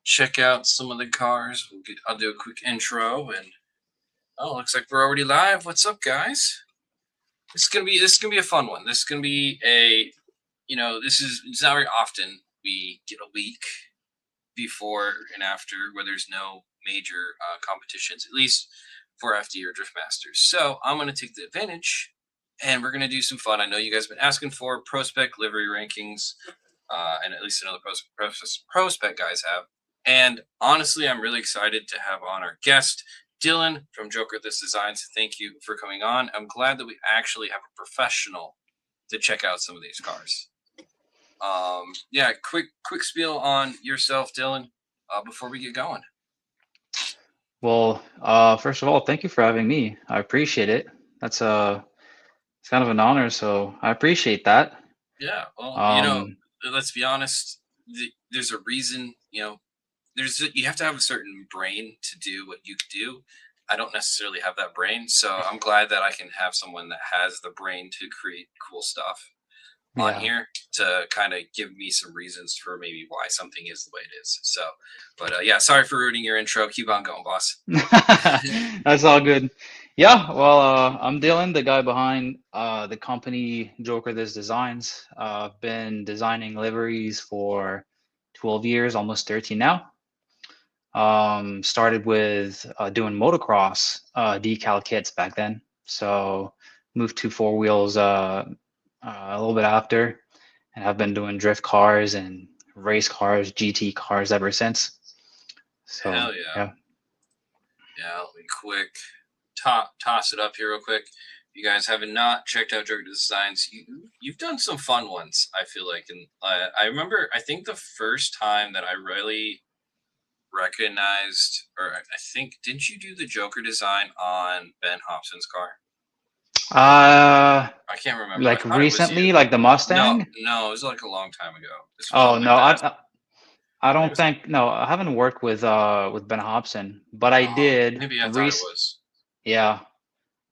check out some of the cars. I'll do a quick intro, and oh, looks like we're already live. What's up, guys? This is gonna be a fun one. This is gonna be a it's not very often we get a week before and after where there's no major competitions, at least for FD or Drift Masters. So I'm gonna take the advantage, and we're gonna do some fun. I know you guys have been asking for Prospec livery rankings, and at least another Prospec guys have. And honestly, I'm really excited to have on our guest, Dylan from JokerthisDesigns. Thank you for coming on. I'm glad that we actually have a professional to check out some of these cars. Yeah, quick spiel on yourself, Dylan, before we get going. Well, first of all, thank you for having me. I appreciate it. It's kind of an honor, so I appreciate that. Yeah, well, Um, let's be honest. There's a reason. You have to have a certain brain to do what you do. I don't necessarily have that brain, so I'm glad that I can have someone that has the brain to create cool stuff on yeah, here to kind of give me some reasons for maybe why something is the way it is. So, but yeah, sorry for ruining your intro. Keep on going, boss. that's all good. Yeah, well, I'm Dylan, the guy behind the company Joker This Designs. I've been designing liveries for 12 years, almost 13 now. Started with doing motocross decal kits back then. So moved to four wheels a little bit after, and I've been doing drift cars and race cars, GT cars ever since. So Hell yeah. yeah. Yeah, let me quick toss it up here real quick. You guys haven't not checked out Joker Designs. You've done some fun ones. I feel like, and I remember. I think the first time that I really recognized, or I think, didn't you do the Joker design on Ben Hobson's car? Uh, I can't remember. I like thought it was you. recently, like the No, Mustang. no, it was like a long time ago. This was Oh on my no, desk. I Maybe it don't was. think no, I haven't worked with Ben Hobson, but I Oh, did maybe I thought it was. yeah,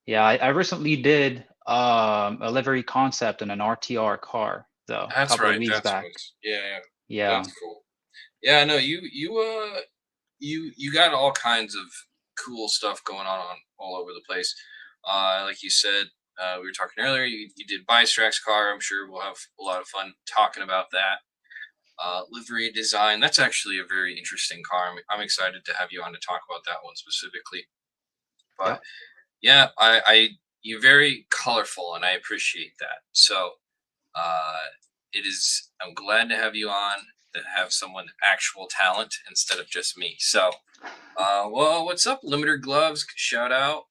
yeah, I recently did a livery concept in an RTR car though, a That's couple of right. weeks That's back. what. Yeah, yeah. Yeah. That's cool. Yeah, no, you got all kinds of cool stuff going on all over the place. Like you said, we were talking earlier. You did Bystrax car. I'm sure we'll have a lot of fun talking about that. Livery design. That's actually a very interesting car. I'm excited to have you on to talk about that one specifically. But Yep. yeah, I you're very colorful, and I appreciate that. So uh, it is. I'm glad to have you on to have someone actual talent instead of just me. So, well, what's up, Limiter Gloves? Shout out.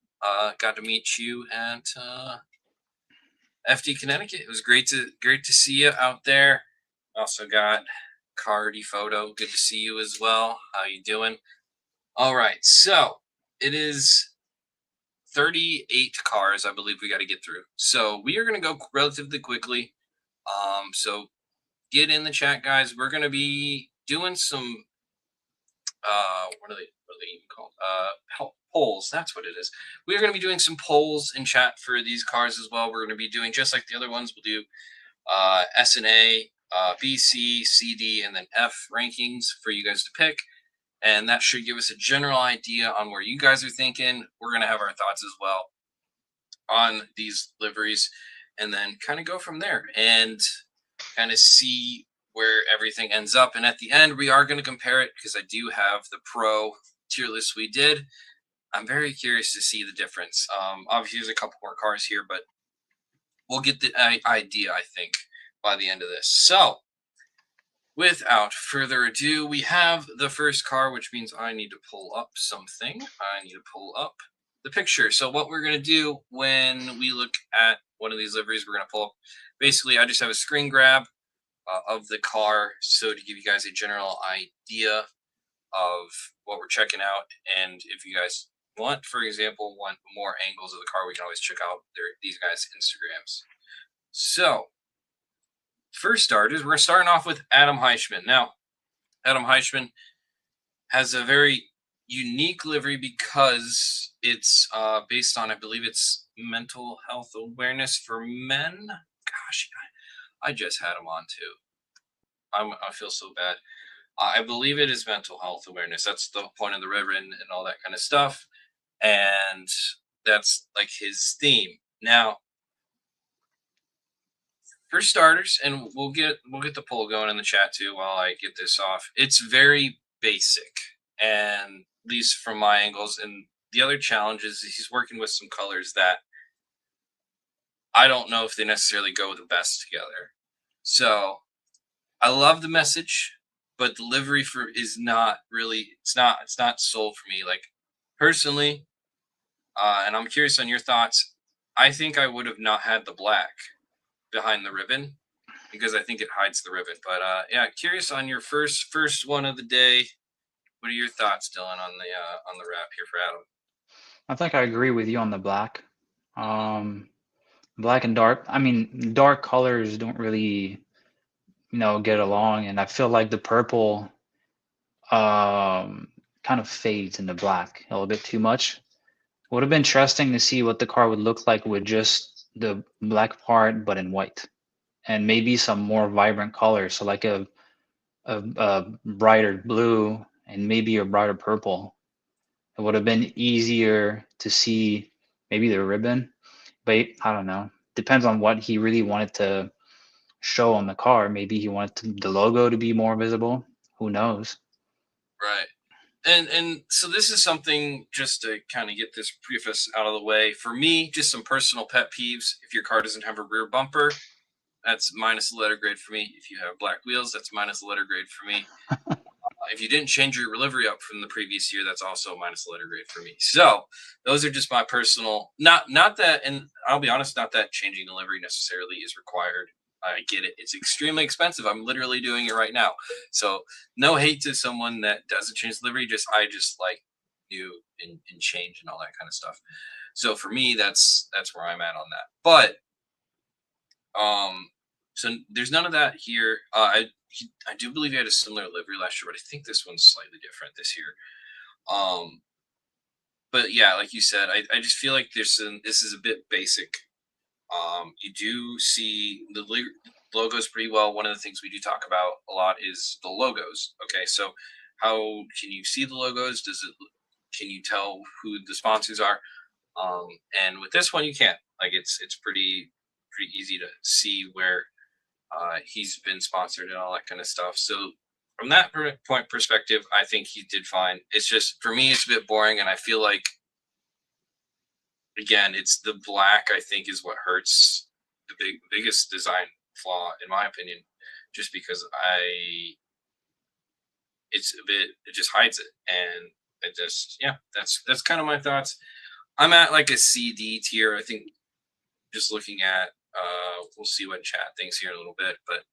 Got to meet you at FD Connecticut. It was great to see you out there. Also got Cardi Photo. Good to see you as well. How you doing? All right, so it is 38 cars, I believe we got to get through. So we are going to go relatively quickly. So get in the chat, guys. We're going to be doing some what are they even called? Polls. That's what it is. We're going to be doing some polls in chat for these cars as well. We're going to be doing just like the other ones. We'll do S and A, B, C, C, D, and then F rankings for you guys to pick. And that should give us a general idea on where you guys are thinking. We're going to have our thoughts as well on these liveries, and then kind of go from there and kind of see where everything ends up. And at the end, we are going to compare it because I do have the pro tier list we did. I'm very curious to see the difference. Obviously, there's a couple more cars here, but we'll get the idea, I think, by the end of this. So, without further ado, we have the first car, which means I need to pull up something. I need to pull up the picture. So what we're going to do when we look at one of these liveries, we're going to pull up. Basically, I just have a screen grab of the car, so to give you guys a general idea of what we're checking out. And if you guys want, for example, want more angles of the car, we can always check out these guys' Instagrams. So, first starters, we're starting off with Adam Heichman. Now, Adam Heichman has a very unique livery because it's based on, I believe it's mental health awareness for men. Gosh, I just had him on too. I feel so bad. I believe it is mental health awareness. That's the point of the ribbon and all that kind of stuff. And that's like his theme. Now, for starters, and we'll get the poll going in the chat too while I get this off. It's very basic, and at least from my angles. And the other challenge is he's working with some colors that I don't know if they necessarily go the best together. So I love the message, but the livery for is not really. It's not sold for me. Like personally, and I'm curious on your thoughts. I think I would have not had the black behind the ribbon because I think it hides the ribbon. But yeah, curious on your first one of the day. What are your thoughts, Dylan, on the wrap here for Adam? I think I agree with you on the black. Um, Black and dark. I mean, dark colors don't really, get along, and I feel like the purple kind of fades into black a little bit too much. Would have been interesting to see what the car would look like with just the black part, but in white, and maybe some more vibrant colors. So like a brighter blue and maybe a brighter purple. It would have been easier to see maybe the ribbon, but I don't know. Depends on what he really wanted to show on the car. Maybe he wanted the logo to be more visible. Who knows? Right. And so this is something just to kind of get this preface out of the way. For me, just some personal pet peeves. If your car doesn't have a rear bumper, that's minus a letter grade for me. If you have black wheels, that's minus a letter grade for me. If you didn't change your livery up from the previous year, that's also minus a letter grade for me. So those are just my personal. Not that, and I'll be honest, not that changing the livery necessarily is required. I get it. It's extremely expensive. I'm literally doing it right now. So no hate to someone that doesn't change the livery. I just like new and change and all that kind of stuff. So for me, that's where I'm at on that. But so there's none of that here. I do believe he had a similar livery last year, but I think this one's slightly different this year. Um, but yeah, like you said, I just feel like this is a bit basic. You do see the logos pretty well. One of the things we do talk about a lot is the logos. Okay, so how can you see the logos? Can you tell who the sponsors are? And with this one, you can't. Like it's pretty easy to see where he's been sponsored and all that kind of stuff. So from that point perspective, I think he did fine. It's just for me, it's a bit boring, and I feel like again, it's the black. I think is what hurts the biggest design flaw, in my opinion, just because it's a bit, it just hides it, and it just yeah, that's kind of my thoughts. I'm at like a CD tier. I think just looking at we'll see what chat thinks here in a little bit, but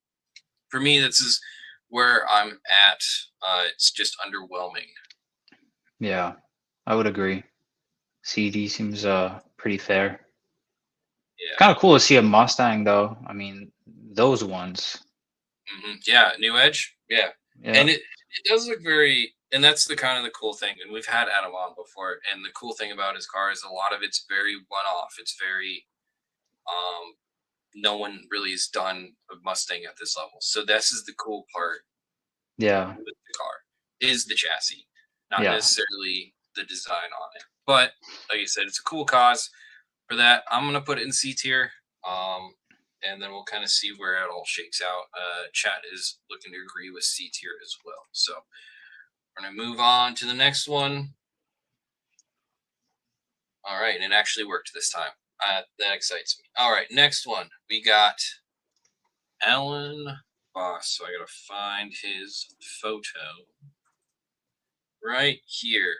for me, this is where I'm at. It's just underwhelming. Yeah, I would agree. CD seems pretty fair. Yeah. Kind of cool to see a Mustang though. I mean, those ones. Yeah, New Edge. Yeah, and Yeah. it does look very, and that's the kind of the cool thing. And we've had Adam on before, and the cool thing about his car is a lot of it's very one off. It's very no one really has done a Mustang at this level. So this is the cool part Yeah. with the car is the chassis, not Yeah. necessarily the design on it. But like you said, it's a cool cause. For that, I'm gonna put it in C tier. And then we'll kind of see where it all shakes out. Chat is looking to agree with C tier as well. So we're gonna move on to the next one. All right, and it actually worked this time. That excites me. All right, next one. We got Alan Boss. So I gotta find his photo right here.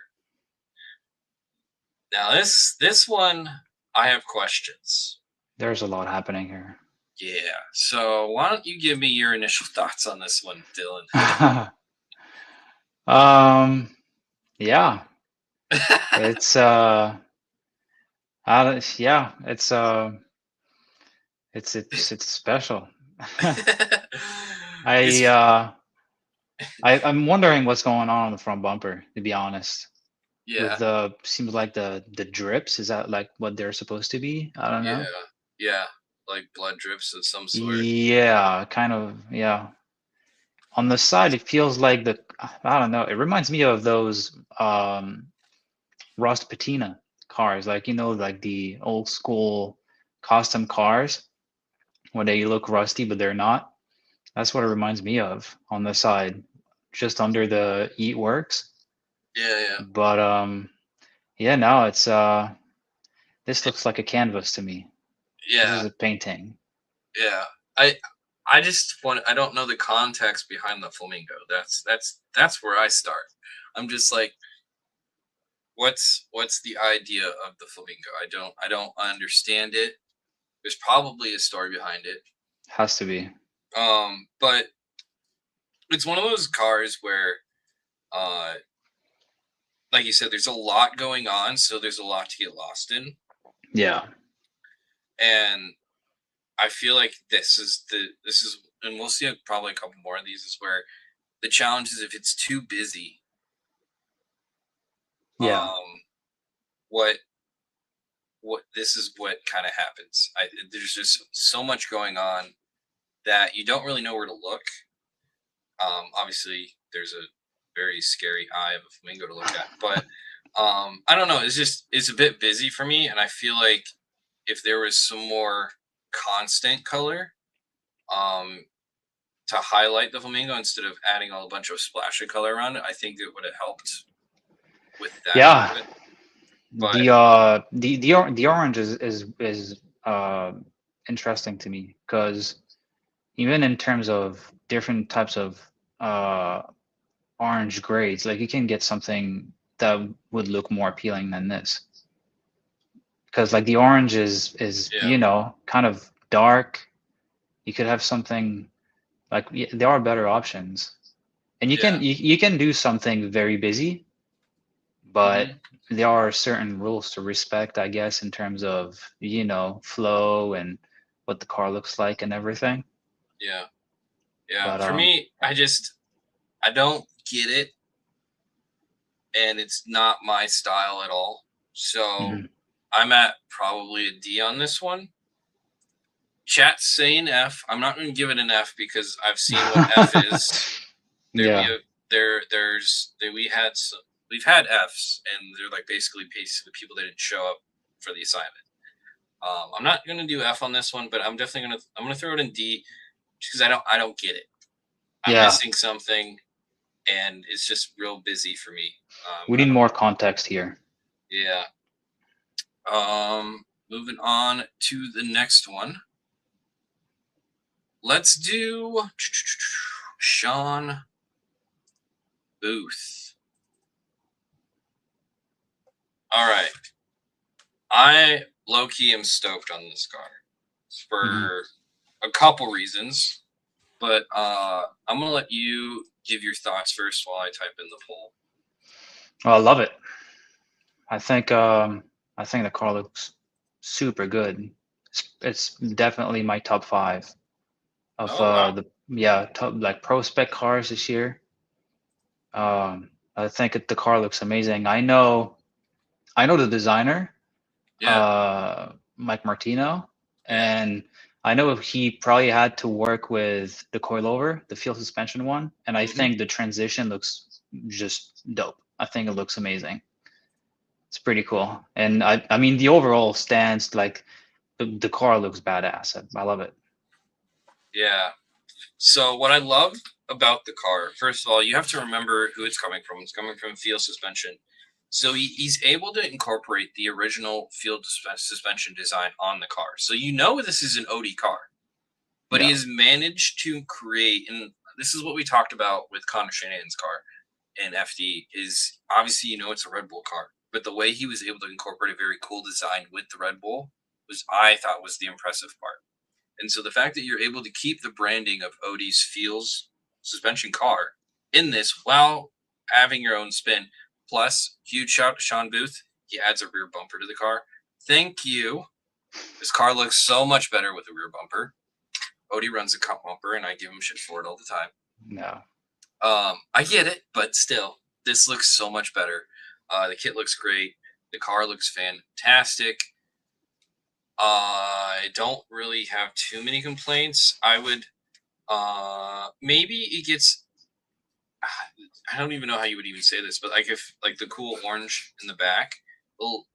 Now this one I have questions. There's a lot happening here. Yeah. So why don't you give me your initial thoughts on this one, Dylan? Yeah. It's yeah, it's special. I I'm wondering what's going on the front bumper, to be honest. With Yeah. the seems like the drips, is that like what they're supposed to be? I don't Yeah. know. Yeah. Like blood drips of some sort. Yeah, kind of, yeah. On the side, it feels like I don't know. It reminds me of those rust patina cars, like like the old school custom cars where they look rusty but they're not. That's what it reminds me of on the side, just under the Eat Works. Yeah, yeah, But yeah, no, it's this looks like a canvas to me. This yeah, is a painting. yeah. I just want. I don't know the context behind the flamingo. That's where I start. I'm just like, what's the idea of the flamingo? I don't understand it. There's probably a story behind it. Has to be. But it's one of those cars where, uh, like you said, there's a lot going on, so there's a lot to get lost in, Yeah. and I feel like this is, and we'll see probably a couple more of these is where the challenge is if it's too busy. Yeah. Um, what what this is what kind of happens. There's just so much going on that you don't really know where to look. Obviously, there's a very scary eye of a flamingo to look at, but I don't know. It's a bit busy for me, and I feel like if there was some more constant color, um, to highlight the flamingo instead of adding a bunch of splash of color around it, I think it would have helped with that Yeah. part of it. But The orange is interesting to me because even in terms of different types of uh orange grades, like you can get something that would look more appealing than this. Because like the orange is yeah, kind of dark. You could have something like there are better options. And yeah, you can do something very busy, but hmm, there are certain rules to respect, I guess, in terms of, flow and what the car looks like and everything. yeah, yeah. But For me, I don't get it, and it's not my style at all. So mhm. I'm at probably a D on this one. Chat's saying F. I'm not going to give it an F because I've seen what F is. There we Yeah. have there's there we've had Fs, and they're like basically the people that didn't show up for the assignment. I'm not going to do F on this one, but I'm gonna throw it in D because I don't get it. I'm Yeah. missing something, and it's just real busy for me. We I need don't more know. context here. Yeah. Moving on to the next one. Let's do Sean Booth. All right. I low key am stoked on this car Mhm. for a couple reasons, but I'm gonna let you give your thoughts first while I type in the poll. Oh, I love it. I think I think the car looks super good. It's definitely my top five of Oh wow. the top like pro spec cars this year. I think the car looks amazing. I know the designer, Yeah. Mike Martino, Yeah. and I know he probably had to work with the coilover, the field suspension one, and I Hmm. think the transition looks just dope. I think it looks amazing. It's pretty cool, and I mean the overall stance, like the car looks badass. I love it. Yeah. So what I love about the car, first of all, you have to remember who it's coming from. It's coming from field suspension. So he's able to incorporate the original suspension design on the car. So you know this is an OD car, but he Yeah, has managed to create, and this is what we talked about with Connor Shanahan's car in FD, is obviously it's a Red Bull car, but the way he was able to incorporate a very cool design with the Red Bull was, I thought, was the impressive part. And so the fact that you're able to keep the branding of Odie's Feels suspension car in this while having your own spin, plus huge shout to Sean Booth, he adds a rear bumper to the car. Thank you. This car looks so much better with a rear bumper. Odie runs a cup bumper, and I give him shit for it all the time. no, I get it, but still, this looks so much better. The kit looks great. The car looks fantastic. I don't really have too many complaints. I would maybe it gets I don't even know how you would even say this, but like if like the cool orange in the back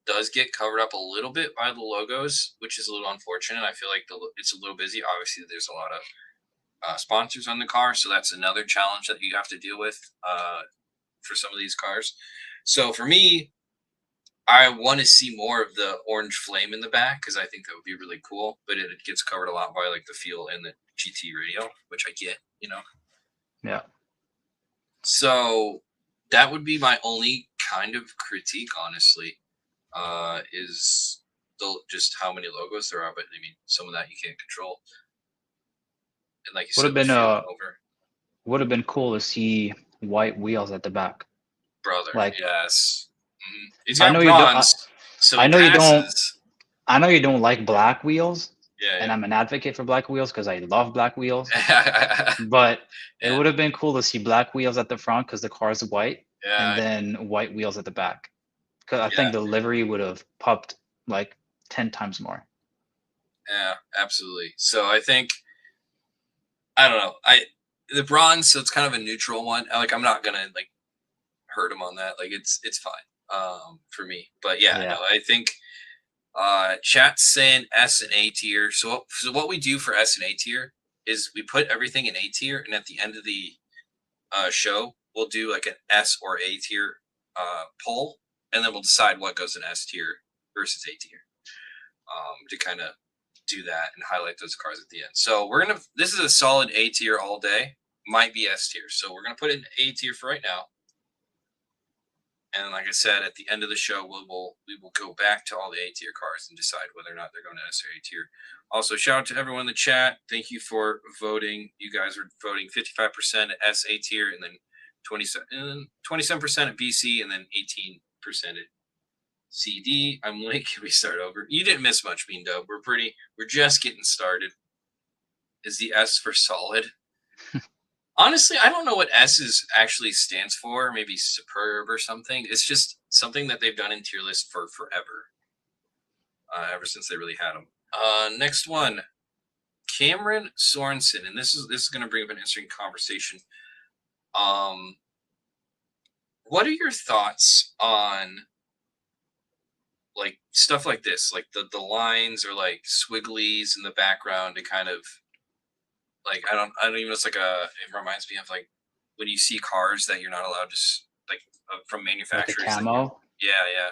does get covered up a little bit by the logos, which is a little unfortunate. I feel like it's a little busy. Obviously, there's a lot of sponsors on the car, so that's another challenge that you have to deal with for some of these cars. So for me, I want to see more of the orange flame in the back because I think that would be really cool. But it gets covered a lot by like the fuel and the GT radio, which I get, you know. Yeah. So that would be my only kind of critique, honestly, is just how many logos there are. But I mean, some of that you can't control. And like you Would said, have with been fuel and over, cool to see white wheels at the back. brother, Like, yes. He's I got know you don't. bronze, so I he know you don't. passes. I know you don't like black wheels, and Yeah, I'm an advocate for black wheels because I love black wheels. yeah. But it Yeah, would have been cool to see black wheels at the front because the car is white, and yeah, then white wheels at the back. Because I yeah, think the livery would have popped like 10 times more. yeah, absolutely. So I think I don't know. The bronze, so it's kind of a neutral one. Like I'm not gonna like hurt him on that. Like it's fine for me. But yeah, no, Yeah. I think chat's saying S and A tier. So what we do for S and A tier is we put everything in A tier, and at the end of the show, we'll do like an S or A tier poll, and then we'll decide what goes in S tier versus A tier to kind of do that and highlight those cars at the end. So this is a solid A tier all day, might be S tier. So we're gonna put it in A tier for right now. And like I said, at the end of the show, we will go back to all the A tier cars and decide whether or not they're going to S or A tier. Also, shout out to everyone in the chat. Thank you for voting. You guys are voting 55% at S A tier, and then 27% at BC, and then 18% at CD. I'm like, can we start over? You didn't miss much, Bean Dub. We're just getting started. Is the S for solid? Honestly, I don't know what actually stands for. Maybe superb or something. It's just something that they've done in tier list for forever. Ever since they really had them. Next one, Cameron Sorensen, and this is going to bring up an interesting conversation. What are your thoughts on like stuff like this, like the lines or like swigglies in the background to kind of like I don't even know, it's like it reminds me of like when you see cars that you're not allowed to like from Like a manufacturers that you camo. yeah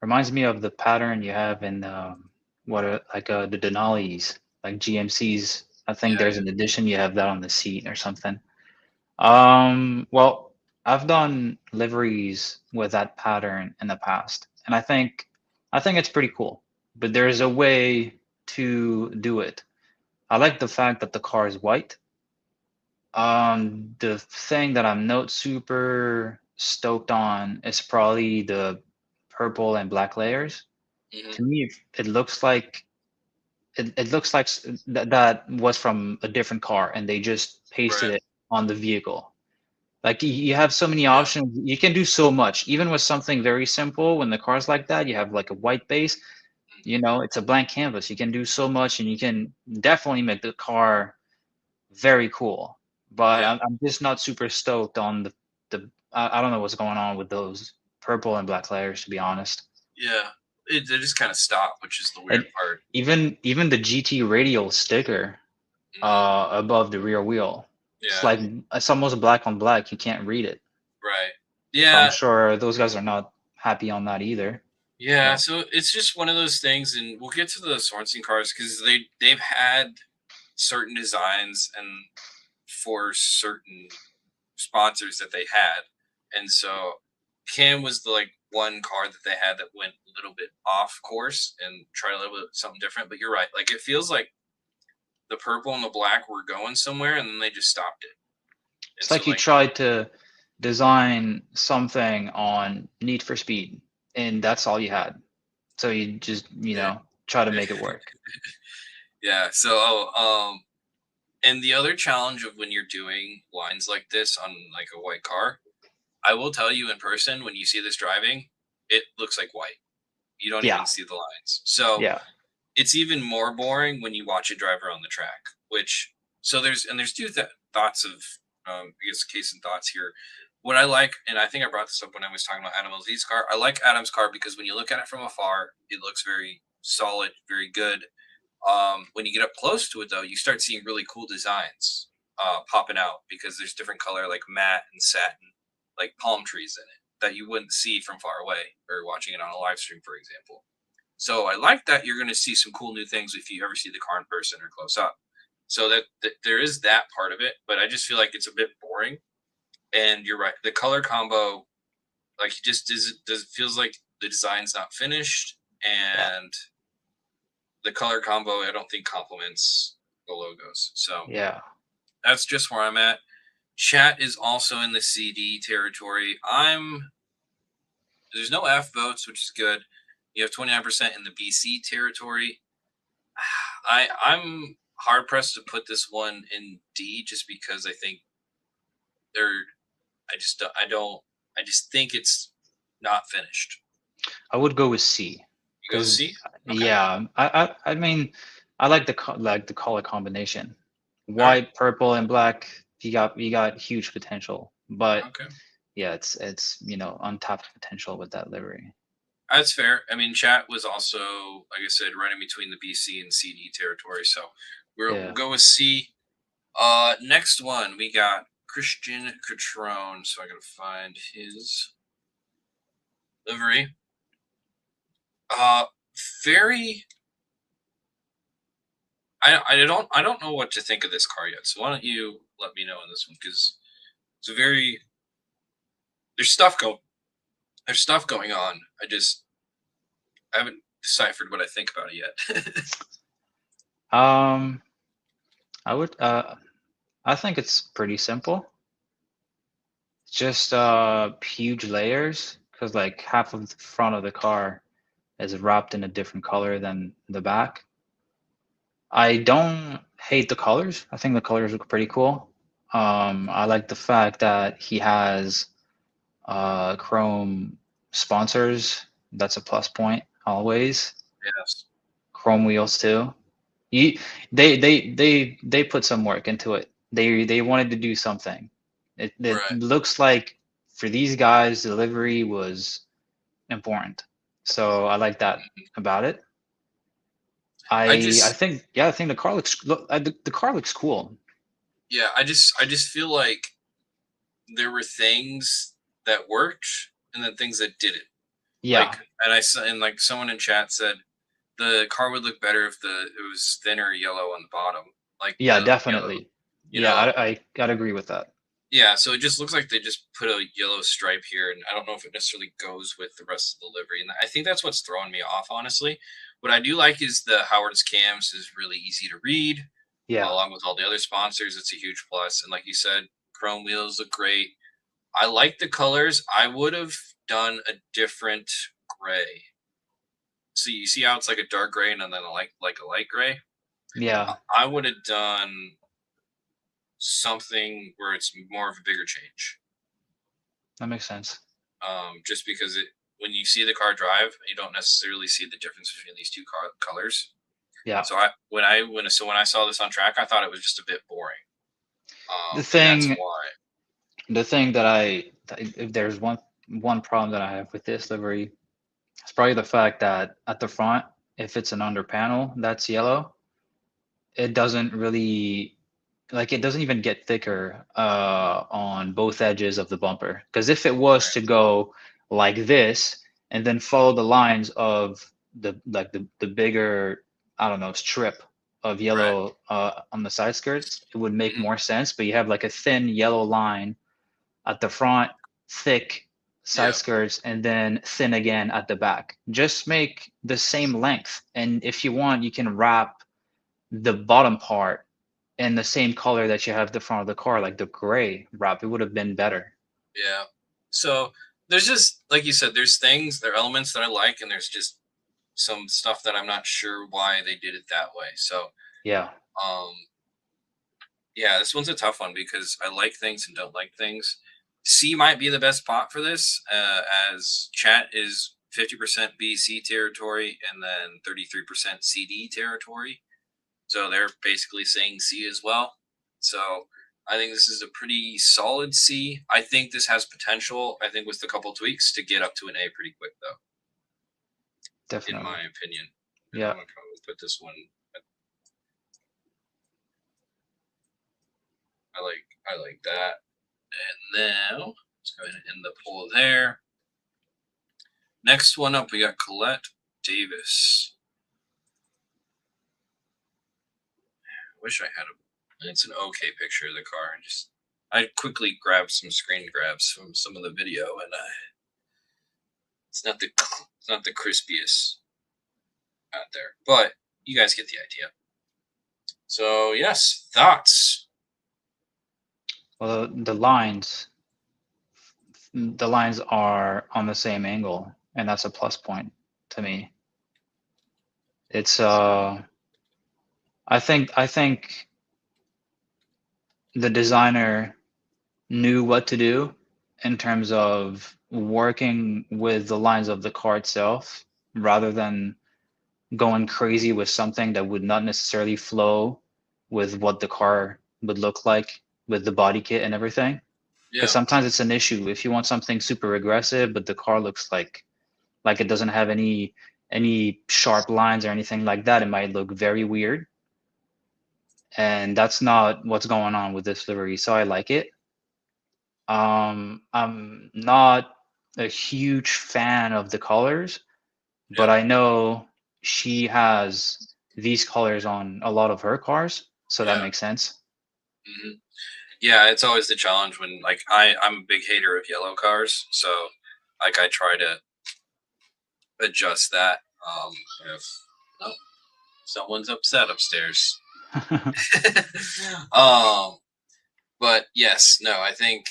Reminds me of the pattern you have in the Denali's, like GMC's. I think yeah there's an edition you have that on the seat or something. Well, I've done liveries with that pattern in the past, and I think it's pretty cool. But there's a way to do it. I like the fact that the car is white. The thing that I'm not super stoked on is probably the purple and black layers. hmm To me, it looks like that was from a different car and they just pasted right it on the vehicle. Like you have so many yeah options. You can do so much, even with something very simple. When the car's like that, you have like a white base. It's a blank canvas. You can do so much, and you can definitely make the car very cool. But yeah I'm just not super stoked on I don't know what's going on with those purple and black layers, to be honest. yeah they just kind of stop, which is the weird And part. even the GT radial sticker hmm above the rear wheel, it's Yeah, like it's almost black on black. You can't read it. right. So I'm Yeah, sure those guys are not happy on that either. yeah. But So it's just one of those things, and we'll get to the Sorensen cars because they've had certain designs and for certain sponsors that they had, and so Cam was the like one car that they had that went a little bit off course and tried a little bit something different. But you're right, like it feels like the purple and the black were going somewhere, and then they just stopped it. And it's so like you like tried to design something on Need for Speed, and that's all you had. So you just, yeah, try to make it work. yeah. So and the other challenge of when you're doing lines like this on like a white car, I will tell you in person when you see this driving, it looks like white. You don't even Yeah, see the lines. So yeah, it's even more boring when you watch it drive around the track. Which so there's two thoughts of I guess case and thoughts here. What I like, and I think I brought this up when I was talking about Adam Z's car. I like Adam's car because when you look at it from afar, it looks very solid, very good. When you get up close to it, though, you start seeing really cool designs popping out because there's different color like matte and satin, like palm trees in it that you wouldn't see from far away or watching it on a live stream, for example. So I like that you're going to see some cool new things if you ever see the car in person or close up. So that there is that part of it, but I just feel like it's a bit boring. And you're right, the color combo, like, it just does feels like the design's not finished, Yeah. and the color combo I don't think complements the logos. So Yeah. that's just where I'm at. Chat is also in the CD territory. There's no F votes, which is good. You have 29% in the BC territory. I'm hard pressed to put this one in D just because I think they're I just think it's not finished. I would go with C, You go because C? Okay. yeah, I mean, I like the color combination, All right. white, purple, and black. You got huge potential, but Okay. yeah, it's untapped potential with that livery. That's fair. I mean, chat was also, like I said, right in between the BC and CD territory. So we'll Yeah. go with C. Next one we got Christian Catrone. So I gotta find his livery. Uh, very. I don't know what to think of this car yet. So why don't you let me know on this one because it's a very there's stuff go there's stuff going on. I haven't deciphered what I think about it yet. Um, I think it's pretty simple. Just huge layers, because like half of the front of the car is wrapped in a different color than the back. I don't hate the colors. I think the colors look pretty cool. I like the fact that he has chrome sponsors. That's a plus point always. Yes. Chrome wheels too. You, they put some work into it. They wanted to do something. It Right. looks like for these guys, delivery was important. So I like that about it. I I just think, yeah, I think the car looks cool. yeah, I just feel like there were things that worked and then things that didn't. Yeah, Like, and I saw, and like someone in chat said, the car would look better if it was thinner yellow on the bottom, like yeah, the yellow. definitely. You Yeah, know, I gotta agree with that. yeah. So it just looks like they just put a yellow stripe here, and I don't know if it necessarily goes with the rest of the livery. And I think that's what's throwing me off, honestly. What I do like is the Howard's cams is really easy to read, Yeah, along with all the other sponsors. It's a huge plus. And like you said, chrome wheels look great. I like the colors. I would have done a different gray. So you see how it's like a dark gray and then like a light gray. yeah, I would have done something where it's more of a bigger change. that makes sense. Just because when you see the car drive, you don't necessarily see the difference between these two colors. Yeah. So when I saw this on track, I thought it was just a bit boring. The And that's thing, why. the thing if there's one problem that I have with this livery, it's probably the fact that at the front, if it's an under panel that's yellow, it doesn't really, like, it doesn't even get thicker on both edges of the bumper. Because if it was Right. to go like this and then follow the lines of the bigger, I don't know, strip of Right. yellow on the side skirts, it would make Mhm. more sense. But you have like a thin yellow line at the front, thick side Yeah. skirts, and then thin again at the back. Just make the same length. And if you want, you can wrap the bottom part in the same color that you have the front of the car, like the gray wrap. It would have been better. Yeah. So there's just like you said, there are elements that I like, and there's just some stuff that I'm not sure why they did it that way. So Yeah. um yeah, this one's a tough one because I like things and don't like things. C might be the best spot for this, as chat is 50% BC territory and then 33% CD territory. So they're basically saying C as well. So I think this is a pretty solid C. I think this has potential. I think with a couple tweaks to get up to an A pretty quick, though, in Definitely. my opinion. And I'm Yeah. gonna probably put this one. I like that. And now let's go ahead and end the poll there. Next one up, we got Colette Davis. I wish I had a. It's an okay picture of the car. I quickly grabbed some screen grabs from some of the video, and it's not the crispiest out there, but you guys get the idea. So yes, thoughts. Well, the lines are on the same angle, and that's a plus point to me. It's I think the designer knew what to do in terms of working with the lines of the car itself rather than going crazy with something that would not necessarily flow with what the car would look like with the body kit and everything. Because Yeah, sometimes it's an issue if you want something super aggressive, but the car looks like it doesn't have any sharp lines or anything like that. It might look very weird, and that's not what's going on with this livery. So I like it. I'm not a huge fan of the colors, but yeah, I know she has these colors on a lot of her cars, so that yeah. makes sense. hmm Yeah, it's always the challenge when like I'm a big hater of yellow cars, so like I try to adjust that. If no, someone's upset upstairs. um, but yes, no, I think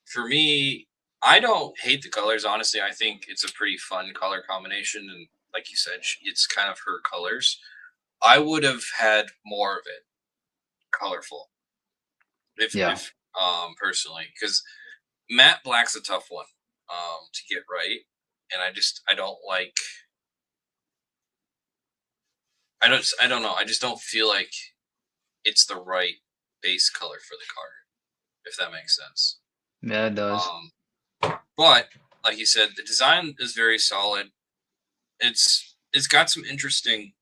for me, I don't hate the colors. Honestly, I think it's a pretty fun color combination, and like you said, it's kind of her colors. I would have had more of it colorful, Yeah, if personally, because matte black's a tough one to get right, and I don't like I don't know, I just don't feel like it's the right base color for the car, if that makes sense. yeah, it does. Um, but like you said, the design is very solid. It's got some interesting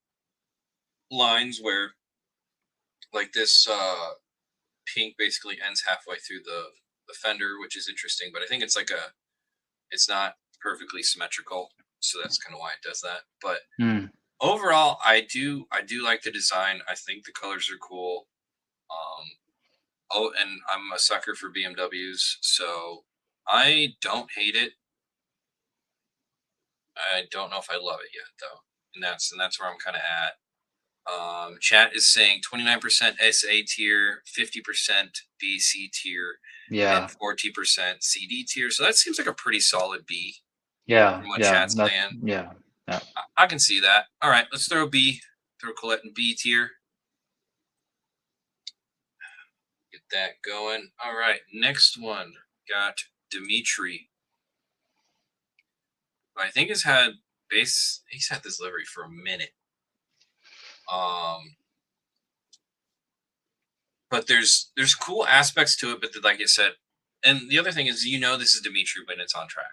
lines where like this pink basically ends halfway through the fender, which is interesting. But I think it's not perfectly symmetrical, so that's kind of why it does that. But Hmm. overall, I do like the design. I think the colors are cool. Um, oh, and I'm a sucker for BMWs, so I don't hate it. I don't know if I love it yet though, and that's where I'm kind of at. Chat is saying 29% SA tier, 50% BC tier, and Yeah, 40% CD tier. So that seems like a pretty solid B yeah, from what yeah. chat's That, saying. yeah, yeah. I can see that. All right, let's throw B. Throw Colette in B tier. Get that going. All right, next one got Dimitri. I think he's had this livery for a minute. Um, but there's cool aspects to it, but like I said, and the other thing is this is Dimitri when it's on track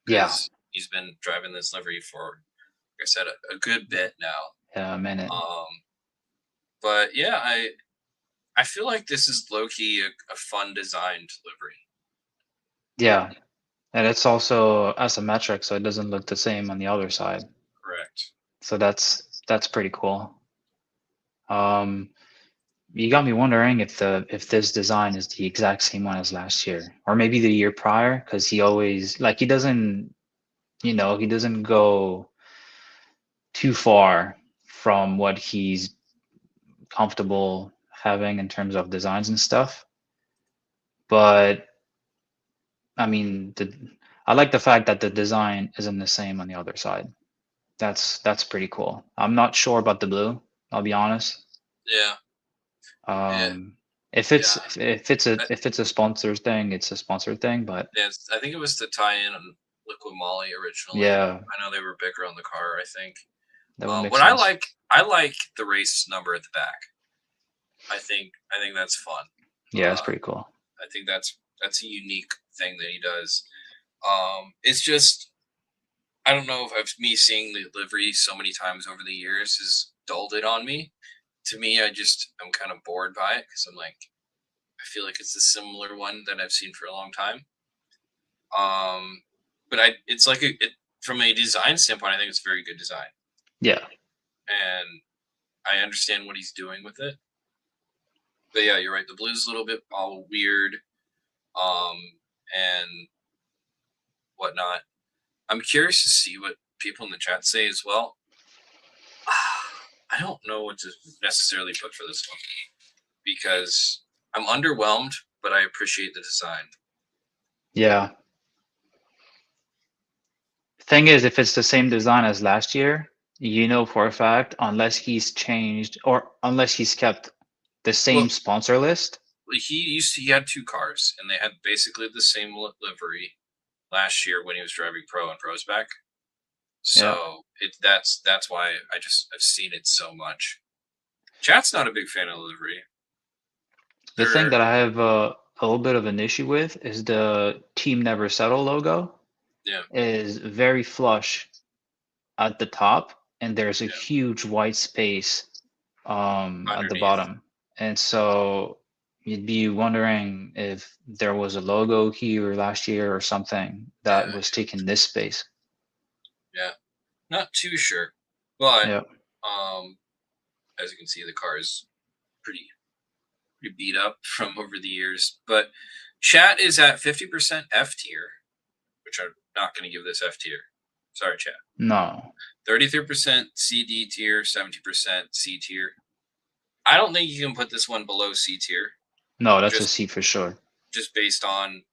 Yeah, because he's been driving this livery for, like I said, a good bit now. yeah, a minute. Um, but yeah, I feel like this is low key a fun designed livery. Yeah, and it's also asymmetric, so it doesn't look the same on the other side. Correct. So that's pretty cool. Um, you got me wondering if this design is the exact same one as last year, or maybe the year prior, because he always like he doesn't go too far from what he's comfortable having in terms of designs and stuff. But I mean, I like the fact that the design isn't the same on the other side. That's pretty cool. I'm not sure about the blue, I'll be honest. Yeah. Yeah. Um, if Yeah. it's if it's a I, if it's a sponsored thing, it's a sponsored thing. But yes, I think it was to tie in on Liquid Molly originally. yeah, I know they were bigger on the car. I think. that would make What sense. I like the race number at the back. I think that's fun. Yeah, it's pretty cool. I think that's a unique thing that he does. It's just I don't know if me seeing the livery so many times over the years has dulled it on me. To me, I'm kind of bored by it because I'm like I feel like it's a similar one that I've seen for a long time. But it's like from a design standpoint, I think it's a very good design, Yeah. and I understand what he's doing with it. But yeah, you're right. The blue's a little bit all weird, and whatnot. I'm curious to see what people in the chat say as well. I don't know what to necessarily put for this one because I'm underwhelmed, but I appreciate the design. Yeah. Thing is, if it's the same design as last year, you know for a fact, unless he's changed or unless he's kept the same Well, sponsor list. he had two cars and they had basically the same livery last year when he was driving Pro and Prospec. So that's why I've seen it so much. Chat's not a big fan of livery. The thing that I have a little bit of an issue with is the Team Never Settle logo. Yeah. Is very flush at the top, and there's a huge white space at the bottom. And so you'd be wondering if there was a logo here last year or something that was taking this space. Yeah, not too sure, but Yeah. as you can see, the car is pretty beat up from over the years. But chat is at 50% F tier, which I'm not going to give this F tier. Sorry, chat. No. 33% CD tier, 70% C tier. I don't think you can put this one below C tier. No, that's a C for sure. Just based on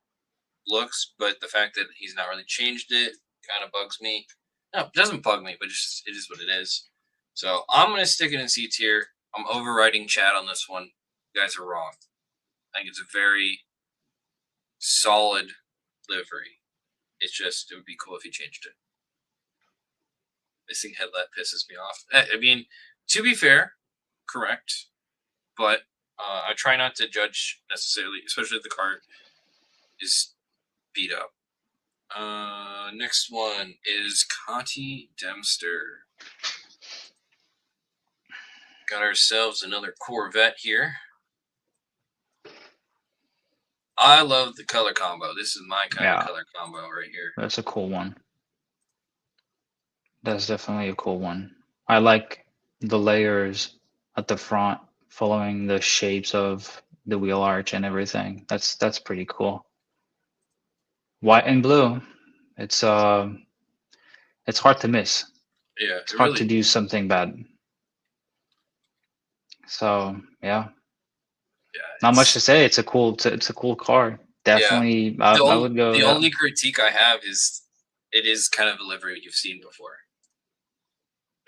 looks, but the fact that he's not really changed it kind of bugs me. No, it doesn't bug me, but it is what it is. So I'm going to stick it in C tier. I'm overriding chat on this one. You guys are wrong. I think it's a very solid livery. It's just, it would be cool if he changed it. Missing headlight pisses me off. I mean, to be fair, correct, but I try not to judge necessarily, especially if the car is beat up. Next one is Conti Dempster. Got ourselves another Corvette here. I love the color combo. This is my kind of color combo right here. That's a cool one. That's definitely a cool one. I like the layers at the front following the shapes of the wheel arch and everything. That's pretty cool. White and blue. It's hard to miss. Yeah, it's hard to do something bad. So yeah. Yeah. Not much to say. It's a cool car. Definitely, yeah. I would go. The only critique I have is it is kind of a livery you've seen before.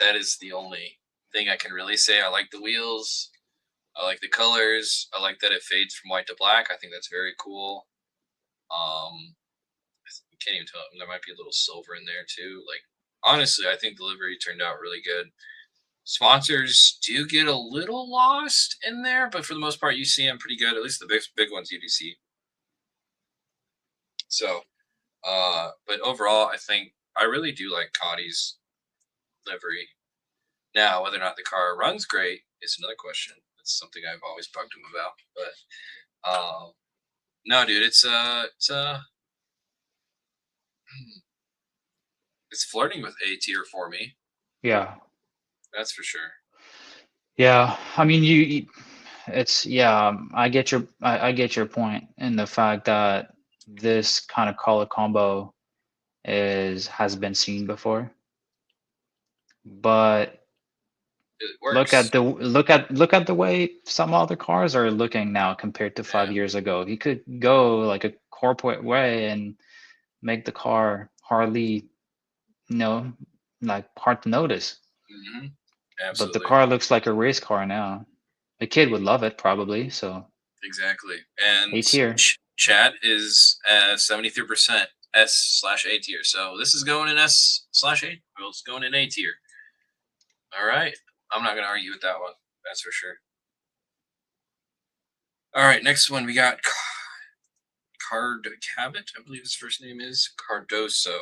That is the only thing I can really say. I like the wheels. I like the colors. I like that it fades from white to black. I think that's very cool. I can't even tell. There might be a little silver in there too. Like, honestly, I think the livery turned out really good. Sponsors do get a little lost in there, but for the most part, you see them pretty good. At least the big ones you do see. So, but overall, I think I really do like Conti's livery. Now, whether or not the car runs great is another question. It's something I've always bugged him about. But no, dude, it's flirting with A tier for me. Yeah, that's for sure. Yeah, I mean, I get your point in the fact that this kind of color combo has been seen before, but look at the way some other cars are looking now compared to 5 years ago. He could go like a corporate way and make the car hardly, like hard to notice. Mm-hmm. But the car looks like a race car now. A kid would love it probably. So exactly. And A tier. Chat is 73% S/A tier. So this is going in S/A. Well, it's going in A tier. All right. I'm not going to argue with that one. That's for sure. All right, next one we got Card Cabot, I believe his first name is Cardoso.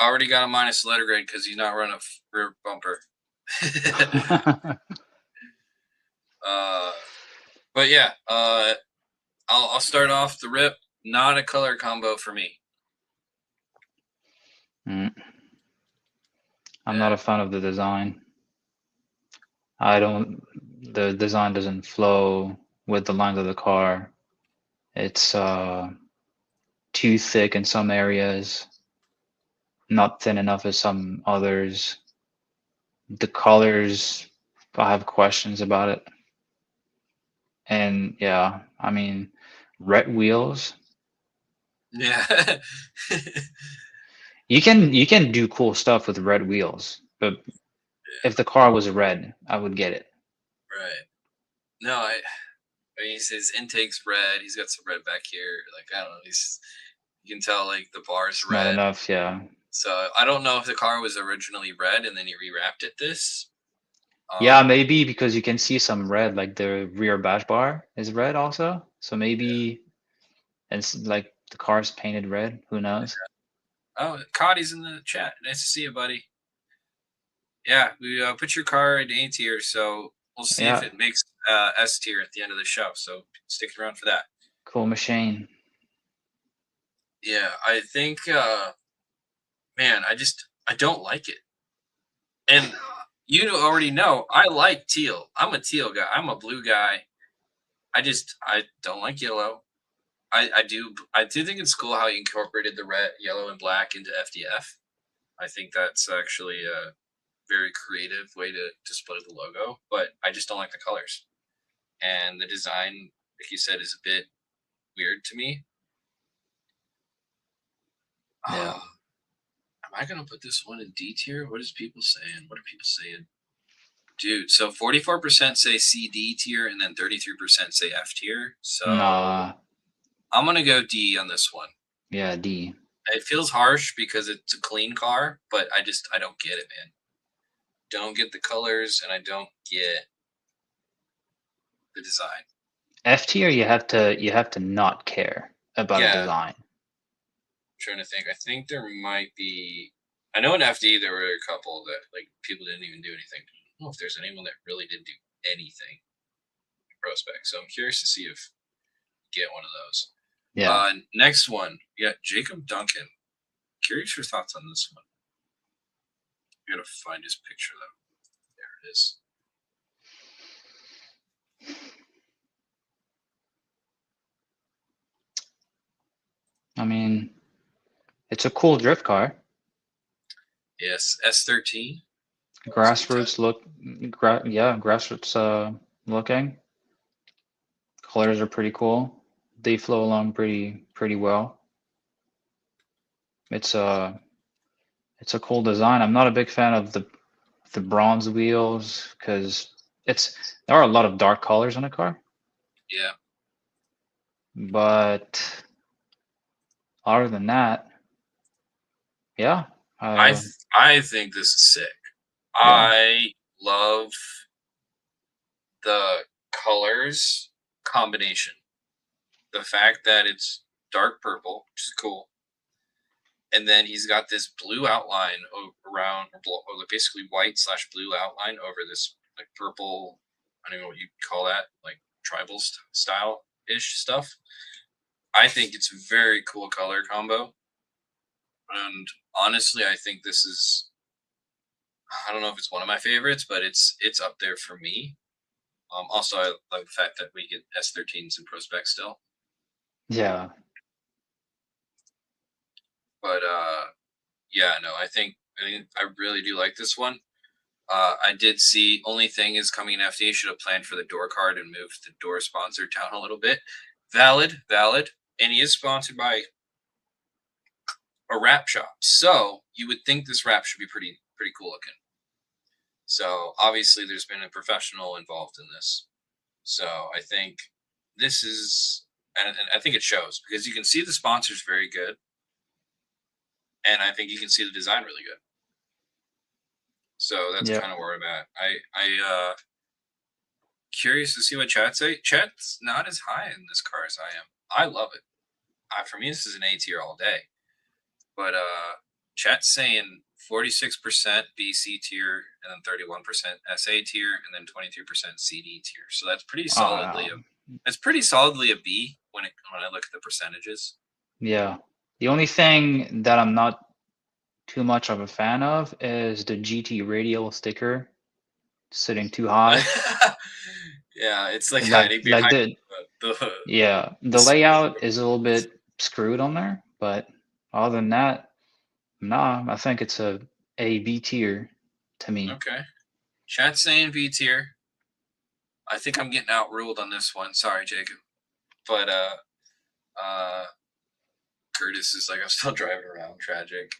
Already got a minus letter grade because he's not running a rear bumper. uh, but yeah, I'll start off the rip. Not a color combo for me. I'm not a fan of the design. The design doesn't flow with the lines of the car. It's too thick in some areas, not thin enough as some others. The colors, I have questions about it. And yeah, I mean, red wheels. Yeah. You can do cool stuff with red wheels, but if the car was red, I would get it. Right. No, I mean, his intake's red. He's got some red back here. Like, I don't know. You can tell like the bar's It's not red. enough, yeah. So I don't know if the car was originally red and then he rewrapped it this. Yeah, maybe because you can see some red, like the rear bash bar is red also. So maybe it's like the car's painted red. Who knows? Oh, Cotty's in the chat. Nice to see you, buddy. Yeah, we put your car in A tier, so we'll see if Yeah, it makes S tier at the end of the show. So stick around for that. cool machine. Yeah, I think, man, I don't like it. And you already know I like teal. I'm a teal guy. I'm a blue guy. I don't like yellow. I do think it's cool how you incorporated the red, yellow, and black into FDF. I think that's actually a very creative way to display the logo, but I just don't like the colors. And the design, like you said, is a bit weird to me. Yeah. Am I gonna put this one in D tier? What is people saying? What are people saying? Dude, so 44% say CD tier and then 33% say F tier. So Nah. I'm gonna go D on this one. Yeah, D. It feels harsh because it's a clean car, but I don't get it, man. Don't get the colors and I don't get the design. F tier, you have to not care about the Yeah, I'm design. trying to think. I think there might be. I know in FD there were a couple that like people didn't even do anything. I don't know if there's anyone that really didn't do anything in Prospect. So I'm curious to see if you get one of those. Yeah. Next one, we got Jacob Duncan. Curious your thoughts on this one. I gotta find his picture though. There it is. I mean, it's a cool drift car. Yes, S13. Grassroots look, grassroots looking. Colors are pretty cool. They flow along pretty well. It's a cool design. I'm not a big fan of the bronze wheels because there are a lot of dark colors on the car. Yeah. But other than that, yeah. I think this is sick. Yeah. I love the colors combination. The fact that it's dark purple, which is cool, and then he's got this blue outline around, or basically white / blue outline over this like purple. I don't know what you call that, like tribal style ish stuff. I think it's a very cool color combo, and honestly, I think this is. I don't know if it's one of my favorites, but it's up there for me. Also, I like the fact that we get S13s in Prospect still. Yeah. But yeah, no, I really do like this one. I did see only thing is coming in FD should have planned for the door card and moved the door sponsor down a little bit. Valid, valid, and he is sponsored by a wrap shop, so you would think this wrap should be pretty cool looking. So obviously, there's been a professional involved in this. So I think this is, and I think it shows because you can see the sponsors very good, and I think you can see the design really good. So that's Yeah. kind of where I'm at. curious to see what chat say. Chat's not as high in this car as I am. I love it. For me, this is an A tier all day. But chat's saying 46% BC tier, and then 31% SA tier, and then 23% CD tier. So that's pretty solidly a B when I look at the percentages. Yeah. The only thing that I'm not too much of a fan of is the GT radial sticker sitting too high. Yeah, it's like Like hiding behind the layout is a little bit screwed on there, but other than that, nah, I think it's a B tier to me. Okay. Chat's saying B tier. I think I'm getting outruled on this one. Sorry, Jacob. But Kurtis is like, I'm still driving around. Tragic.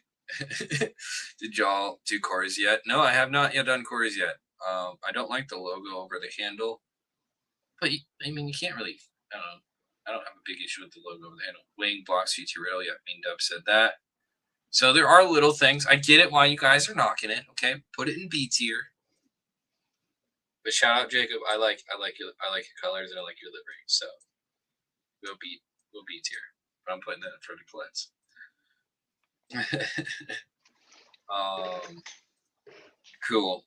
Did y'all do cores yet? No, I have not yet done cores yet. I don't like the logo over the handle, but I mean, you can't really. I don't know. I don't have a big issue with the logo over the handle. Wing blocks GT rail. Yeah, Mean Dub said that. So there are little things. I get it why you guys are knocking it. Okay, put it in B tier. But shout out Jacob. I like your colors and I like your livery. So we'll B tier. But I'm putting that in front of Colette's. Cool.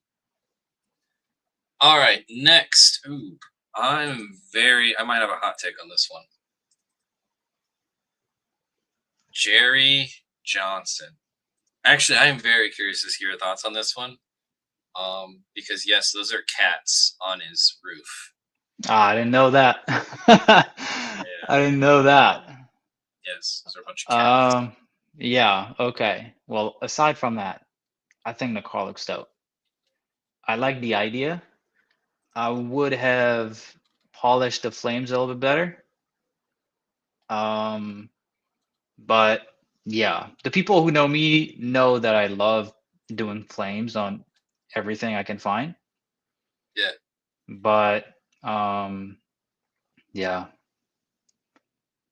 All right, next. Ooh, I might have a hot take on this one. Jerry Johnson. Actually, I am very curious to hear your thoughts on this one. Because yes, those are cats on his roof. I didn't know that. I didn't know that. Yes, those are a bunch of cats. Yeah, okay. Well, aside from that, I think the car looks dope. I like the idea. I would have polished the flames a little bit better. But yeah, the people who know me know that I love doing flames on everything I can find. Yeah. But yeah.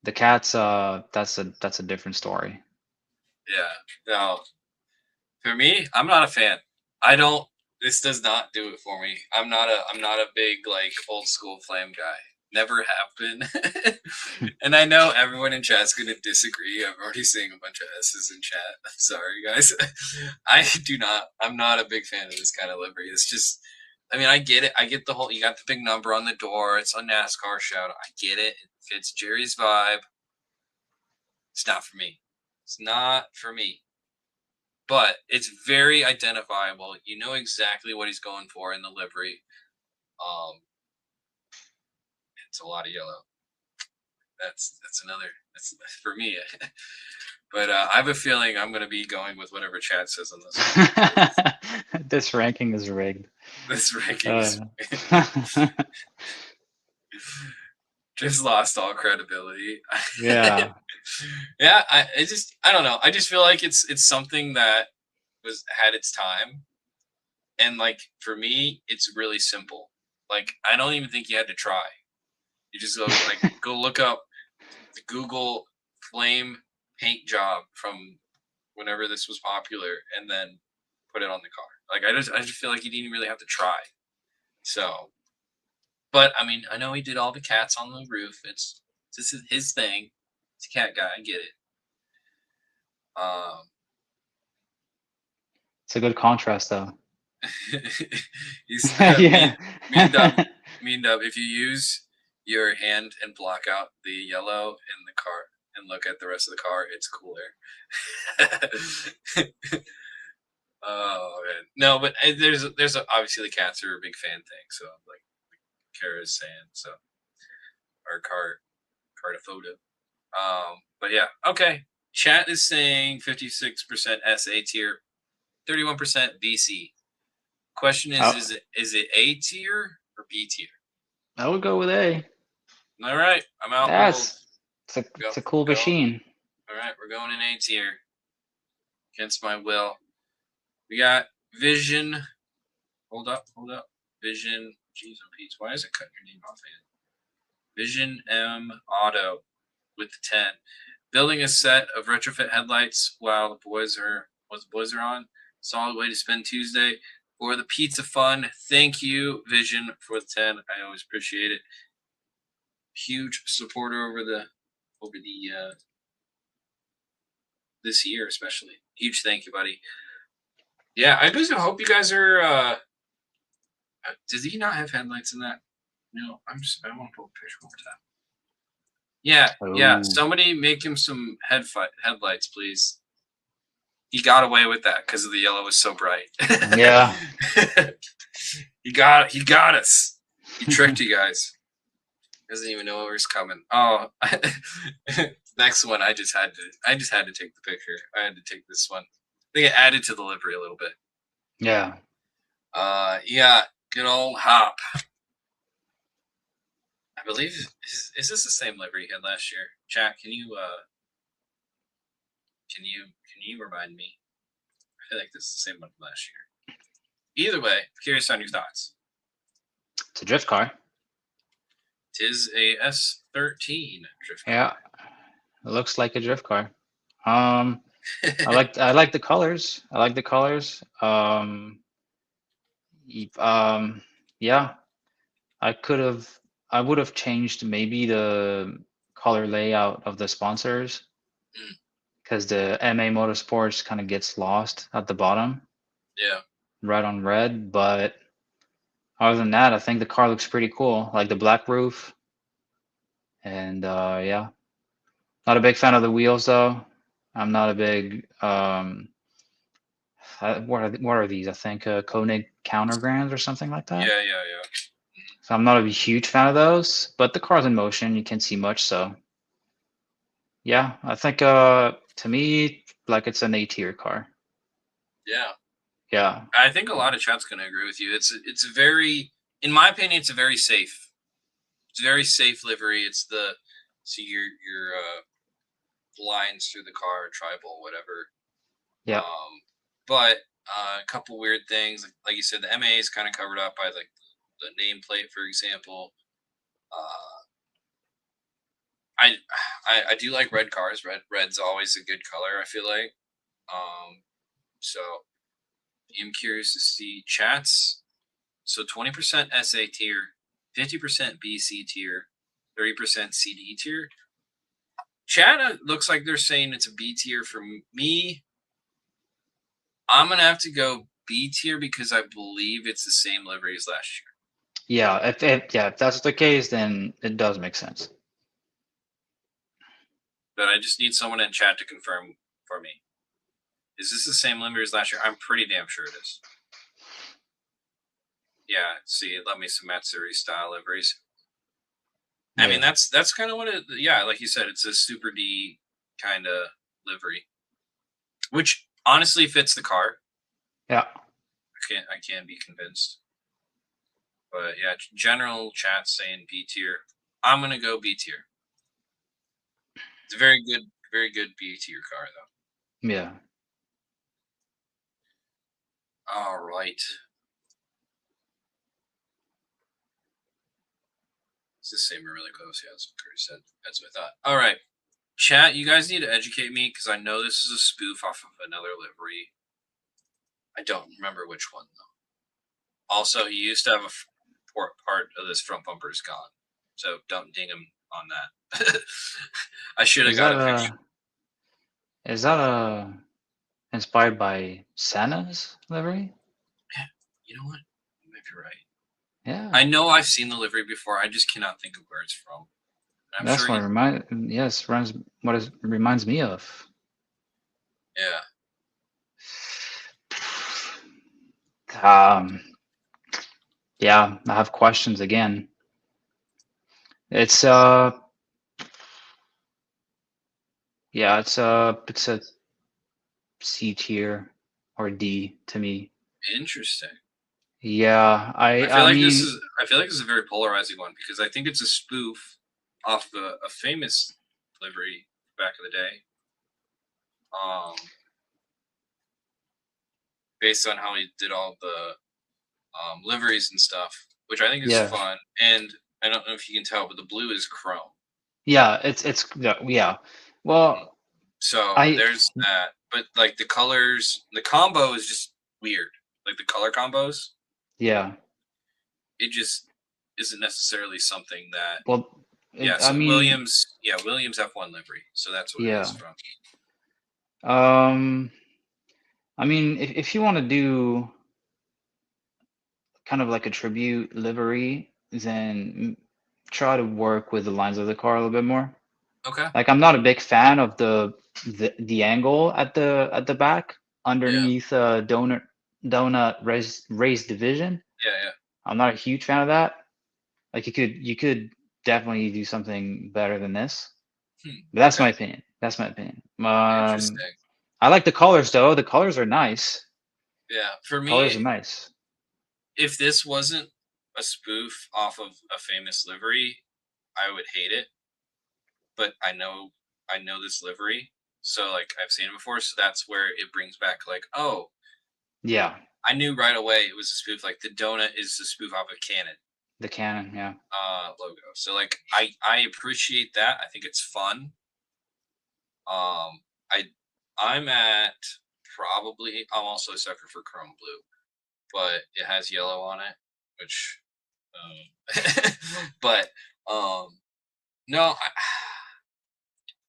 The cats, that's a different story. Yeah. No. For me, I'm not a fan. This does not do it for me. I'm not a big like old school flame guy. Never have been. And I know everyone in chat's gonna disagree. I'm already seeing a bunch of S's in chat. I'm sorry guys. I'm not a big fan of this kind of livery. It's just, I mean, I get it. I get the whole, you got the big number on the door. It's a NASCAR shout. I get it. It fits Jerry's vibe. It's not for me. It's not for me. But it's very identifiable. You know exactly what he's going for in the livery. It's a lot of yellow. That's for me. But I have a feeling I'm going to be going with whatever chat says on this one. This ranking is rigged. This ranking is just lost all credibility. Yeah. Yeah, I don't know. I just feel like it's something that had its time. And like for me, it's really simple. Like I don't even think you had to try. You just go look up the Google flame paint job from whenever this was popular and then put it on the car. Like I just feel like you didn't really have to try. So, but I mean, I know he did all the cats on the roof. This is his thing. He's a cat guy. I get it. It's a good contrast, though. Yeah. Mean Dub, if you use your hand and block out the yellow in the car and look at the rest of the car, it's cooler. Oh man, no, but there's obviously the cats are a big fan thing. So like Kara is saying, so our Carta photo. But yeah, okay. Chat is saying 56% SA tier, 31% BC. Question is is it A tier or B tier? I would go with A. All right, I'm out. Yes, it's a cool machine. All right, we're going in A tier. Against my will. We got Vision. Hold up. Vision. Jeez and Pete's. Why is it cutting your name off, man? Vision M Auto with the 10. Building a set of retrofit headlights while the boys are on. Solid way to spend Tuesday. for the pizza fund. Thank you, Vision, for the 10. I always appreciate it. Huge supporter over the this year, especially. Huge thank you, buddy. Yeah, I just hope you guys are. Does he not have headlights in that? No, I want to pull a picture one more time. Yeah. Oh. Somebody make him some headlights, please. He got away with that because the yellow was so bright. Yeah. He got us. He tricked you guys. Doesn't even know where he's coming. Oh, next one. I just had to take the picture. I had to take this one. I think it added to the livery a little bit. Yeah. Yeah. Good old Hop. I believe is this the same livery he had last year? Chat, can you remind me? I feel like this is the same one from last year. Either way, curious on your thoughts. It's a drift car. Tis a S13 drift car. Yeah. It looks like a drift car. I like the colors. I like the colors. Yeah. I would have changed maybe the color layout of the sponsors, because the MA Motorsports kind of gets lost at the bottom. Yeah. Red on red, but other than that, I think the car looks pretty cool. Like the black roof. And yeah. Not a big fan of the wheels though. I'm not a big what are these? I think Koenig Countergrands or something like that. Yeah. So I'm not a huge fan of those, but the car's in motion. You can't see much, so yeah, I think to me, like, it's an A-tier car. Yeah. Yeah. I think a lot of chat's gonna agree with you. It's a very, in my opinion, it's a very safe. It's a very safe livery. It's the your lines through the car, tribal, whatever. Yeah. But a couple weird things, like you said, the MA is kind of covered up by like the nameplate, for example. I do like red cars. Red's always a good color, I feel like. So I'm curious to see chats. So 20% SA tier, 50% BC tier, 30% CD tier. Chat looks like they're saying it's a B tier for me. I'm gonna have to go B tier because I believe it's the same livery as last year. Yeah, if that's the case, then it does make sense. But I just need someone in chat to confirm for me. Is this the same livery as last year? I'm pretty damn sure it is. Yeah, see, it love me some Matsuri style liveries. I mean, that's kind of what it. Yeah, like you said, it's a Super D kind of livery, which honestly fits the car. Yeah. I can be convinced. But yeah, general chat saying B tier. I'm gonna go B tier. It's a very good B tier car though. Yeah. All right. It's the same or really close. Yeah, that's what Kurtis said. That's what I thought. All right. Chat, you guys need to educate me because I know this is a spoof off of another livery. I don't remember which one though. Also, he used to have a part of this front bumper is gone, so don't ding him on that. I should have got a picture. Is that inspired by Senna's livery? You know what? You might be right. Yeah. I know I've seen the livery before. I just cannot think of where it's from. That's what it reminds me of. Yeah. Yeah, I have questions again. It's yeah, it's a C tier or D to me. Interesting. Yeah, I feel like mean, this is a very polarizing one because I think it's a spoof off a famous livery back in the day. Based on how he did all the liveries and stuff, which I think is fun. And I don't know if you can tell, but the blue is chrome. Yeah, it's yeah. Well, so there's that. But like the colors, the combo is just weird. like the color combos. Yeah. It just isn't necessarily something that. Well, Yeah. I So mean, Williams F1 livery. So that's what it is yeah. from. Um, I mean, if you want to do kind of like a tribute livery, then try to work with the lines of the car a little bit more. Okay. Like I'm not a big fan of the angle at the back Yeah. underneath donut raised division. Yeah. Yeah. I'm not a huge fan of that. Like you could definitely do something better than this. But that's Okay. my opinion. That's my opinion. Interesting. I like the colors though. The colors are nice. Yeah. For Colors me, are nice. if this wasn't a spoof off of a famous livery, I would hate it. But I know this livery, so like I've seen it before. So that's where it brings back like, oh, Yeah, I knew right away it was a spoof. Like the donut is a spoof off of Canon the cannon. Yeah. logo. So like I appreciate that. I think it's fun. I I'm at probably I'm also a sucker for chrome blue, but it has yellow on it, which but no,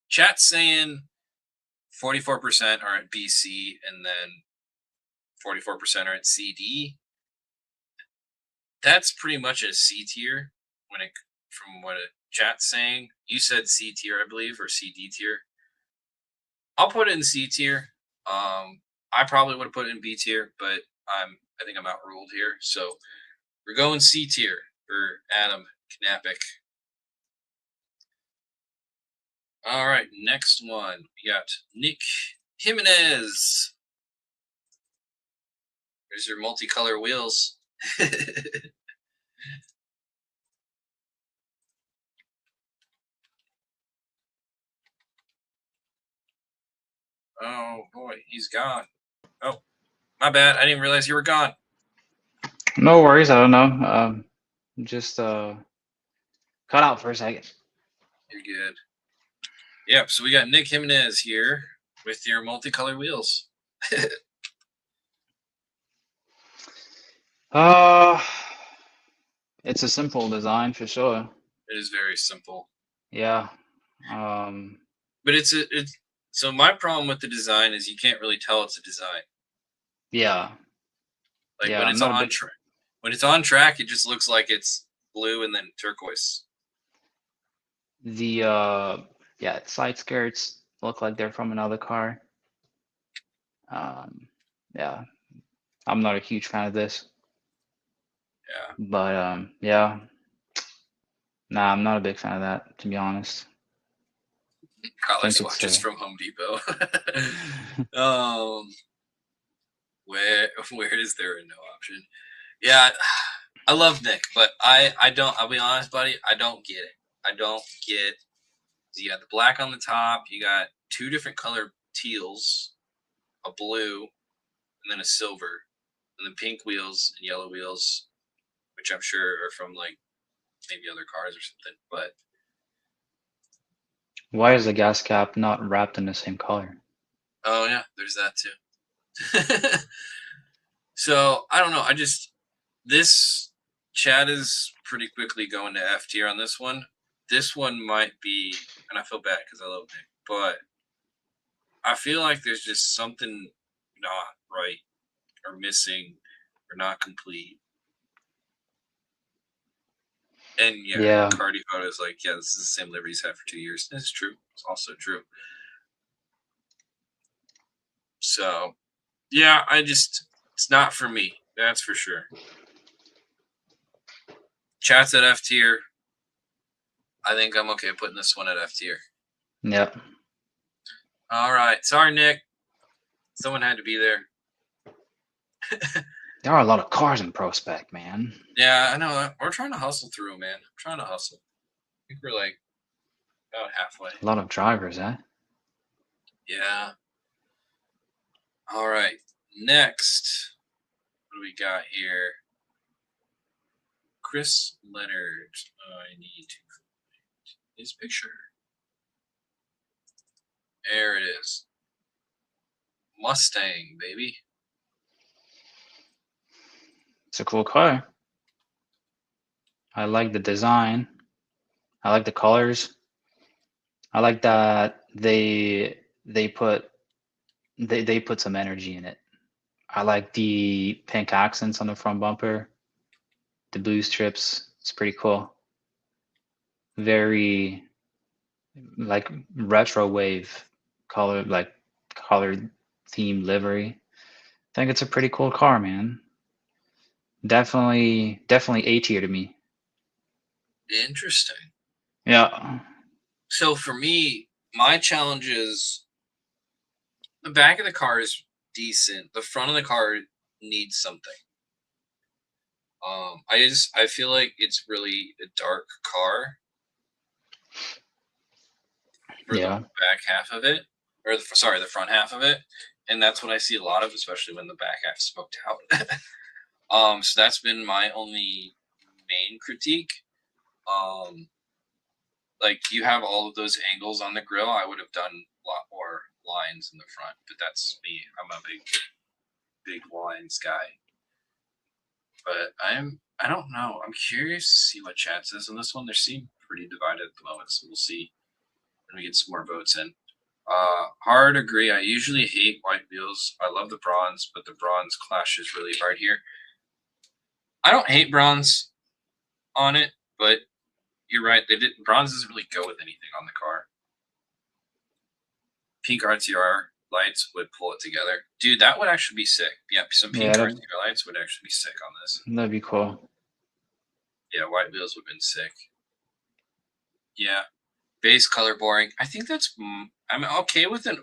chat's saying 44% are at BC and then 44% are at CD. That's pretty much a C tier when it from what a chat's saying. You said C tier, I believe, or CD tier. I'll put it in C tier. I probably would have put it in B tier, but I think I'm outruled here. So we're going C tier for Adam Knapik. All right, next one. We got Nick Jimenez. There's your multicolor wheels. Oh boy, he's gone. Oh, my bad. I didn't realize you were gone. No worries. I don't know. Just cut out for a second. You're good. Yep. So we got Nick Jimenez here with your multicolor wheels. Uh, it's a simple design for sure. It is very simple, Yeah. but it's so my problem with the design is you can't really tell it's a design. Yeah. Like Yeah. I'm not a big. when it's on track, it just looks like it's blue and then turquoise. The yeah, side skirts look like they're from another car. Yeah. I'm not a huge fan of this. Yeah. But yeah. Nah, I'm not a big fan of that, to be honest. Collar Think it's swatches from Home Depot. um, where is there a no option? Yeah, I love Nick, but I don't. I'll be honest, buddy. I don't get it. I don't get. You got the black on the top. You got two different color teals, a blue, and then a silver, and then pink wheels and yellow wheels, which I'm sure are from like maybe other cars or something. But Why is the gas cap not wrapped in the same color? oh yeah, there's that too. So I don't know. I just this chat is pretty quickly going to F tier on this one. This one might be, and I feel bad because I love Nick, but I feel like there's just something not right or missing or not complete. And yeah, Yeah. Cardi Photo is like, yeah, this is the same livery he's had for 2 years. It's true. It's also true. So yeah, it's not for me. That's for sure. Chat's at F tier. I think I'm okay putting this one at F tier. Yep. All right. Sorry, Nick. Someone had to be there. There are a lot of cars in Prospec, man. Yeah, I know. We're trying to hustle through, man. I'm trying to hustle. I think we're like about halfway. A lot of drivers, eh? Yeah. All right. Next, what do we got here? Chris Leonard. I need to find his picture. There it is. Mustang, baby. It's a cool car. I like the design. I like the colors. I like that they put they put some energy in it. I like the pink accents on the front bumper, the blue strips. It's pretty cool. Very like retro wave color, like colored theme livery. I think it's a pretty cool car, man. Definitely A tier to me. Interesting. Yeah. So for me, my challenge is the back of the car is decent. The front of the car needs something. I feel like it's really a dark car for the Yeah. back half of it, or sorry, the front half of it, and that's what I see a lot of, especially when the back half is smoked out. So that's been my only main critique. Um, like you have all of those angles on the grill. I would have done a lot more lines in the front, but that's me. I'm a big lines guy. But I don't know. I'm curious to see what chat says on this one. They seem pretty divided at the moment, so we'll see when we get some more votes in. Hard agree. I usually hate white wheels. I love the bronze, but the bronze clashes really hard here. I don't hate bronze on it, but you're right. Bronze doesn't really go with anything on the car. Pink RTR lights would pull it together. Dude, that would actually be sick. Yeah, some pink RTR lights would actually be sick on this. That'd be cool. Yeah, white wheels would have been sick. Yeah. Base color boring. I think that's I'm okay with a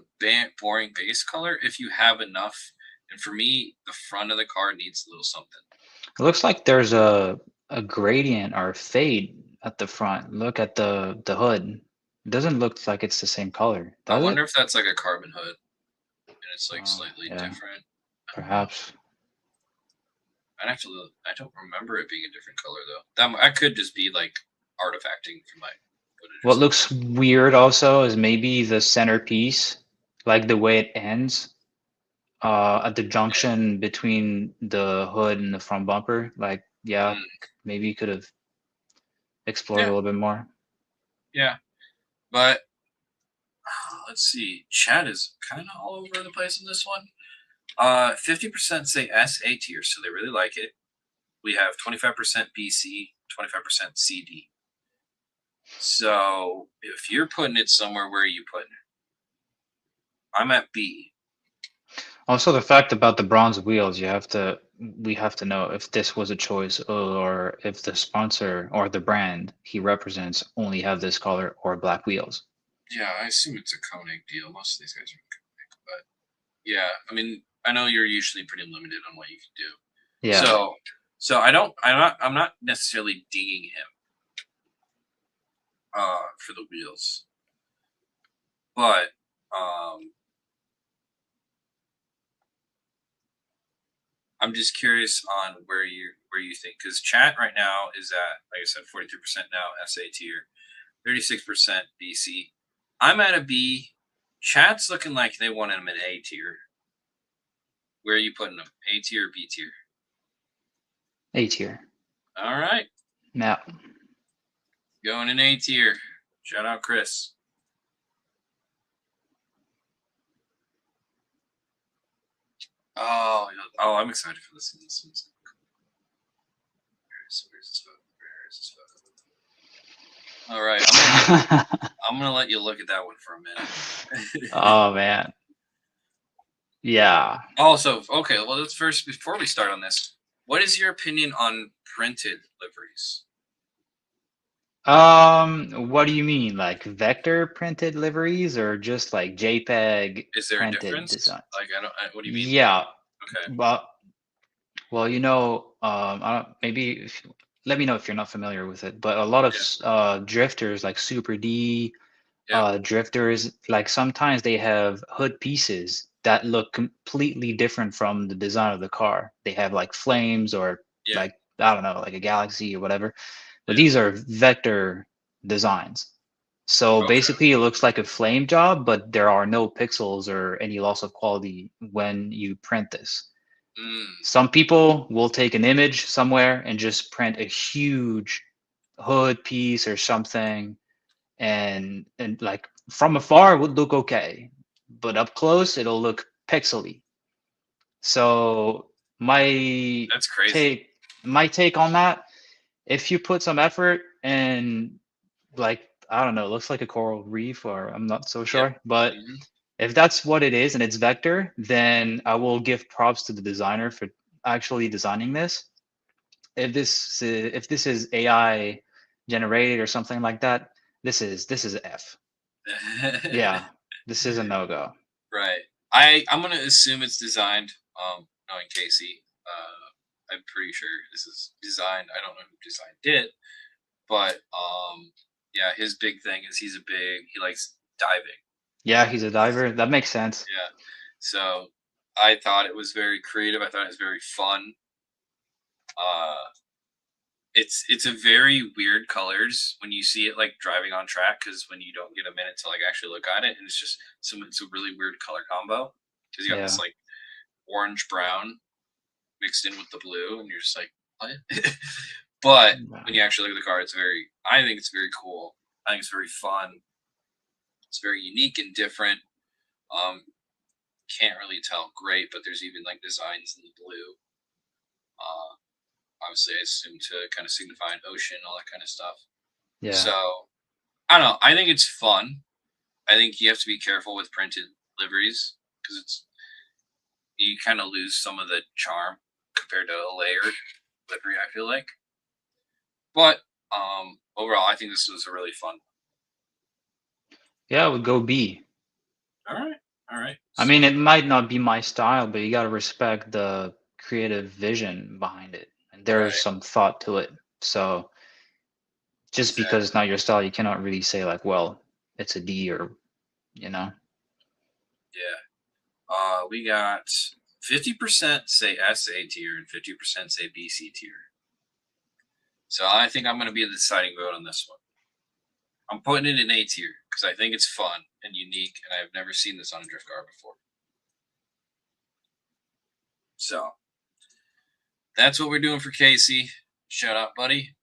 boring base color if you have enough. And for me, the front of the car needs a little something. It looks like there's a gradient or fade at the front. Look at the hood. It doesn't look like it's the same color, I does wonder it? if that's like a carbon hood and it's like slightly Yeah, different. perhaps. I'd have to look. I don't remember it being a different color though. That could just be like artifacting from my footage. What looks weird also is maybe the centerpiece, like the way it ends at the junction between the hood and the front bumper. Like, yeah, maybe you could have explored a little bit more. Yeah, but let's see. Chat is kind of all over the place on this one. 50% say SA tier, so they really like it. We have 25% BC, 25% CD. So if you're putting it somewhere, where are you putting it? I'm at B. Also, the fact about the bronze wheels, we have to know if this was a choice or if the sponsor or the brand he represents only have this color or black wheels. Yeah, I assume it's a Koenig deal. Most of these guys are Koenig, but yeah, I mean, I know you're usually pretty limited on what you can do. Yeah. So I'm not necessarily dinging him for the wheels, but I'm just curious on where you think, because chat right now is at, like I said, 43% now SA tier, 36% BC. I'm at a B. Chat's looking like they want him in A tier. Where are you putting him? A tier or B tier? A tier. All right. Yeah. Going in A tier. Shout out Chris. Oh, I'm excited for this one. This one's where's this photo? All right, I'm gonna let you look at that one for a minute. Oh man. Yeah. Also, okay, well, let's first, before we start on this, what is your opinion on printed liveries? What do you mean? Like vector printed liveries or just like JPEG Is there a printed difference? designs? Like, what do you mean? Yeah. Okay. Well, you know, I don't, maybe let me know if you're not familiar with it, but a lot of drifters like Super D, drifters, like sometimes they have hood pieces that look completely different from the design of the car. They have like flames or like, I don't know, like a galaxy or whatever. But these are vector designs. So basically it looks like a flame job, but there are no pixels or any loss of quality when you print this. Some people will take an image somewhere and just print a huge hood piece or something, and like from afar it would look okay, but up close it'll look pixely. So That's crazy. take on that, if you put some effort and, like, I don't know, it looks like a coral reef, or I'm not so Yep. sure, but Hmm. if that's what it is and it's vector, then I will give props to the designer for actually designing this. If this is AI generated or something like that, this is F. Yeah, this is a no-go. Right. I'm gonna assume it's designed. Knowing Casey, I'm pretty sure this is designed. I don't know who designed it, but yeah, his big thing is he likes diving. Yeah, he's a diver. That makes sense. Yeah. So I thought it was very creative. I thought it was very fun. Uh, it's a very weird colors when you see it like driving on track, because when you don't get a minute to like actually look at it, and it's a really weird color combo, because you got this Yeah. like orange brown mixed in with the blue, and you're just like, what? But when you actually look at the car, I think it's very cool. I think it's very fun. It's very unique and different. Um, can't really tell great, but there's even like designs in the blue. Uh, obviously, I assume to kind of signify an ocean, all that kind of stuff. Yeah. So I don't know. I think it's fun. I think you have to be careful with printed liveries, because you kind of lose some of the charm compared to a layered livery, I feel like. But overall, I think this was a really fun. Yeah, I would go B. All right, all right. I So mean, it might not be my style, but you got to respect the creative vision behind it. And there's right, some thought to it. So just because it's exactly. not your style, you cannot really say like, well, it's a D, or, you know. Yeah. We got 50% say SA tier and 50% say BC tier. So I think I'm going to be the deciding vote on this one. I'm putting it in A tier because I think it's fun and unique, and I've never seen this on a drift car before. So that's what we're doing for Casey. Shout out, buddy.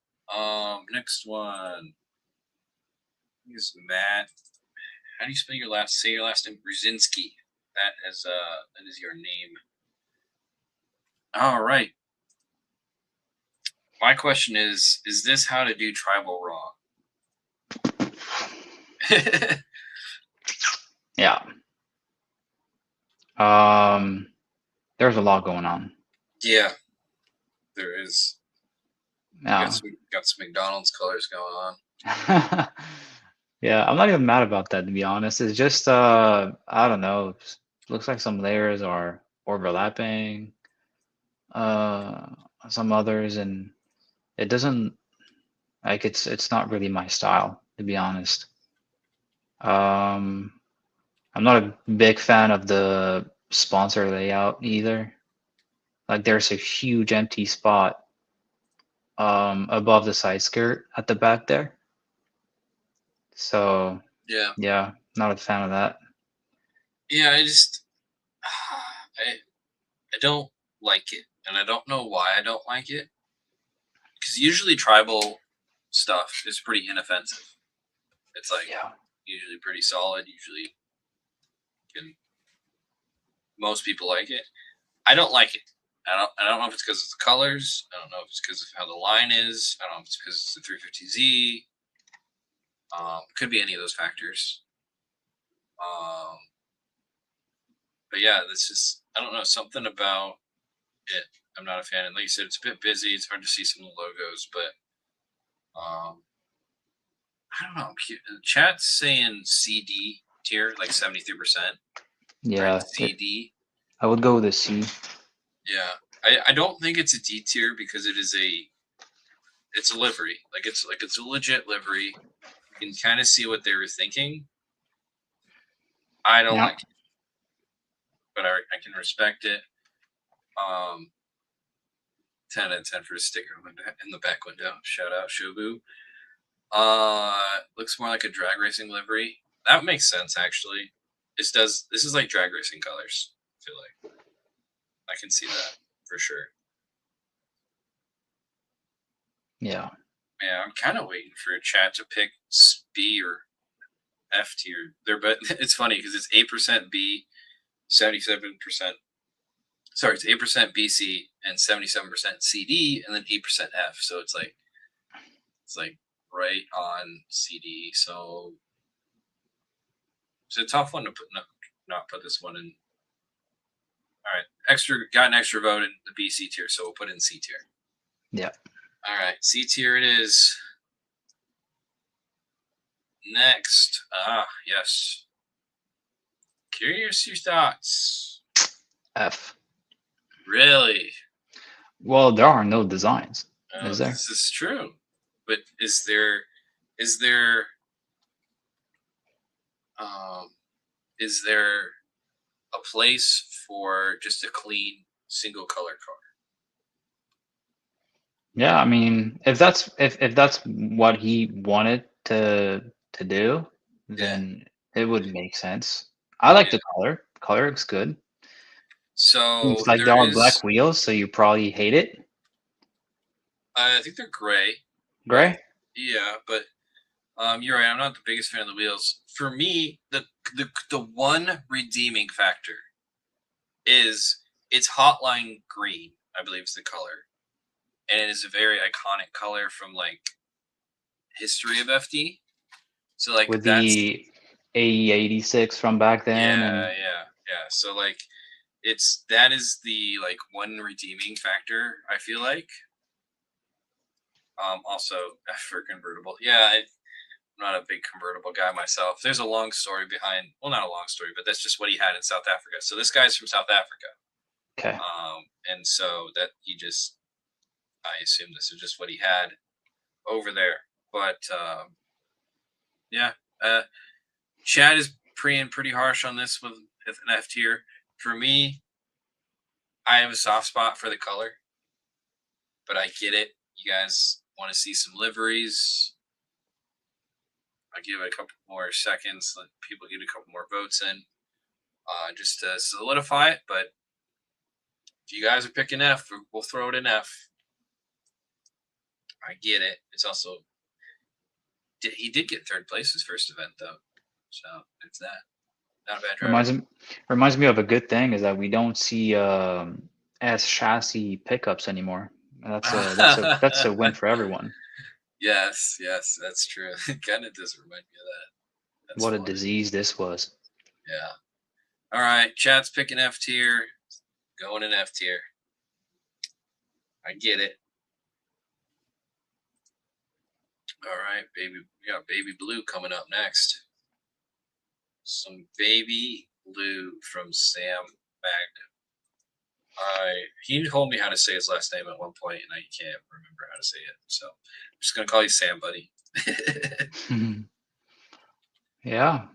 Next one is Matt. How do you spell your last? Say your last name, Brzezinski. That is your name. All right. My question is this how to do tribal wrong? Yeah. There's a lot going on. Yeah, there is. Yeah. Got some McDonald's colors going on. Yeah, I'm not even mad about that, to be honest. It's just I don't know. Looks like some layers are overlapping, uh some others, and it doesn't, like, it's not really my style, to be honest. Um I'm not a big fan of the sponsor layout either. Like, there's a huge empty spot above the side skirt at the back there. So Yeah, yeah, not a fan of that. yeah. I don't like it, and I don't know why I don't like it. Because usually tribal stuff is pretty inoffensive. It's like Yeah. usually pretty solid. Usually, can most people like it. I don't like it. I don't know if it's because of the colors. I don't know if it's because of how the line is. I don't know if it's because it's the 350Z. Could be any of those factors. Um, but yeah, this is, I don't know, something about it. I'm not a fan. And like you said, it's a bit busy. It's hard to see some of the logos, but I don't know. Chat's saying CD tier, like 73%. Right, Yeah, CD. I would go with a C. Yeah, I don't think it's a D tier because it's a livery. It's a legit livery. You can kind of see what they were thinking. I don't Yeah. like it, but I can respect it. 10 out of 10 for a sticker in the back window. Shout out Shobu. Looks more like a drag racing livery. That makes sense actually. This is like drag racing colors. I feel like I can see that. for sure. Yeah. Yeah, I'm kind of waiting for a chat to pick B or F tier. But it's funny because it's 8% B, 77%. Sorry, it's 8% BC and 77% CD, and then 8% F. So it's like right on CD. So it's a tough one to not put this one in. All right, got an extra vote in the BC tier, so we'll put in C tier. Yeah. All right, C tier it is. Next, yes. Curious your thoughts. F. Really? Well, there are no designs, is there? This is true, but is there is there um is there a place for just a clean single color car? Yeah, I mean, if that's what he wanted to do, Yeah, then it would make sense. I like yeah. the color. Color looks good. So It's like there they're all is. black wheels, so you probably hate it. I think they're gray, but Gray? yeah, but you're right. I'm not the biggest fan of the wheels. For me, the one redeeming factor is it's Hotline Green. I believe is the color, and it is a very iconic color from like history of FD. So like With that's the AE86 from back then, yeah, and yeah, yeah. So like that is the like one redeeming factor I feel like. Also for convertible, yeah, I'm not a big convertible guy myself. There's a long story behind, well, not a long story, but that's just what he had in South Africa. So this guy's from South Africa, okay. and so that I assume this is just what he had over there. But yeah, uh, Chad is pretty harsh on this with an F tier. For me, I have a soft spot for the color, but I get it. You guys want to see some liveries. I'll give it a couple more seconds, let people get a couple more votes in, just to solidify it. But if you guys are picking F, we'll throw it in F. I get it. It's also he did get third place his first event though, so it's that. Not a bad driver. Reminds me of a good thing is that we don't see S chassis pickups anymore. That's a win for everyone. Yes, yes, that's true. It kind of does remind me of that. That's What a funny. disease this was. Yeah. All right, chat's picking F tier. Going in F tier. I get it. All right, baby. We got baby blue coming up next. Some baby blue from Sam Magna. He told me how to say his last name at one point, and I can't remember how to say it. So I'm just gonna call you Sam, buddy. Yeah.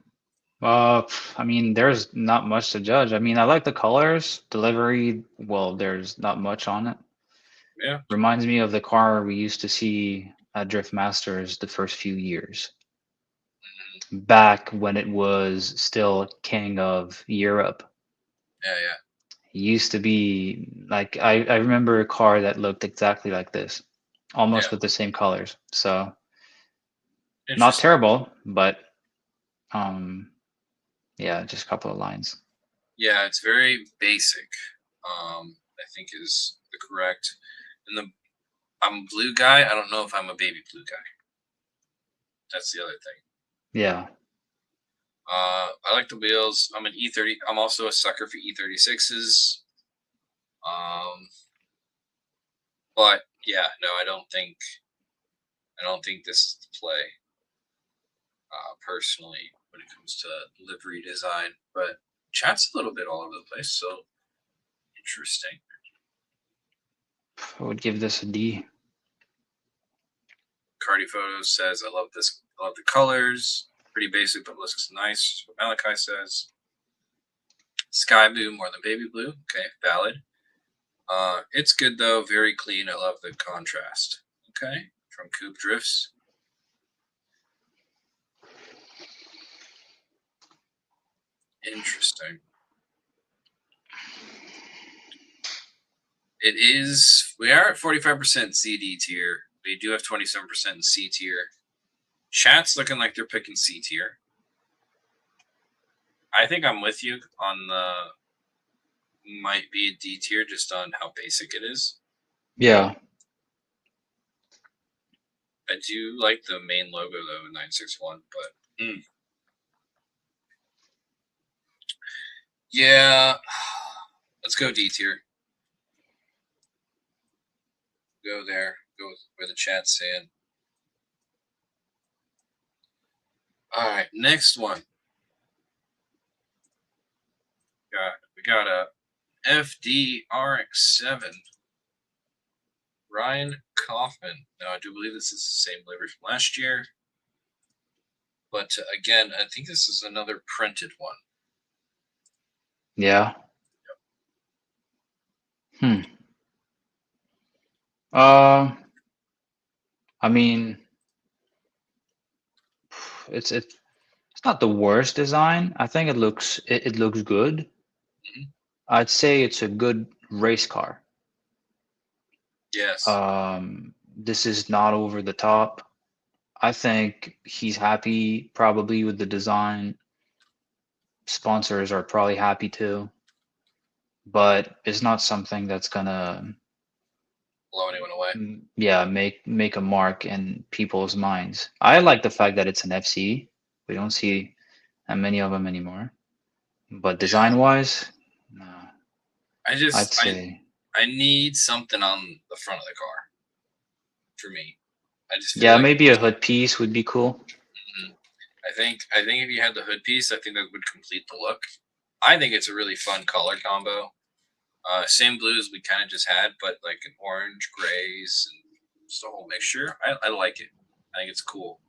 I mean, there's not much to judge. I mean, I like the colors, delivery. Well, there's not much on it. Yeah. Reminds me of the car we used to see at Drift Masters the first few years, back when it was still king of Europe. Yeah, yeah. It used to be like I remember a car that looked exactly like this, almost Yeah. with the same colors. So not Interesting. terrible, but yeah, just a couple of lines. Yeah, it's very basic. I think is the correct. And I'm a blue guy. I don't know if I'm a baby blue guy. That's the other thing. Yeah. I like the wheels. I'm an E30. I'm also a sucker for E36s. But yeah, no, I don't think this is the play. Personally, when it comes to livery design, but chat's a little bit all over the place. So interesting. I would give this a D. Cardi Photos says, I love this. I love the colors. Pretty basic, but looks nice. What Malachi says. Sky blue more than baby blue. Okay, valid. It's good though. Very clean. I love the contrast. Okay, from Coop Drifts. Interesting. It is. We are at 45% CD tier. We do have 27% in C tier. Chat's looking like they're picking C tier. I think I'm with you on the might be a D tier just on how basic it is. Yeah. I do like the main logo though, 961, but yeah, let's go D tier. Go there. Go where the chat's saying. All right, next one. We got a FDRX7. Ryan Kaufman. Now, I do believe this is the same livery from last year. But again, I think this is another printed one. Yeah. I mean, it's not the worst design. I think it looks good. Mm-hmm. I'd say it's a good race car. Yes. This is not over the top. I think he's happy probably with the design. Sponsors are probably happy too. But it's not something that's gonna blow anyone away. Yeah, make a mark in people's minds. I like the fact that it's an FC. We don't see that many of them anymore. But design-wise, no. I'd say I need something on the front of the car for me. I just feel yeah, like maybe a hood piece would be cool. I think if you had the hood piece, I think that would complete the look. I think it's a really fun color combo. Same blues we kind of just had, but like an orange, grays, and just a whole mixture. I like it. I think it's cool.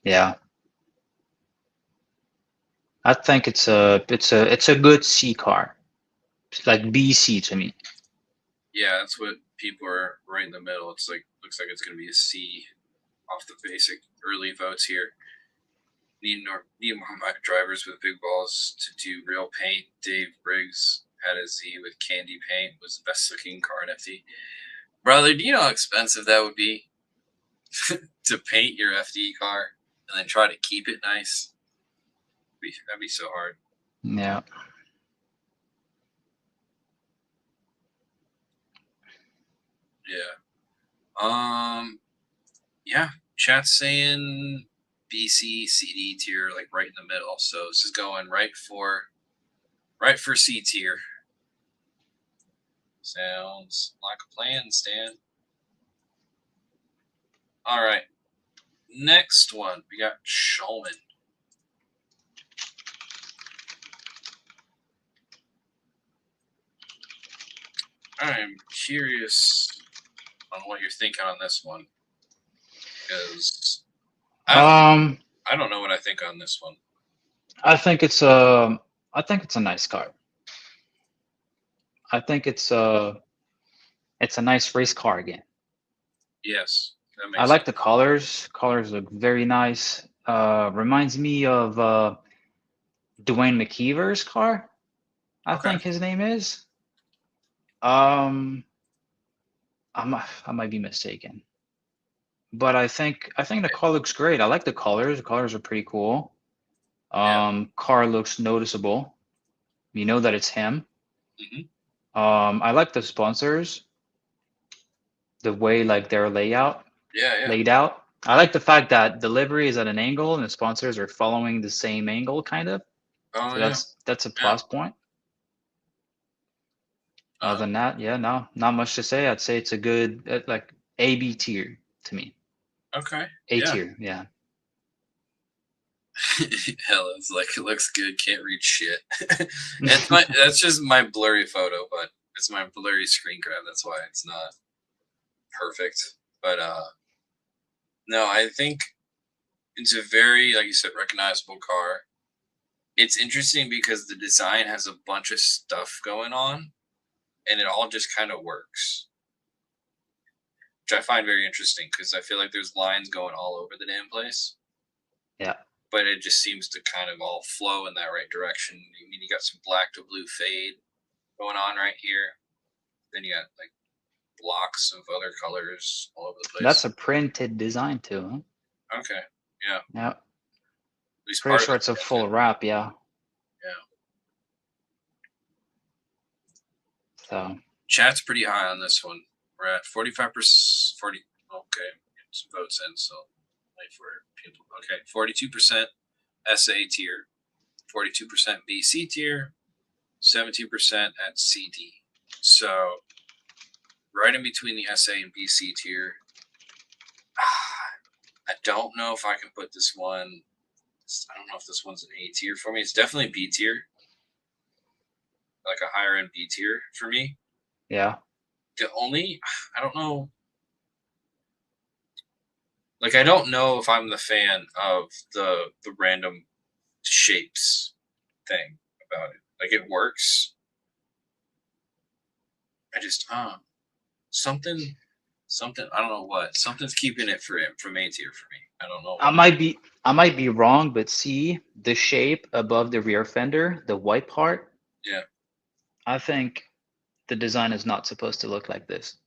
Yeah. I think it's a good C car. It's like BC to me. Yeah, that's what people are right in the middle. It's like looks like it's gonna be a C off the basic early votes here. Need more drivers with big balls to do real paint. Dave Briggs had a Z with candy paint. Was the best looking car in FD. Brother, do you know how expensive that would be to paint your FD car and then try to keep it nice? That'd be so hard. Yeah. Yeah. Yeah. Chat's saying BC CD tier, like right in the middle. So this is going right for C tier. Sounds like a plan, Stan. All right. Next one, we got Shulman. I'm curious on what you're thinking on this one, because I don't know what I think on this one. I think it's a nice car. I think it's a nice race car again. Yes, that makes I like sense. the colors. Colors look very nice. Reminds me of Dwayne McKeever's car. I think his name is. I might be mistaken, but I think the car looks great. I like the colors. The colors are pretty cool. Car looks noticeable. You know that it's him. I like the sponsors. The way like their layout. Laid out. I like the fact that the livery is at an angle and the sponsors are following the same angle, kind of. Oh, So yeah. that's a plus point. Other than that, yeah, no, not much to say. I'd say it's a good like A/B tier to me. Okay. A tier, yeah. Hell, it's like it looks good. Can't read shit. That's just my blurry photo, but it's my blurry screen grab. That's why it's not perfect. But no, I think it's a very, like you said, recognizable car. It's interesting because the design has a bunch of stuff going on, and it all just kind of works, which I find very interesting because I feel like there's lines going all over the damn place. Yeah. But it just seems to kind of all flow in that right direction. I mean, you got some black to blue fade going on right here. Then you got like blocks of other colors all over the place. That's a printed design too, huh? Okay. Yeah. Yeah. At least Pretty part of sure it's it's a full printed. wrap, yeah. Yeah. So Chat's pretty high on this one. We're at 45%. 40. Okay. Get some votes in. So wait for people. Okay. 42% SA tier, 42% BC tier, 17% at CD. So right in between the SA and BC tier. I don't know if I can put this one. I don't know if this one's an A tier for me. It's definitely B tier, like a higher end B tier for me. yeah. I don't know. Like I don't know if I'm the fan of the random shapes thing about it. Like it works. I just something I don't know what. Something's keeping it from A tier for me. I don't know I what. might be wrong, but see the shape above the rear fender, the white part. Yeah. I think the design is not supposed to look like this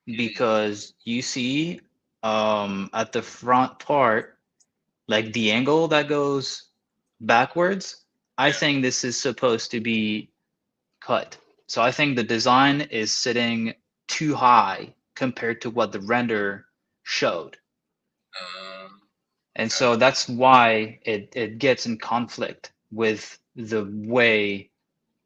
because you see at the front part, like the angle that goes backwards. I Yeah. think this is supposed to be cut. So I think the design is sitting too high compared to what the render showed. And Okay. so that's why it gets in conflict with the way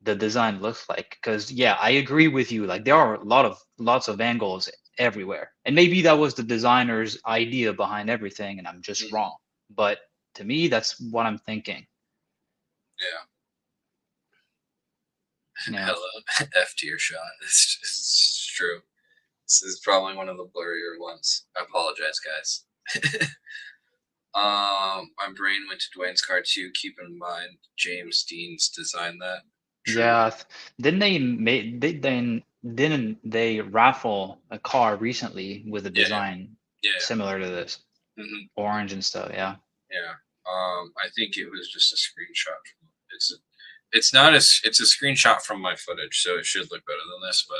the design looks like. Because yeah, I agree with you. Like there are lots of angles everywhere. And maybe that was the designer's idea behind everything and I'm just wrong. But to me, that's what I'm thinking. Yeah. Yeah. Hello, F tier shot. It's true. This is probably one of the blurrier ones. I apologize, guys. My brain went to Dwayne's car too. Keep in mind, James Dean's designed that. True. Yeah. Didn't they raffle a car recently with a design similar to this? Mm-hmm. Orange and stuff, yeah. Yeah. I think it was just a screenshot. It's not as it's a screenshot from my footage, so it should look better than this. But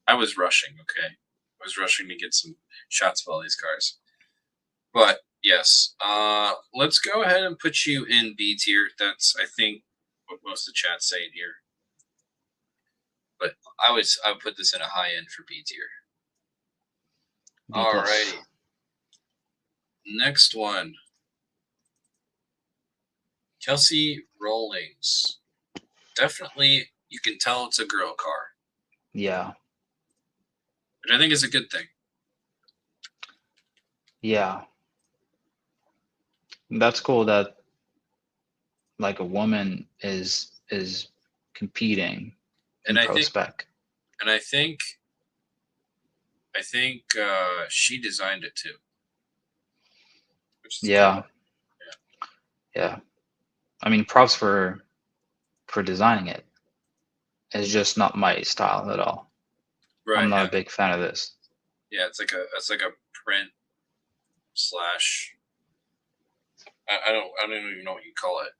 I was rushing. Okay, I was rushing to get some shots of all these cars. But yes, let's go ahead and put you in B tier. That's I think what most of the chat's saying here. But I would put this in a high end for B tier. Alrighty. Next one. Kelsey Rawlings. Definitely, you can tell it's a girl car. Yeah. Which I think is a good thing. Yeah. That's cool that like a woman is competing in Prospec. And I think she designed it too. Which is Yeah. cool. Yeah. I mean, props for designing it. It's just not my style at all. Right, I'm not a big fan of this. Yeah, it's like a print slash. I don't even know what you call it.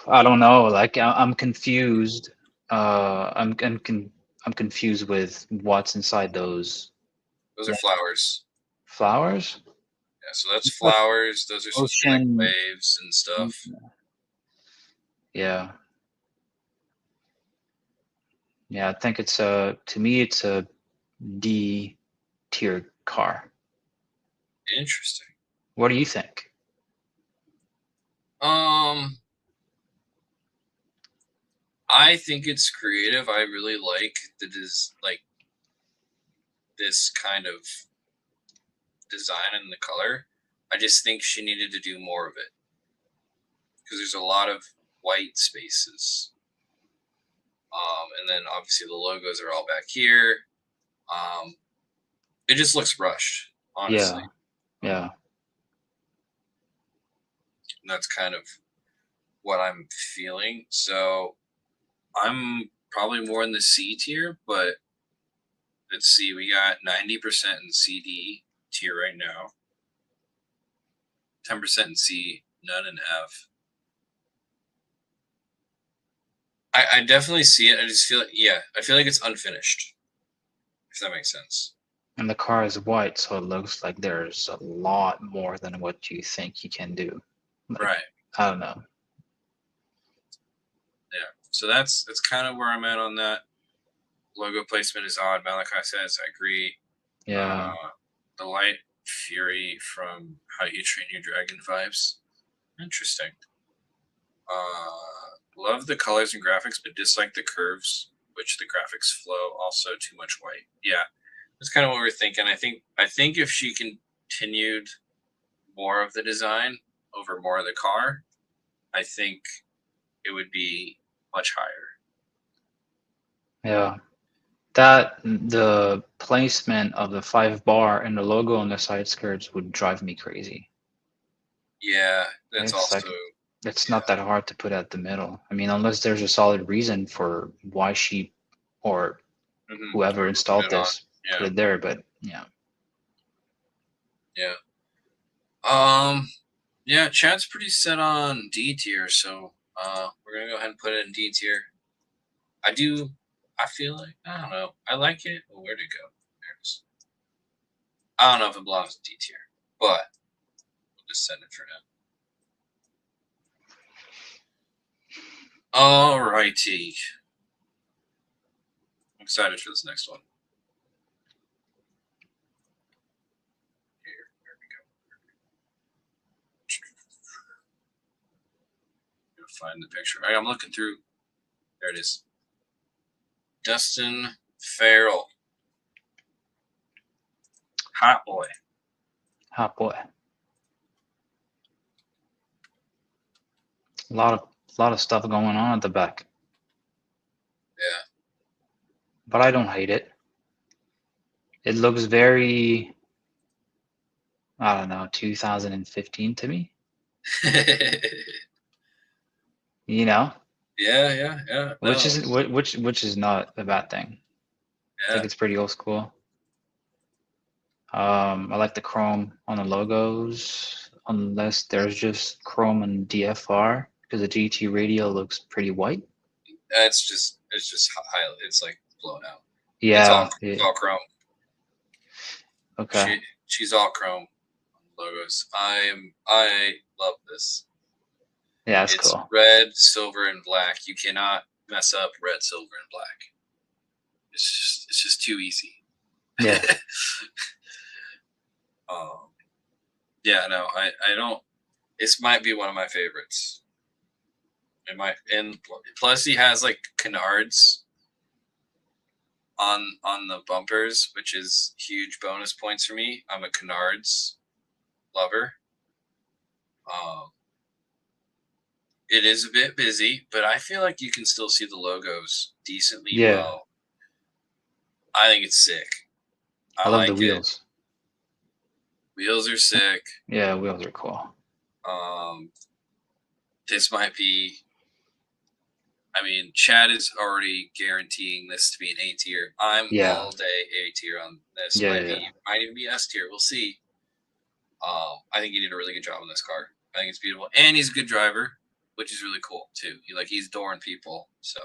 I don't know. Like I'm confused. I'm confused with what's inside those. Those are flowers. Flowers? Yeah, so that's flowers. Those are supposed to be like Ocean. waves and stuff. Yeah. Yeah, I think it's to me it's a D tier car. Interesting. What do you think? I think it's creative. I really like this kind of design and the color. I just think she needed to do more of it because there's a lot of white spaces. And then obviously the logos are all back here. It just looks rushed, honestly. Yeah. And that's kind of what I'm feeling. So I'm probably more in the C tier, but let's see. We got 90% in CD tier right now, 10% in C, none in F. I definitely see it. I just feel I feel like it's unfinished. If that makes sense. And the car is white, so it looks like there's a lot more than what you think you can do. Like, Right. I don't know. Yeah. So that's kind of where I'm at on that. Logo placement is odd. Malachi says, I agree. Yeah. The light fury from How You Train Your Dragon vibes. Interesting. Love the colors and graphics, but dislike the curves, which the graphics flow. Also, too much white. Yeah, that's kind of what we're thinking. I think if she continued more of the design over more of the car, I think it would be much higher. Yeah. That the placement of the 5 bar and the logo on the side skirts would drive me crazy. Yeah, that's It's also like it's yeah. not that hard to put at the middle. I mean, unless there's a solid reason for why she or whoever Whoever put installed it on. this put Yeah, it there, but yeah. yeah. Yeah, Chad's pretty set on D tier, so we're gonna go ahead and put it in D tier. I feel like I don't know. I like it. Oh, where'd it go? There it is. I don't know if it belongs in D tier, but we'll just send it for now. Alrighty. I'm excited for this next one. Here we go. I'm gonna find the picture. All right, I'm looking through. There it is. Dustin Farrell. Hot boy. Hot boy. A lot of stuff going on at the back. Yeah. But I don't hate it. It looks very, I don't know, 2015 to me. You know, Yeah. which No. is which is not a bad thing. I think Yeah. it's pretty old school. I like the chrome on the logos, unless there's just chrome and DFR, because the GT radial looks pretty white. It's just high. It's like blown out. Yeah, It's all chrome. okay. She's all chrome logos. I love this. Yeah, that's It's cool. red, silver, and black. You cannot mess up red, silver, and black. It's just too easy. Yeah. Yeah, no, I don't. This might be one of my favorites. It might, and plus he has like canards on the bumpers, which is huge bonus points for me. I'm a canards lover. Um, it is a bit busy, but I feel like you can still see the logos decently Yeah. well. I think it's sick. I love the like it. wheels. Wheels are sick. Yeah, wheels are cool. This might be. I mean, Chad is already guaranteeing this to be an A tier. I'm Yeah. all day A tier on this. Yeah, Might even be S tier. We'll see. I think he did a really good job on this car. I think it's beautiful, and he's a good driver, which is really cool too. He's dooring people. So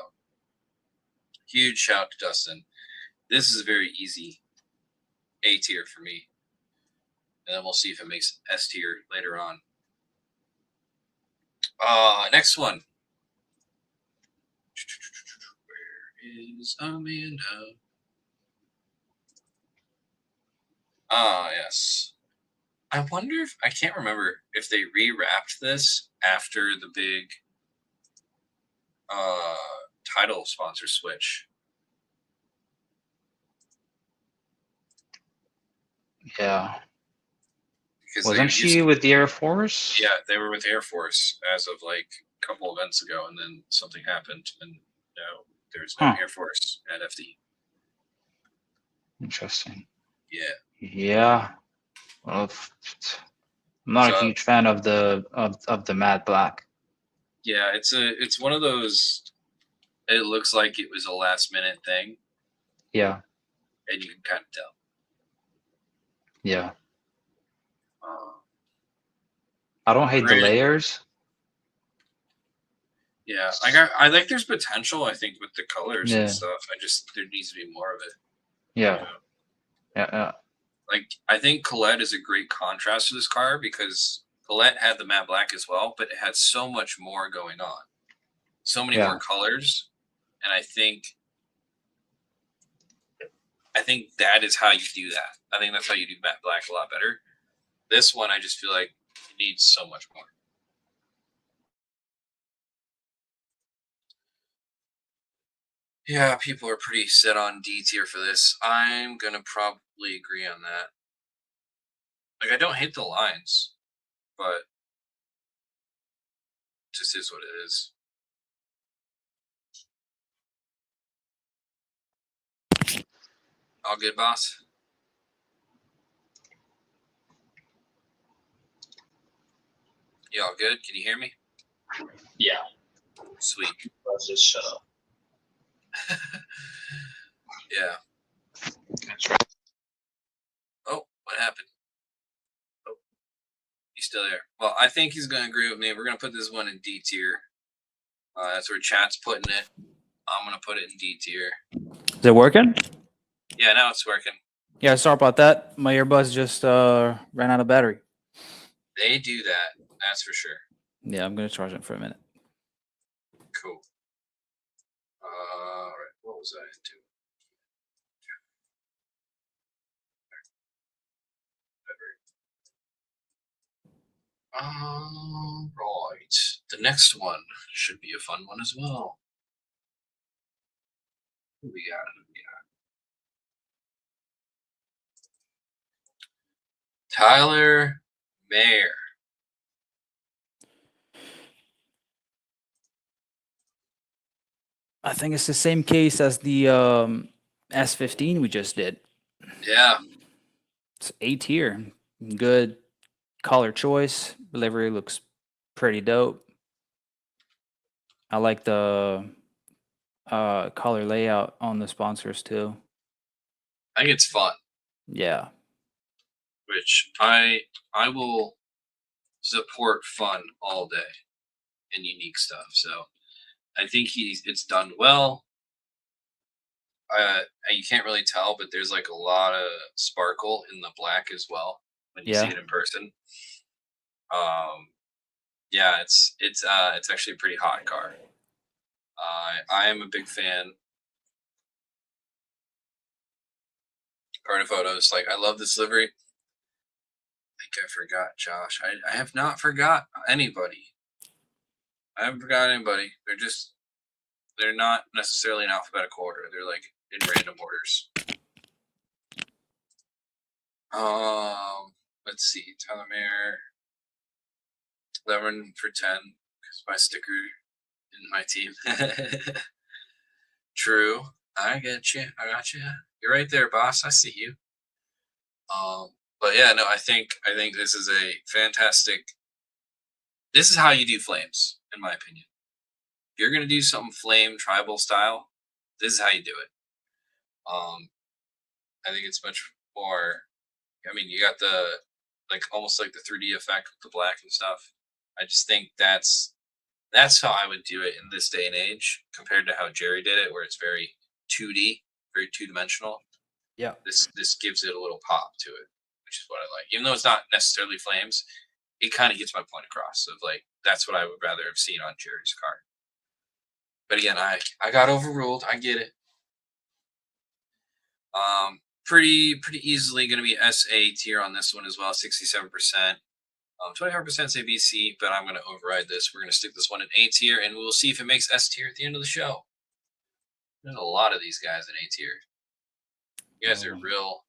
huge shout to Dustin. This is a very easy A tier for me, and then we'll see if it makes S tier later on. Next one. Where is Amanda? Yes. I wonder if I can't remember if they rewrapped this after the big title sponsor switch. Yeah. Because Wasn't she with the Air Force? Yeah, they were with Air Force as of like a couple events ago, and then something happened, and now there's no Air Force at FD. Interesting. Yeah. Yeah. Well, I'm not a huge fan of the matte black. Yeah, it's one of those. It looks like it was a last minute thing. Yeah. And you can kind of tell. Yeah. I don't hate the layers. Yeah, I like there's potential. I think with the colors and stuff. There needs to be more of it. Yeah. You know? Yeah. Like I think Colette is a great contrast to this car because Colette had the matte black as well, but it had so much more going on, so many more colors, and I think that is how you do that. I think that's how you do matte black a lot better. This one, I just feel like it needs so much more. Yeah, people are pretty set on D tier for this. I'm gonna probably agree on that. Like, I don't hate the lines, but it just is what it is. All good, boss? You all good? Can you hear me? Yeah. Sweet. Let's just shut up. Yeah. That's right. Oh, what happened? Oh, he's still there. Well, I think he's going to agree with me. We're going to put this one in D tier. That's where chat's putting it. I'm going to put it in D tier. Is it working? Yeah, now it's working. Yeah, sorry about that. My earbuds just ran out of battery. They do that. That's for sure. Yeah, I'm gonna charge them for a minute. Cool. All right. What was I into? Right. The next one should be a fun one as well. Who we got? Tyler Mayer. I think it's the same case as the S15 we just did. Yeah. It's A tier. Good color choice. Livery looks pretty dope. I like the color layout on the sponsors too. I think it's fun. Yeah. Which I will support fun all day and unique stuff. So I think it's done well. You can't really tell, but there's like a lot of sparkle in the black as well when you see it in person. Yeah, it's actually a pretty hot car. I am a big fan. Carta photos, like I love this livery. I think I forgot Josh. I have not forgot anybody. I haven't forgot anybody. They're not necessarily in alphabetical order. They're like in random orders. Let's see. Tyler Mayer, 11 for 10 because my sticker in my team. True. I get you. I got you. You're right there, boss. I see you. But yeah, no, I think this is a fantastic. This is how you do flames, in my opinion. If you're gonna do something flame tribal style, this is how you do it. I think it's much more. I mean, you got the almost like the 3D effect with the black and stuff. I just think that's how I would do it in this day and age compared to how Jerry did it, where it's very 2D, very two-dimensional. Yeah. This gives it a little pop to it, which is what I like. Even though it's not necessarily flames, it kind of gets my point across of like that's what I would rather have seen on Jerry's car. But again, I got overruled. I get it. Pretty easily going to be SA tier on this one as well, 67%. 24% say BC, but I'm going to override this. We're going to stick this one in A tier, and we'll see if it makes S tier at the end of the show. There's a lot of these guys in A tier. You guys are real.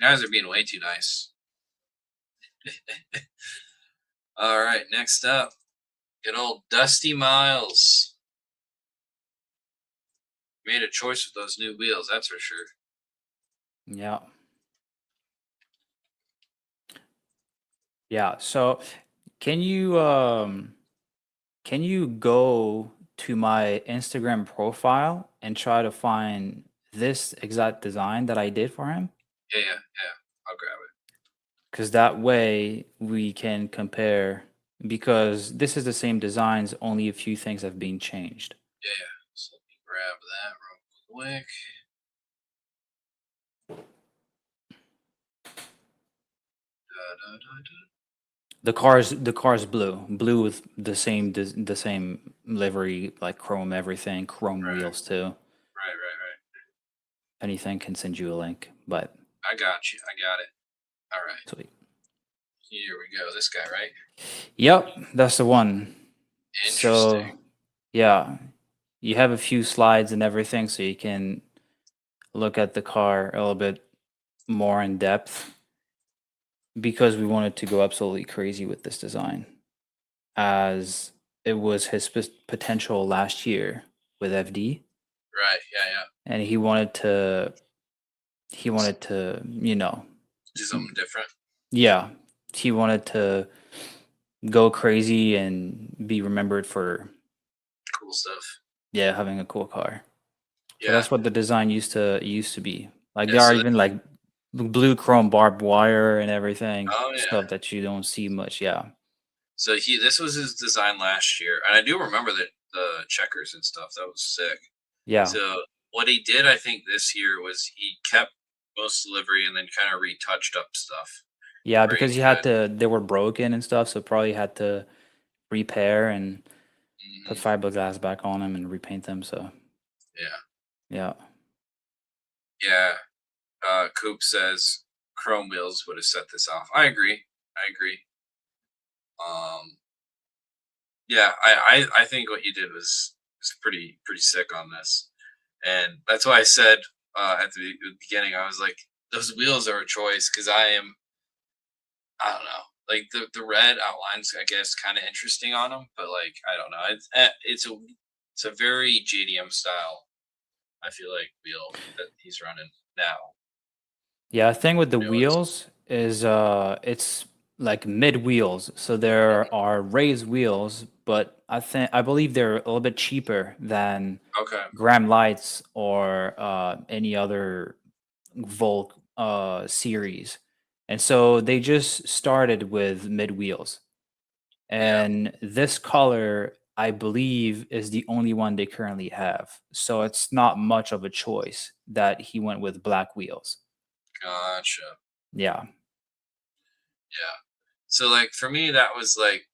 You guys are being way too nice. All right, next up, good old Dusty Miles. Made a choice with those new wheels, that's for sure. Yeah. Yeah. So can you go to my Instagram profile and try to find this exact design that I did for him? Yeah. I'll grab it. Because that way we can compare because this is the same designs, only a few things have been changed. Yeah. So let me grab that real quick. The car's blue with the same livery, like chrome everything, chrome Right. wheels too. Right. If anything, can send you a link, but I got you. I got it. All right. sweet. Here we go. This guy, right? Yep, that's the one. So Interesting. yeah, you have a few slides and everything, so you can look at the car a little bit more in depth, because we wanted to go absolutely crazy with this design, as it was his potential last year with FD, Right. Yeah. and he wanted to Do something different. yeah, he wanted to go crazy and be remembered for Cool stuff. having a cool car. So Yeah. that's what the design used to be. Like Yeah, there are so even like blue chrome barbed wire and everything, Oh, yeah. stuff that you don't see much. Yeah. So this was his design last year, and I do remember the checkers and stuff. That was sick. Yeah. So what he did, I think, this year was he kept most delivery and then kind of retouched up stuff. Yeah, Where he because you had to, they were broken and stuff, so probably had to repair and put Mhm. fiberglass back on them and repaint them. So Yeah. yeah. Yeah. Coop says chrome wheels would have set this off. I agree. Um. Yeah. I think what you did was pretty sick on this, and that's why I said at the beginning I was like, those wheels are a choice because I don't know. Like the red outlines, I guess, kind of interesting on them, but like I don't know. It's a very JDM style. I feel like wheel that he's running now. Yeah, the thing with the Newest. wheels is it's like mid wheels. So there are raised wheels, but I believe they're a little bit cheaper than Okay. Graham Lights or any other Volk series. And so they just started with mid wheels. Yeah. And this color, I believe, is the only one they currently have. So it's not much of a choice that he went with black wheels. Gotcha. Yeah. Yeah. So like for me, that's like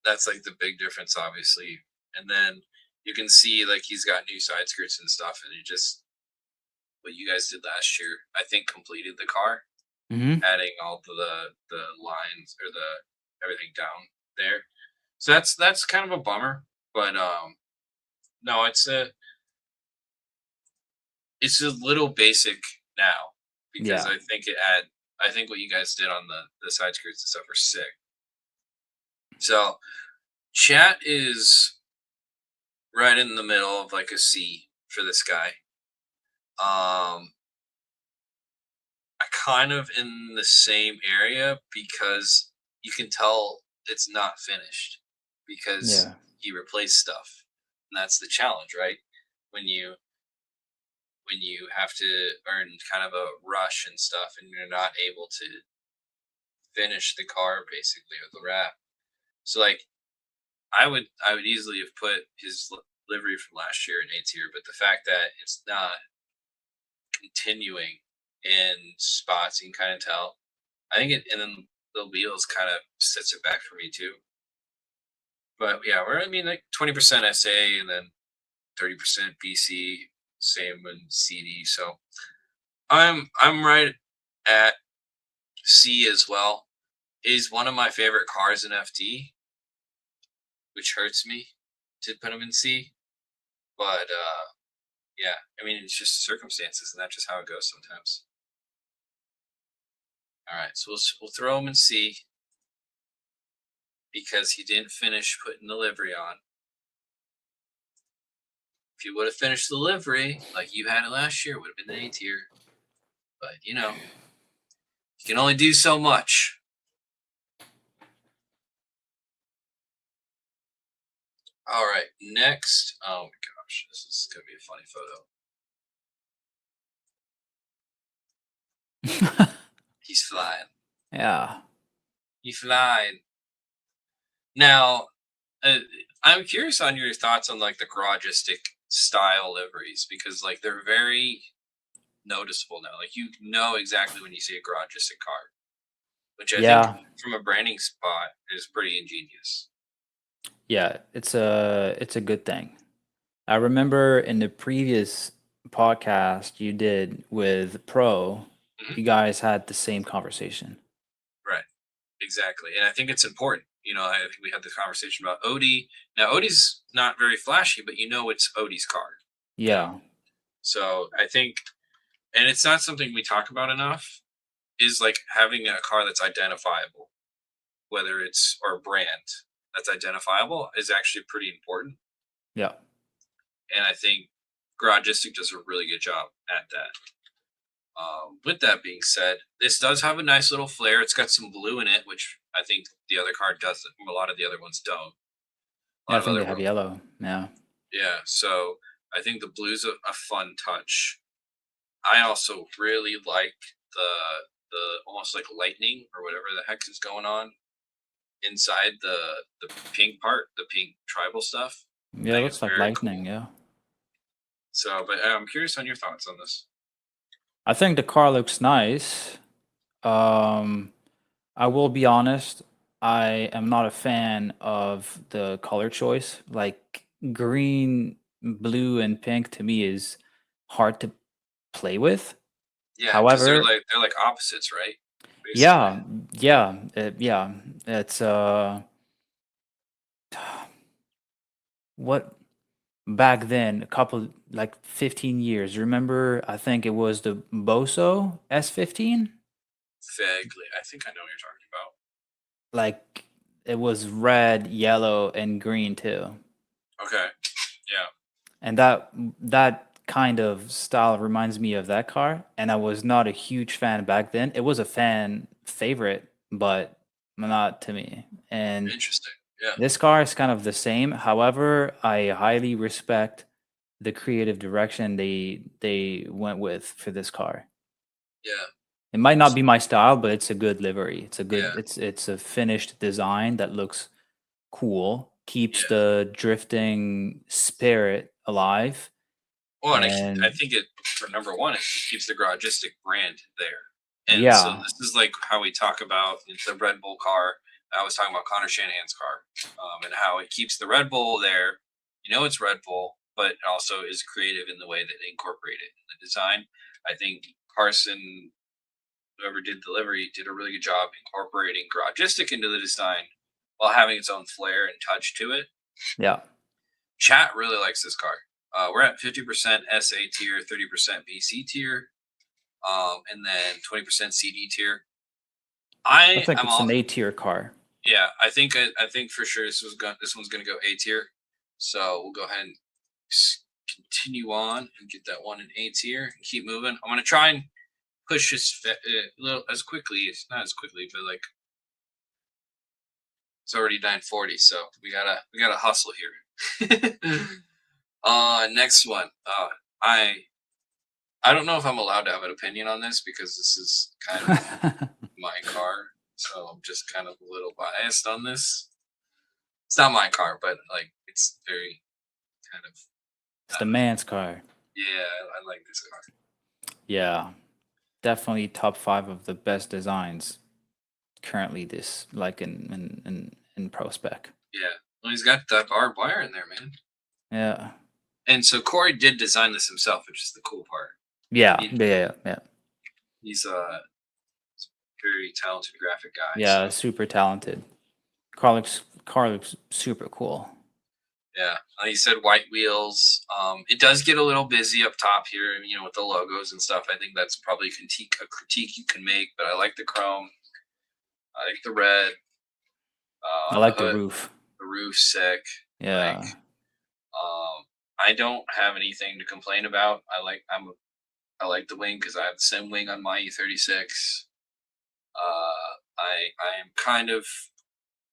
the big difference, obviously. And then you can see like he's got new side skirts and stuff, and what you guys did last year, I think, completed the car, Hmm. adding all the lines or the everything down there. So that's kind of a bummer, but no, it's a little basic now because Yeah. I think what you guys did on the side skirts and stuff are sick. So chat is right in the middle of like a C for this guy. I kind of in the same area because you can tell it's not finished because Yeah. he replaced stuff. And that's the challenge, right? When you have to earn kind of a rush and stuff and you're not able to finish the car basically or the wrap. So like I would easily have put his livery from last year in A tier, but the fact that it's not continuing in spots, you can kind of tell. I think it, and then the wheels kind of sets it back for me too. But yeah, I mean like 20% SA and then 30% BC, same in CD. So I'm right at C as well. Is one of my favorite cars in FD, which hurts me to put him in C. But yeah, I mean it's just circumstances, and that's just how it goes sometimes. All right, so we'll throw him in C because he didn't finish putting the livery on. If you would have finished the livery like you had it last year, it would have been an A tier. But you can only do so much. All right, next. Oh my gosh, this is gonna be a funny photo. He's flying. Yeah. He's flying. Now, I'm curious on your thoughts on like the garagistic style liveries because like they're very noticeable now. Like you know exactly when you see a garagistic car, which I think Yeah, from a branding spot is pretty ingenious. yeah, it's a good thing. I remember in the previous podcast you did with Pro, Mhm. you guys had the same conversation. Right. Exactly. And I think it's important. You know, I think we had this conversation about Odie. Now, Odie's not very flashy, but you know it's Odie's car. You know, Yeah, so I think, and it's not something we talk about enough, is like having a car that's identifiable, whether it's or a brand that's identifiable is actually pretty important. yeah. And I think Garagistic does a really good job at that. With that being said, this does have a nice little flare. It's got some blue in it, which I think the other car doesn't. A lot of the other ones don't. A Yeah, lot I of think they other have ones, yellow. Yeah. yeah. So I think the blue's a fun touch. I also really like the almost like lightning or whatever the heck is going on inside the pink part, the pink tribal stuff. I Yeah, it think it's looks like very lightning, cool. yeah. So, but I'm curious on your thoughts on this. I think the car looks nice. Um, I will be honest, I am not a fan of the color choice. Like green, blue, and pink to me is hard to play with. Yeah, because However, they're like opposites, right? Basically. yeah, yeah, it's what back then, a couple like 15 years. Remember, I think it was the Boso S15. Vaguely, I think I know what you're talking about. Like it was red, yellow, and green too. Okay. Yeah. And that kind of style reminds me of that car. And I was not a huge fan back then. It was a fan favorite, but not to me. And Interesting. Yeah. this car is kind of the same. However, I highly respect the creative direction they went with for this car. Yeah. It might not be my style, but it's a good livery. Yeah. It's a finished design that looks cool, keeps Yeah. the drifting spirit alive, Well, and I and think it for number one, it keeps the Garagistic brand there. And so yeah, this is like how we talk about the Red Bull car. I was talking about Connor Shanahan's car, and how it keeps the Red Bull there. You know it's Red Bull, but also is creative in the way that they incorporate it in the design. I think Carson, whoever did delivery, did a really good job incorporating Garagistic into the design while having its own flair and touch to it. yeah. Chat really likes this car. We're at 50% SA tier, 30% BC tier, and then 20% CD tier. I I think am it's all an A tier car. yeah. I think for sure this one's gonna go A tier. So we'll go ahead and continue on and get that one in A tier and keep moving. I'm gonna try and push this a little as quickly. It's not as quickly, but like it's already 9:40, so we gotta hustle here. Next one. I don't know if I'm allowed to have an opinion on this because this is kind of my car, so I'm just kind of a little biased on this. It's not my car, but like it's very kind of It's the man's car. yeah. I like this car. Yeah, definitely top 5 of the best designs currently. This like in Pro Spec. Yeah, well, he's got that barbed wire in there, man. Yeah, And so Corey did design this himself, which is the cool part. yeah, He- yeah. He's a very talented graphic guy. Yeah, So super talented. Car looks super cool. yeah, he said white wheels. It does get a little busy up top here, with the logos and stuff. I think that's probably a critique you can make, but I like the chrome. I like the red. I like The the hood, roof. the roof's sick. Yeah. Like, I don't have anything to complain about. I like the wing because I have the same wing on my E36. I am kind of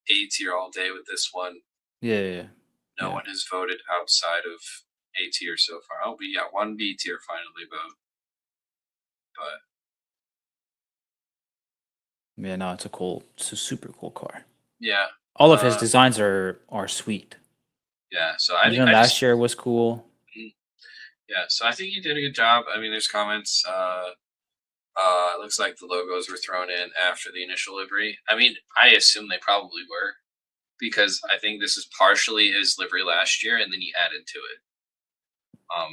A tier all day with this one. Yeah. No Yeah. one has voted outside of A tier so far. Oh, we got one B tier finally vote. But Yeah, no, it's a super cool car. yeah, All of his designs are sweet. Yeah, so I Even I last just year was cool. yeah, so I think he did a good job. I mean, there's comments. It looks like the logos were thrown in after the initial livery. I mean, I assume they probably were because I think this is partially his livery last year, and then he added to it.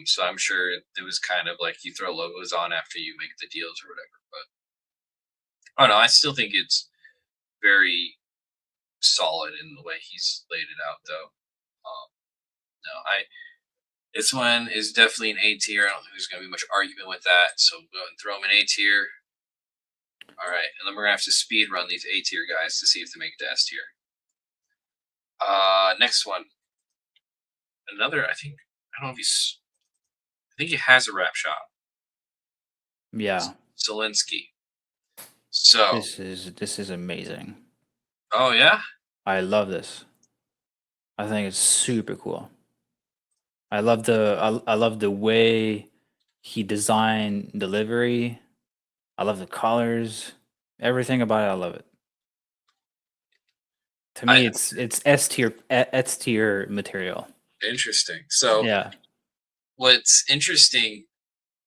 So I'm sure it was kind of like you throw logos on after you make the deals or whatever. But oh no, I still think it's very solid in the way he's laid it out, though. No, this one is definitely an A tier. I don't think there's going to be much argument with that. So we'll go and throw him an A tier. All right, and then we're gonna have to speed run these A tier guys to see if they make it to S tier. Next one. Another, I don't know if I think he has a rap shop. Yeah, Zelensky. So. this is amazing. Oh yeah. I love this. I think it's super cool. I love the way he designed the livery. I love the colors. Everything about it, I love it. To me, it's S tier material. Interesting. So Yeah, what's interesting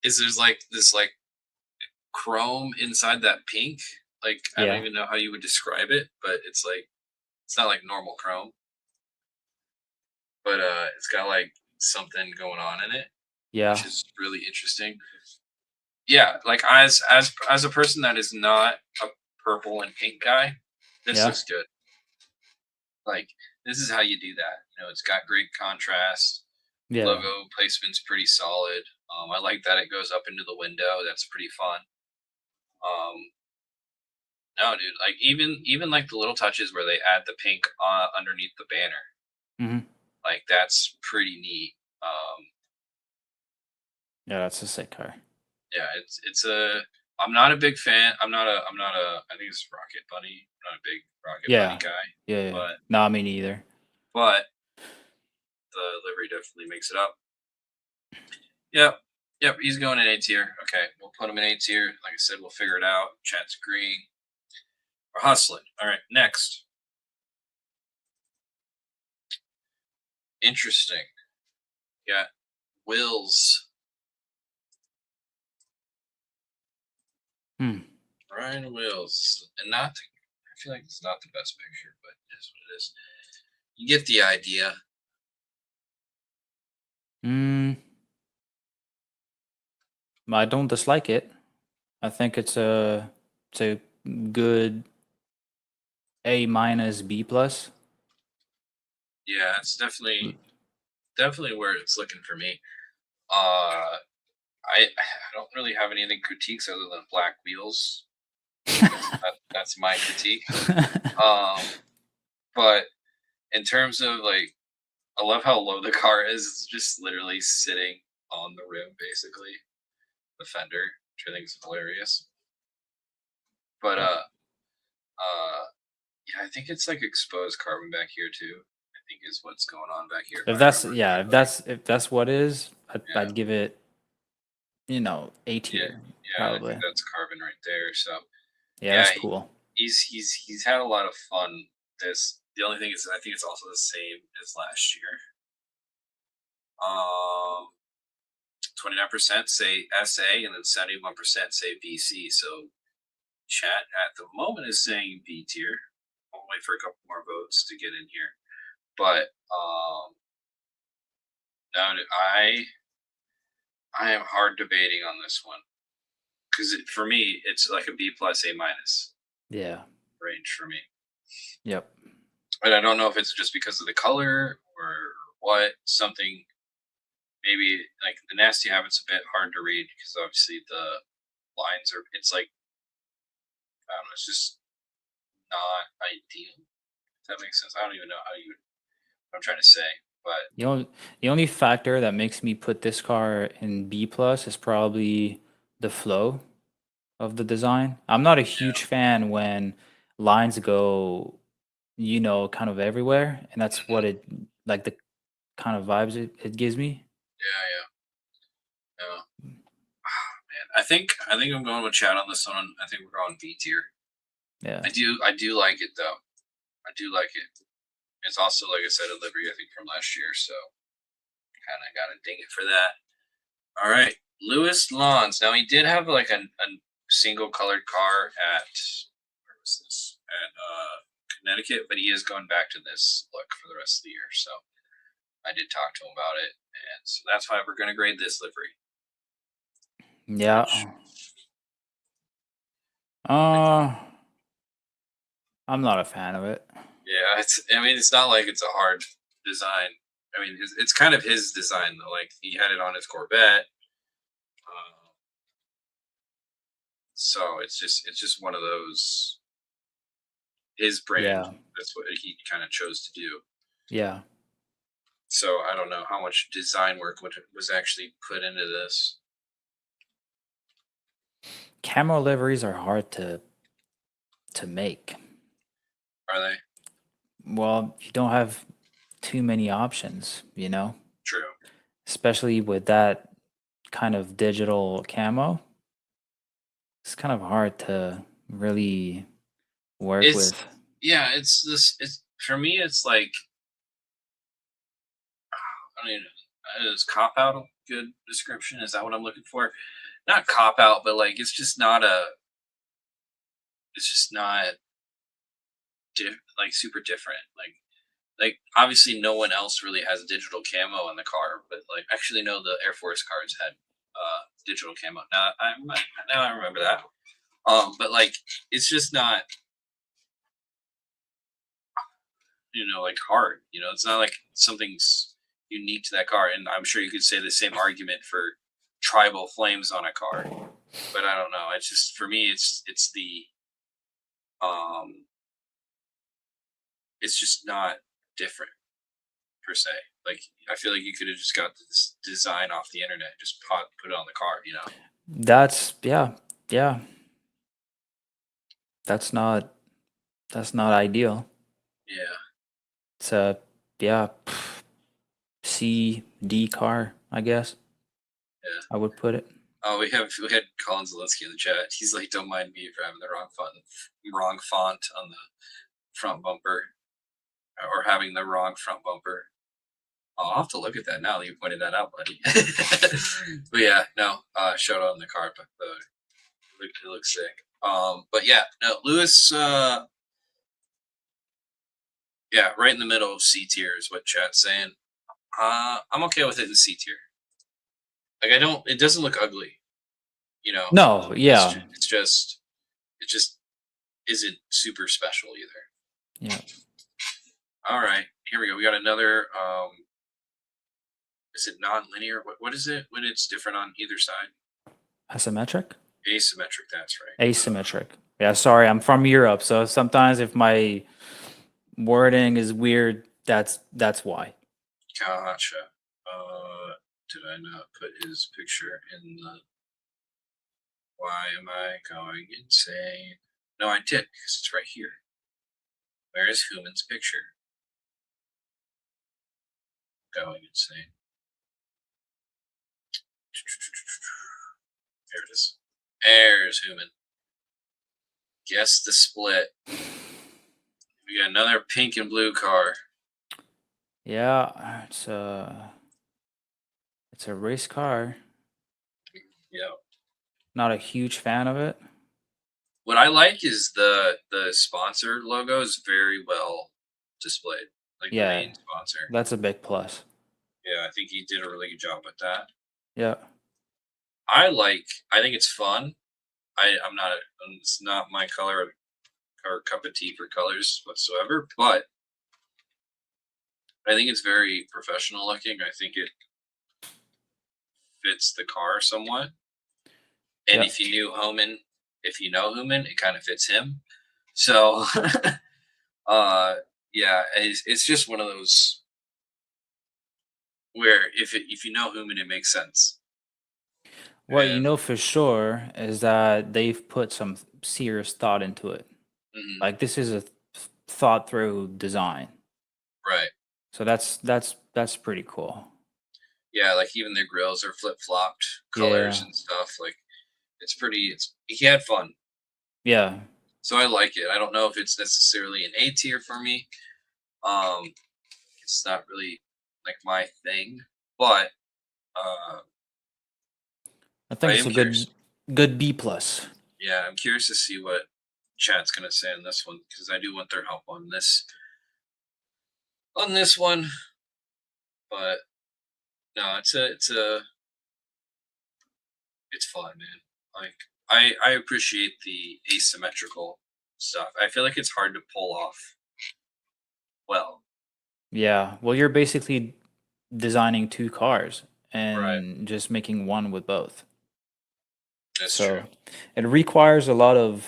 is there's like this like chrome inside that pink. Like I Yeah. don't even know how you would describe it, but it's not like normal chrome. But it's got like something going on in it, yeah, which is really interesting. Yeah, like as a person that is not a purple and pink guy, this Yeah. looks good. Like this is how you do that. You know, it's got great contrast. yeah. Logo placement's pretty solid. I like that it goes up into the window. That's pretty fun. No, dude, like even like the little touches where they add the pink underneath the banner, hmm like that's pretty neat. Yeah, that's a sick car. Yeah, it's a. I'm not a big fan. I'm not a. I think it's Rocket Bunny. I'm not a big Rocket Yeah. Bunny guy, Yeah. but No, me neither. but the livery definitely makes it up. Yep, he's going in A tier. Okay, we'll put him in A tier. Like I said, we'll figure it out. Chat's agreeing. We're hustling. All right, next. Interesting. Got Wills. Ryan Wills. And I feel like it's not the best picture, but it is what it is. You get the idea. I don't dislike it. I think it's a good A minus B plus. Yeah, it's definitely where it's looking for me. I don't really have anything critiques other than black wheels. That's my critique. But in terms of like, I love how low the car is. It's just literally sitting on the rim, basically, the fender, which I think is hilarious. But yeah, I think it's like exposed carbon back here too. I think is what's going on back here. If that's what it is, I'd give it, A tier. Yeah, I probably. think that's carbon right there. So Yeah, that's cool. he's had a lot of fun. The only thing is I think it's also the same as last year. 29% say SA and then 71% say BC. So chat at the moment is saying B tier. I'll wait for a couple more votes to get in here. But no, I am hard debating on this one because for me it's like a B plus A minus Yeah. range for me. Yep. But I don't know if it's just because of the color or what. Something maybe like the nasty habit's a bit hard to read because obviously the lines are. It's like I don't know. It's just not ideal. If that makes sense. I don't even know how you. What I'm trying to say, but The only factor that makes me put this car in B plus is probably the flow of the design. I'm not a huge fan when lines go, kind of everywhere, and that's what it like the kind of vibes it gives me. yeah. Man, I think I'm going with chat on this one. I think we're going B tier. Yeah. I do like it though. I do like it. It's also, like I said, a livery, I think, from last year, so kind of got to ding it for that. All right, Lewis Lawns. Now, he did have like a single colored car at, where was this? At Connecticut, but he is going back to this look for the rest of the year. So I did talk to him about it, and so that's why we're going to grade this livery. Yeah. I'm not a fan of it. Yeah, I mean, it's not like it's a hard design. I mean, it's kind of his design though. Like he had it on his Corvette, so it's just one of those. His brand. Yeah. That's what he kind of chose to do. Yeah. So I don't know how much design work was actually put into this. Camo liveries are hard to make. Are they? Well, you don't have too many options, you know? True. Especially with that kind of digital camo. It's kind of hard to really work with. Yeah, it's this. It's for me. It's like, I mean, is cop out a good description? Is that what I'm looking for? Not cop out, but like it's just not a. It's just not like super different. Like obviously no one else really has digital camo on the car, but like actually no, the Air Force cars had digital camo. Now I remember that. But like it's just not, like hard. It's not like something's unique to that car. And I'm sure you could say the same argument for tribal flames on a car, but I don't know. It's just for me, it's the it's just not different per se. Like I feel like you could have just got this design off the internet, just put it on the car. That's yeah. That's not ideal. Yeah. It's a C D car, I guess. Yeah. I would put it. Oh, we had Colin Zielinski in the chat. He's like, "Don't mind me for having the wrong font on the front bumper, or having the wrong front bumper." I'll have to look at that now that you pointed that out, buddy. But yeah, no, showed on the car, but it looks sick. But yeah, no, Lewis. Yeah, right in the middle of C tier is what chat's saying. I'm okay with it in C tier. Like it doesn't look ugly, No, yeah. It just isn't super special either. Yeah. All right, here we go. We got another. Is it non-linear? What is it when it's different on either side? Asymmetric? Asymmetric. That's right. Asymmetric. Yeah. Sorry, I'm from Europe, so sometimes if my wording is weird, that's why. Gotcha. Did I not put his picture in the? Why am I going insane? No, I did, because it's right here. Where is Human's picture? Going insane. There it is. There's Human. Guess the split. We got another pink and blue car. Yeah, it's a race car. Yeah. Not a huge fan of it. What I like is the sponsor logo is very well displayed. Like the main sponsor. That's a big plus. Yeah, I think he did a really good job with that. Yeah. I think it's fun. It's not my color or cup of tea for colors whatsoever, but I think it's very professional looking. I think it fits the car somewhat. And if you know Human, it kind of fits him. So, yeah, it's just one of those where if you know Human, it makes sense. What you know for sure is that they've put some serious thought into it. Mm-hmm. Like this is a thought through design. Right. So that's pretty cool. Yeah, like even their grills are flip flopped colors and stuff. Like he had fun. Yeah. So I like it. I don't know if it's necessarily an A tier for me. It's not really like my thing, but I think I it's am a curious. good B plus. Yeah, I'm curious to see what chat's gonna say on this one because I do want their help on this one. But no, it's fun, man. Like I appreciate the asymmetrical stuff. I feel like it's hard to pull off well. Yeah. Well, you're basically designing two cars Right. and just making one with both. That's true. So it requires a lot of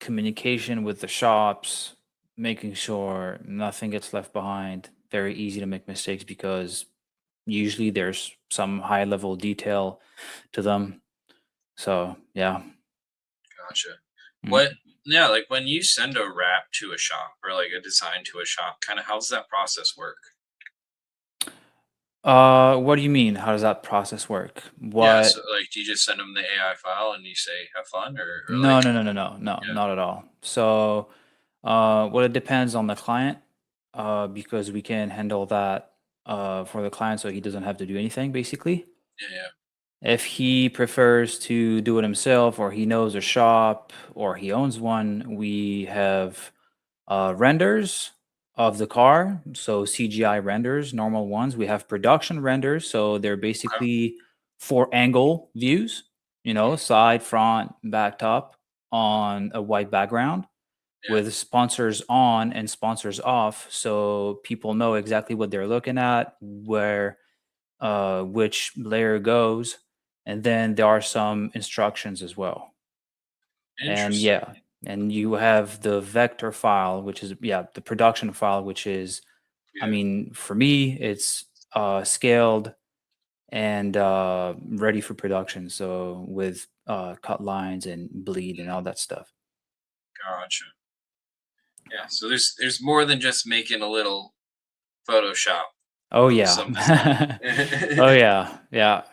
communication with the shops, making sure nothing gets left behind. Very easy to make mistakes because usually there's some high level detail to them. So yeah. Gotcha. Mm. What? Yeah, like when you send a wrap to a shop or like a design to a shop, kind of how's that process work? What do you mean? How does that process work? Yeah, so What? like, do you just send them the AI file and you say have fun, or No, like, no, no, no, no, no, yeah, not at all. So, well, it depends on the client, because we can handle that, for the client, so he doesn't have to do anything, basically. yeah, yeah, If he prefers to do it himself, or he knows a shop, or he owns one, we have renders of the car. So CGI renders, normal ones. We have production renders. So they're okay, basically 4 angle views, mm, side, front, back, top on a white background yeah, with sponsors on and sponsors off. So people know exactly what they're looking at, where which layer goes. And then there are some instructions as well. And interesting, yeah, and you have the vector file, which is, yeah, the production file, which is, I yeah, mean, for me, it's scaled and ready for production. So with cut lines and bleed and all that stuff. gotcha. Yeah, so there's more than just making a little Photoshop Oh of yeah. some design. Oh yeah. Yeah.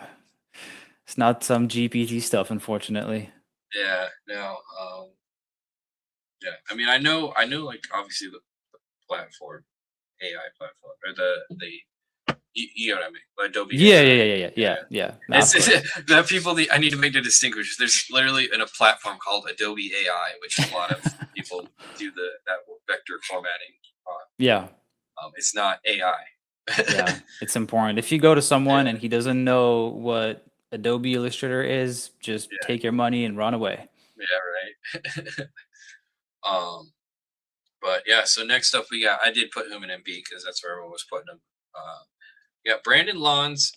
It's not some GPT stuff, unfortunately. Yeah, no, yeah. I mean, I know, like obviously the platform, AI platform, or you know what I mean, Adobe Yeah, yeah, AI. yeah, yeah, yeah, Yeah, yeah, yeah. yeah. No, of It's course. that people. I need to make the distinguish. There's literally in a platform called Adobe AI, which a lot of people do that vector formatting on. Yeah. It's not AI. Yeah, it's important. If you go to someone Yeah, and he doesn't know what Adobe Illustrator is, just yeah, take your money and run away. yeah, right. um, but yeah. So next up, we got. I did put him in MB because that's where everyone was putting him. We got Brandon Lawns.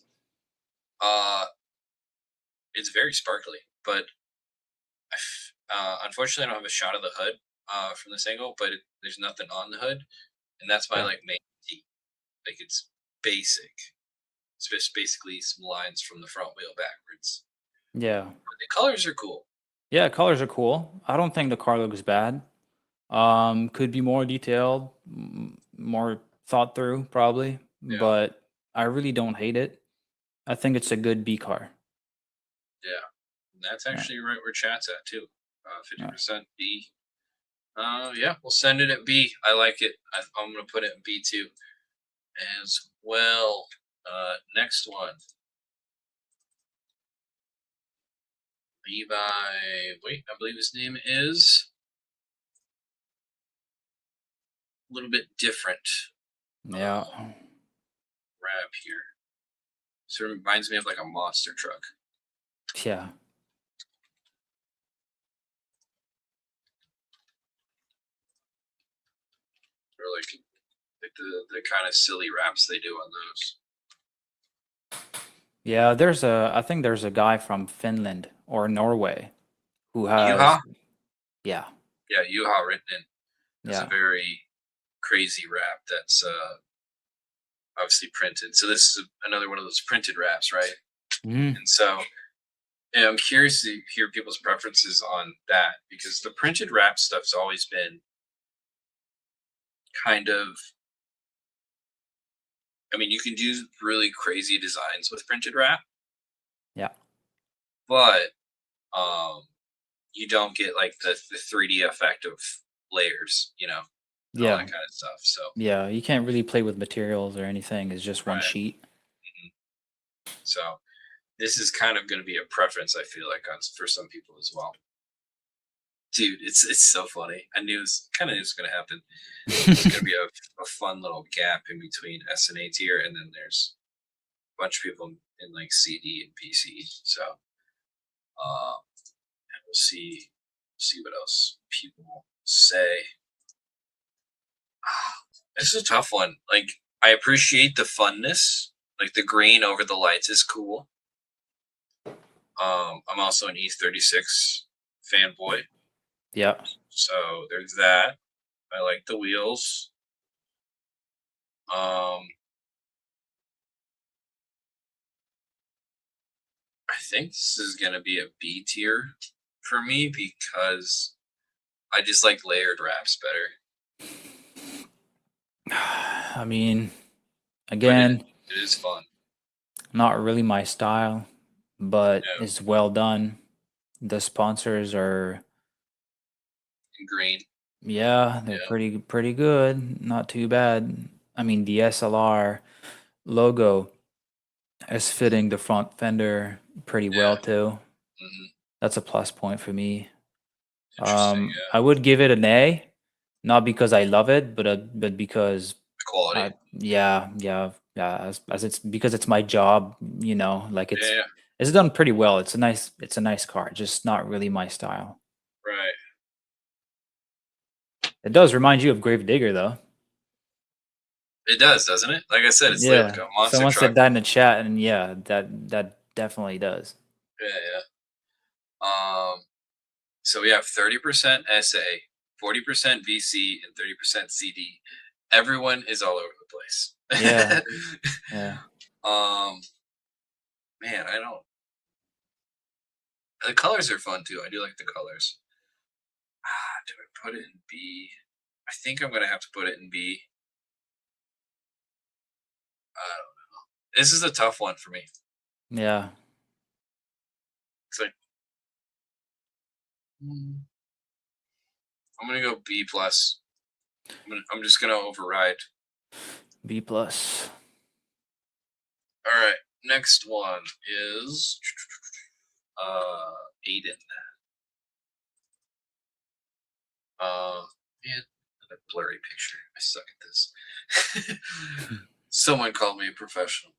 Uh, it's very sparkly, but unfortunately, I don't have a shot of the hood from this angle. But there's nothing on the hood, and that's my Yeah. like main key. Like it's basic. It's just basically some lines from the front wheel backwards. Yeah. But the colors are cool. Yeah, colors are cool. I don't think the car looks bad. Could be more detailed, more thought through, probably, Yeah, but I really don't hate it. I think it's a good B car. yeah. And that's Yeah. actually right where chat's at too. Yeah. 50% B. Yeah, we'll send it at B. I like it. I'm gonna put it in B too as well. Next one, Levi. Wait, I believe his name is a little bit different. Yeah. Wrap here. So it reminds me of like a monster truck. Yeah. Or like the kind of silly raps they do on those. Yeah, I think there's a guy from Finland or Norway who Yuha? has, yeah. Yeah, Yuha written in. That's a Yeah. very crazy rap that's obviously printed. So this is another one of those printed raps, right? Mhm. And so I'm curious to hear people's preferences on that because the printed rap stuff's always been kind of. I mean, you can do really crazy designs with printed wrap, Yeah. but um, you don't get like the 3D effect of layers, and all Yeah. that kind of stuff. So Yeah, you can't really play with materials or anything. It's just one Right. sheet. so this is kind of going to be a preference, I feel like, for some people as well. Dude, it's so funny. I knew it's kind of knew it was going to happen. There's going to be a fun little gap in between S and A tier, and then there's a bunch of people in like CD and PC. So and we'll see what else people say. This is a tough one. Like, I appreciate the funness. Like, the green over the lights is cool. I'm also an E36 fanboy, Yeah. so there's that. I like the wheels. I think this is gonna be a B tier for me because I just like layered wraps better. I mean, again, It is fun. not really my style, but No. it's well done. The sponsors are, In green. yeah, they're Yeah. pretty good. Not too bad. I mean, the SLR logo is fitting the front fender pretty well Yeah. too. hmm That's a plus point for me. Interesting. Yeah. I would give it an A, not because I love it, but because Quality. yeah, as it's because it's my job, like Yeah. it's done pretty well. It's a nice car, just not really my style. Right. It does remind you of Gravedigger though. It does, doesn't it? Like I said, it's like Yeah. a monster Someone truck. said that in the chat, and yeah, that definitely does. Yeah. So we have 30% SA, 40% VC, and 30% CD. Everyone is all over the place. Yeah. Yeah. Man, I don't. The colors are fun too. I do like the colors. Do I put it in B? I think I'm gonna have to put it in B. I don't know. This is a tough one for me. Yeah. It's like I'm gonna go B plus. I'm just gonna override. B plus. All right. Next one is Aiden. Man, another blurry picture. I suck at this. Someone called me a professional.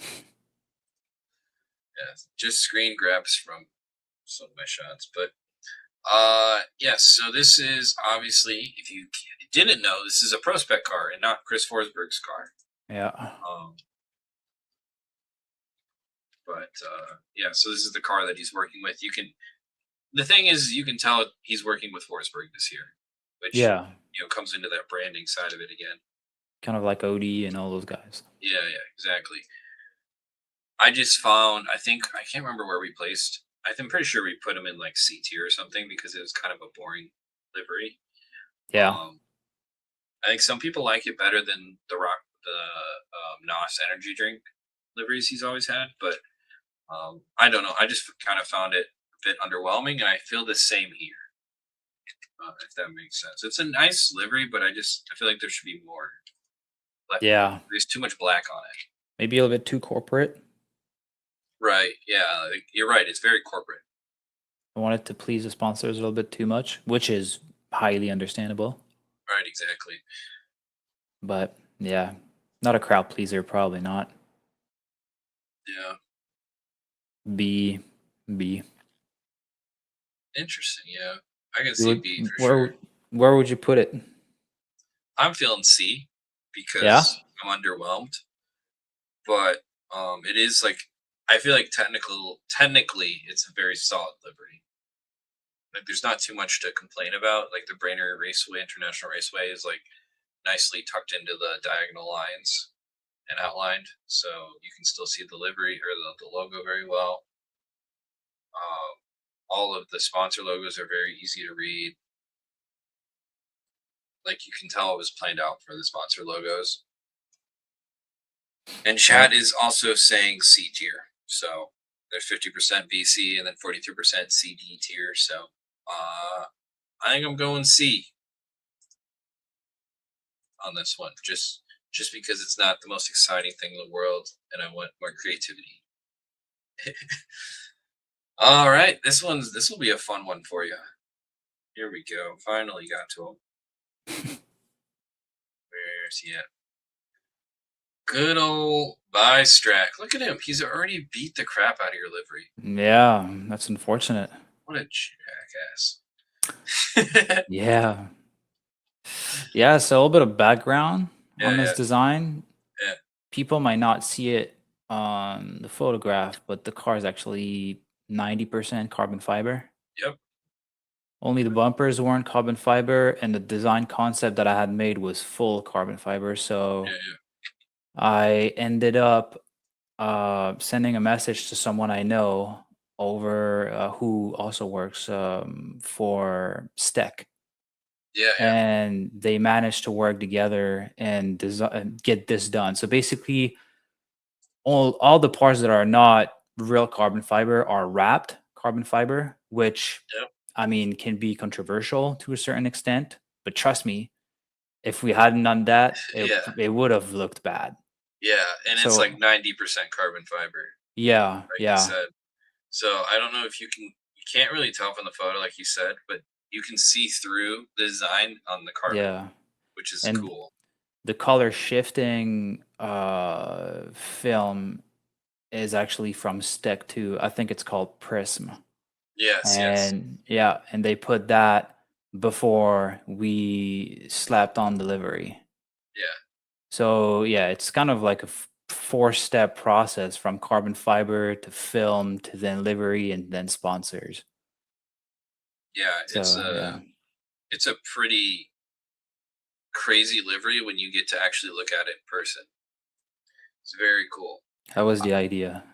Yeah, just screen grabs from some of my shots, but yes. So this is obviously, if you didn't know, this is a Prospec car and not Chris Forsberg's car. Yeah. But yeah, so this is the car that he's working with. The thing is, you can tell he's working with Forsberg this year, which Yeah. comes into that branding side of it again. Kind of like Odie and all those guys. Yeah, exactly. I just found, I can't remember where we placed. I'm pretty sure we put him in like C tier or something because it was kind of a boring livery. Yeah. I think some people like it better than the NOS energy drink liveries he's always had, but I don't know. I just kind of found it a bit underwhelming, and I feel the same here. If that makes sense. It's a nice livery, but I feel like there should be more. Yeah. There's too much black on it. Maybe a little bit too corporate. Right. Yeah. You're right. It's very corporate. I wanted to please the sponsors a little bit too much, which is highly understandable. Right. Exactly. But yeah, not a crowd pleaser, probably not. Yeah. B. Interesting. Yeah. I can see B for sure. Where would you put it? I'm feeling C because I'm underwhelmed. But it is like, I feel like technically it's a very solid livery. Like, there's not too much to complain about. Like, the Brainerd Raceway, International Raceway, is like nicely tucked into the diagonal lines and outlined, so you can still see the livery or the logo very well. All of the sponsor logos are very easy to read. Like, you can tell it was planned out for the sponsor logos. And chat is also saying C tier. So there's 50% VC and then 43% CD tier. So I think I'm going C. on this one, just because it's not the most exciting thing in the world, and I want more creativity. All right, this will be a fun one for you. Here we go. Finally got to him. Where's he at? Good old Bystrack. Look at him. He's already beat the crap out of your livery. Yeah, that's unfortunate. What a jackass. Yeah. Yeah, so a little bit of background on this Yeah. design. Yeah. People might not see it on the photograph, but the car is actually 90% carbon fiber. Yep. Only the bumpers weren't carbon fiber, and the design concept that I had made was full carbon fiber. So Yeah. I ended up sending a message to someone I know over who also works for Steck. Yeah. And they managed to work together and get this done. So basically, all the parts that are not real carbon fiber are wrapped carbon fiber, which Yep. I mean can be controversial to a certain extent. But trust me, if we hadn't done that, it would have looked bad. Yeah, and it's So- like 90% carbon fiber, Yeah, like yeah, you said. So I don't know if you can't really tell from the photo, like you said, but you can see through the design on the carbon, yeah. which is And cool. the color shifting film is actually from Stick too. I think it's called Prism. Yes. And yeah, and they put that before we slapped on delivery. Yeah. So yeah, it's kind of like a four-step process from carbon fiber to film to then livery and then sponsors. Yeah, So it's a pretty crazy livery when you get to actually look at it in person. It's very cool. that was the idea.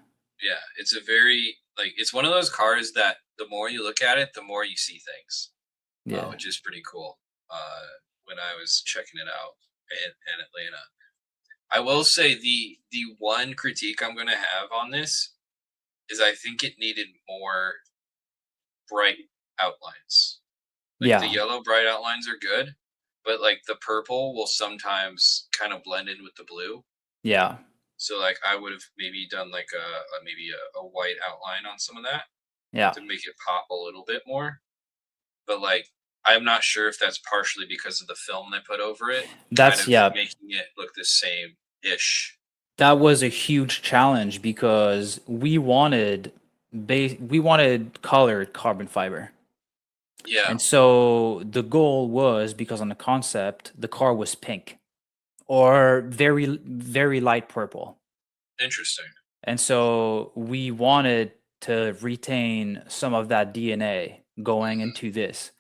Yeah, it's a very it's one of those cars that the more you look at it, the more you see things. Yeah. Which is pretty cool. When I was checking it out in Atlanta, I will say the one critique I'm going to have on this is I think it needed more bright outlines. Like Yeah. the yellow bright outlines are good, but like the purple will sometimes kind of blend in with the blue. Yeah. So like I would have maybe done like a white outline on some of that Yeah. to make it pop a little bit more. But like I'm not sure if that's partially because of the film they put over it, That's kind of making it look the same ish. That was a huge challenge because we wanted colored carbon fiber. Yeah. And so the goal was, because on the concept, the car was pink or very, very light purple. Interesting. And so we wanted to retain some of that DNA going into this,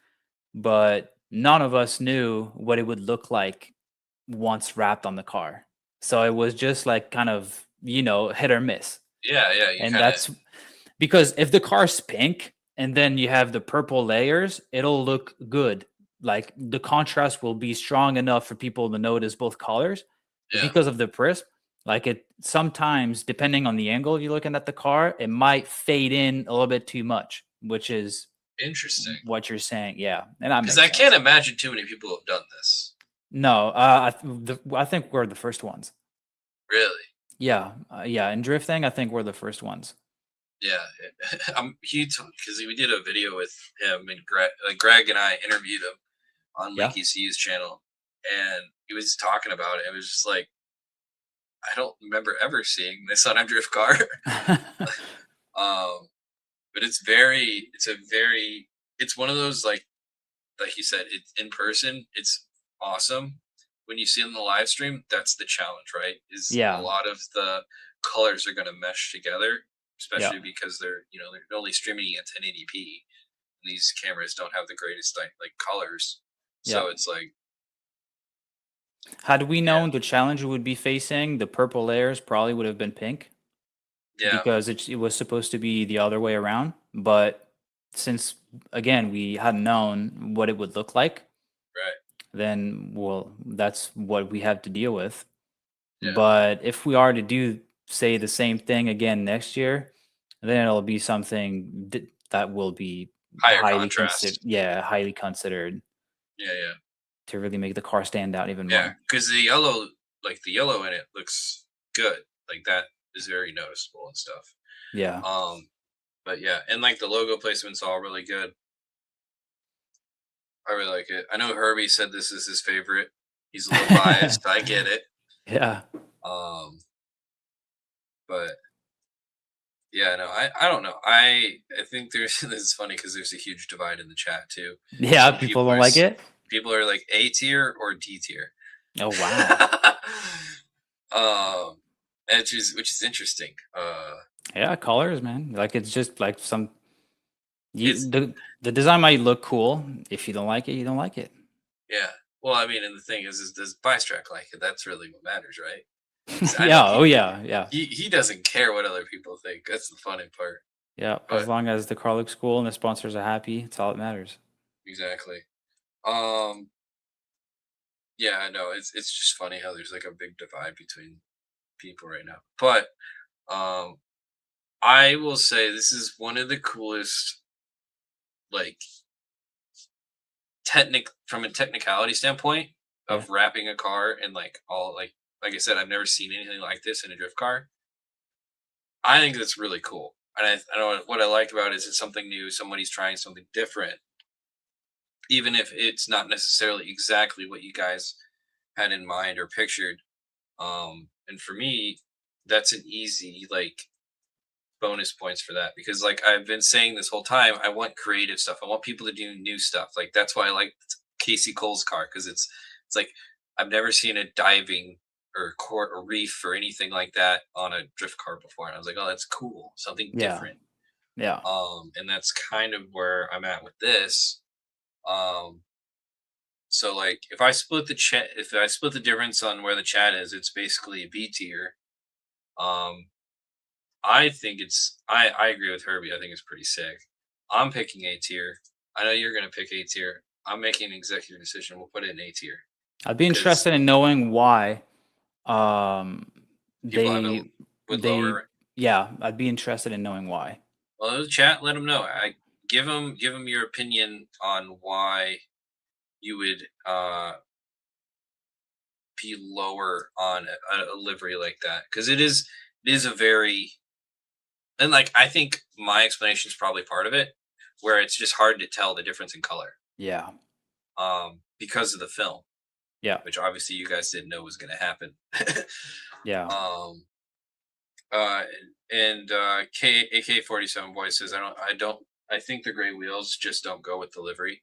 but none of us knew what it would look like once wrapped on the car. So it was just like kind of, hit or miss. Yeah. And that's because if the car's pink and then you have the purple layers, it'll look good. Like the contrast will be strong enough for people to notice both colors. But because of the prism, like it sometimes, depending on the angle you're looking at the car, it might fade in a little bit too much, which is interesting. what you're saying. Yeah. And because I can't imagine too many people have done this. No, I think we're the first ones. Really? Yeah. Yeah. In drifting, I think we're the first ones. Yeah. He because we did a video with him and Greg and I interviewed him on Linky C's channel, and he was talking about it. It was just like, I don't remember ever seeing this on a drift car. But it's one of those like you said, it's in person, it's awesome. When you see it in the live stream, that's the challenge, right? A lot of the colors are going to mesh together, especially because they're only streaming at 1080p. And these cameras don't have the greatest like colors, so it's like. Had we known the challenge we would be facing, the purple layers probably would have been pink. Yeah. Because it was supposed to be the other way around. But since, again, we hadn't known what it would look like, then, well, that's what we have to deal with. Yeah. But if we are to do, say, the same thing again next year, then it'll be something that will be higher contrast. highly considered. Yeah. to really make the car stand out even Yeah, more. because the yellow, like the yellow in it, looks good. Like that is very noticeable and stuff. Yeah. But yeah, and like the logo placement's all really good. I really like it. I know Herbie said this is his favorite. He's a little biased. I get it. Yeah. But yeah, no, I don't know. I think there's it's funny because there's a huge divide in the chat too. Yeah, Some people don't like it. People are like A tier or D tier. Oh wow. which is interesting. Yeah, colors, man. Like it's just like some. It's- The design might look cool. If you don't like it, you don't like it. Yeah. Well, I mean, and the thing is does Bystrack like it? That's really what matters, right? I Yeah. know Oh yeah. Yeah. He doesn't care what other people think. That's the funny part. Yeah. But- As long as the car looks cool and the sponsors are happy, it's all that matters. Exactly. Yeah, I know. It's just funny how there's like a big divide between people right now. But I will say this is one of the coolest, like, from a technicality standpoint of wrapping a car and like all like I said, I've never seen anything like this in a drift car. I think that's really cool, and I know what I like about it is it's something new. Somebody's trying something different, even if it's not necessarily exactly what you guys had in mind or pictured. And for me, that's an easy like bonus points for that because like I've been saying this whole time, I want creative stuff. I want people to do new stuff. Like that's why I like Casey Cole's car because it's like I've never seen a diving or court or reef or anything like that on a drift car before. And I was like, oh, that's cool, something Yeah. different. Yeah. And that's kind of where I'm at with this. So like if I split the difference on where the chat is, it's basically a B tier. I think I agree with Herbie. I think it's pretty sick. I'm picking A tier. I know you're gonna pick A tier. I'm making an executive decision. We'll put it in A tier. I'd be interested in knowing why. People have They it with they lower. yeah. I'd be interested in knowing why. Well, the chat, let them know. I give them your opinion on why you would be lower on a livery like that because it is a very and like I think my explanation is probably part of it where it's just hard to tell the difference in color Yeah. because of the film, Yeah. which obviously you guys didn't know was going to happen. Yeah. And AK-47 boy says I think the gray wheels just don't go with the livery,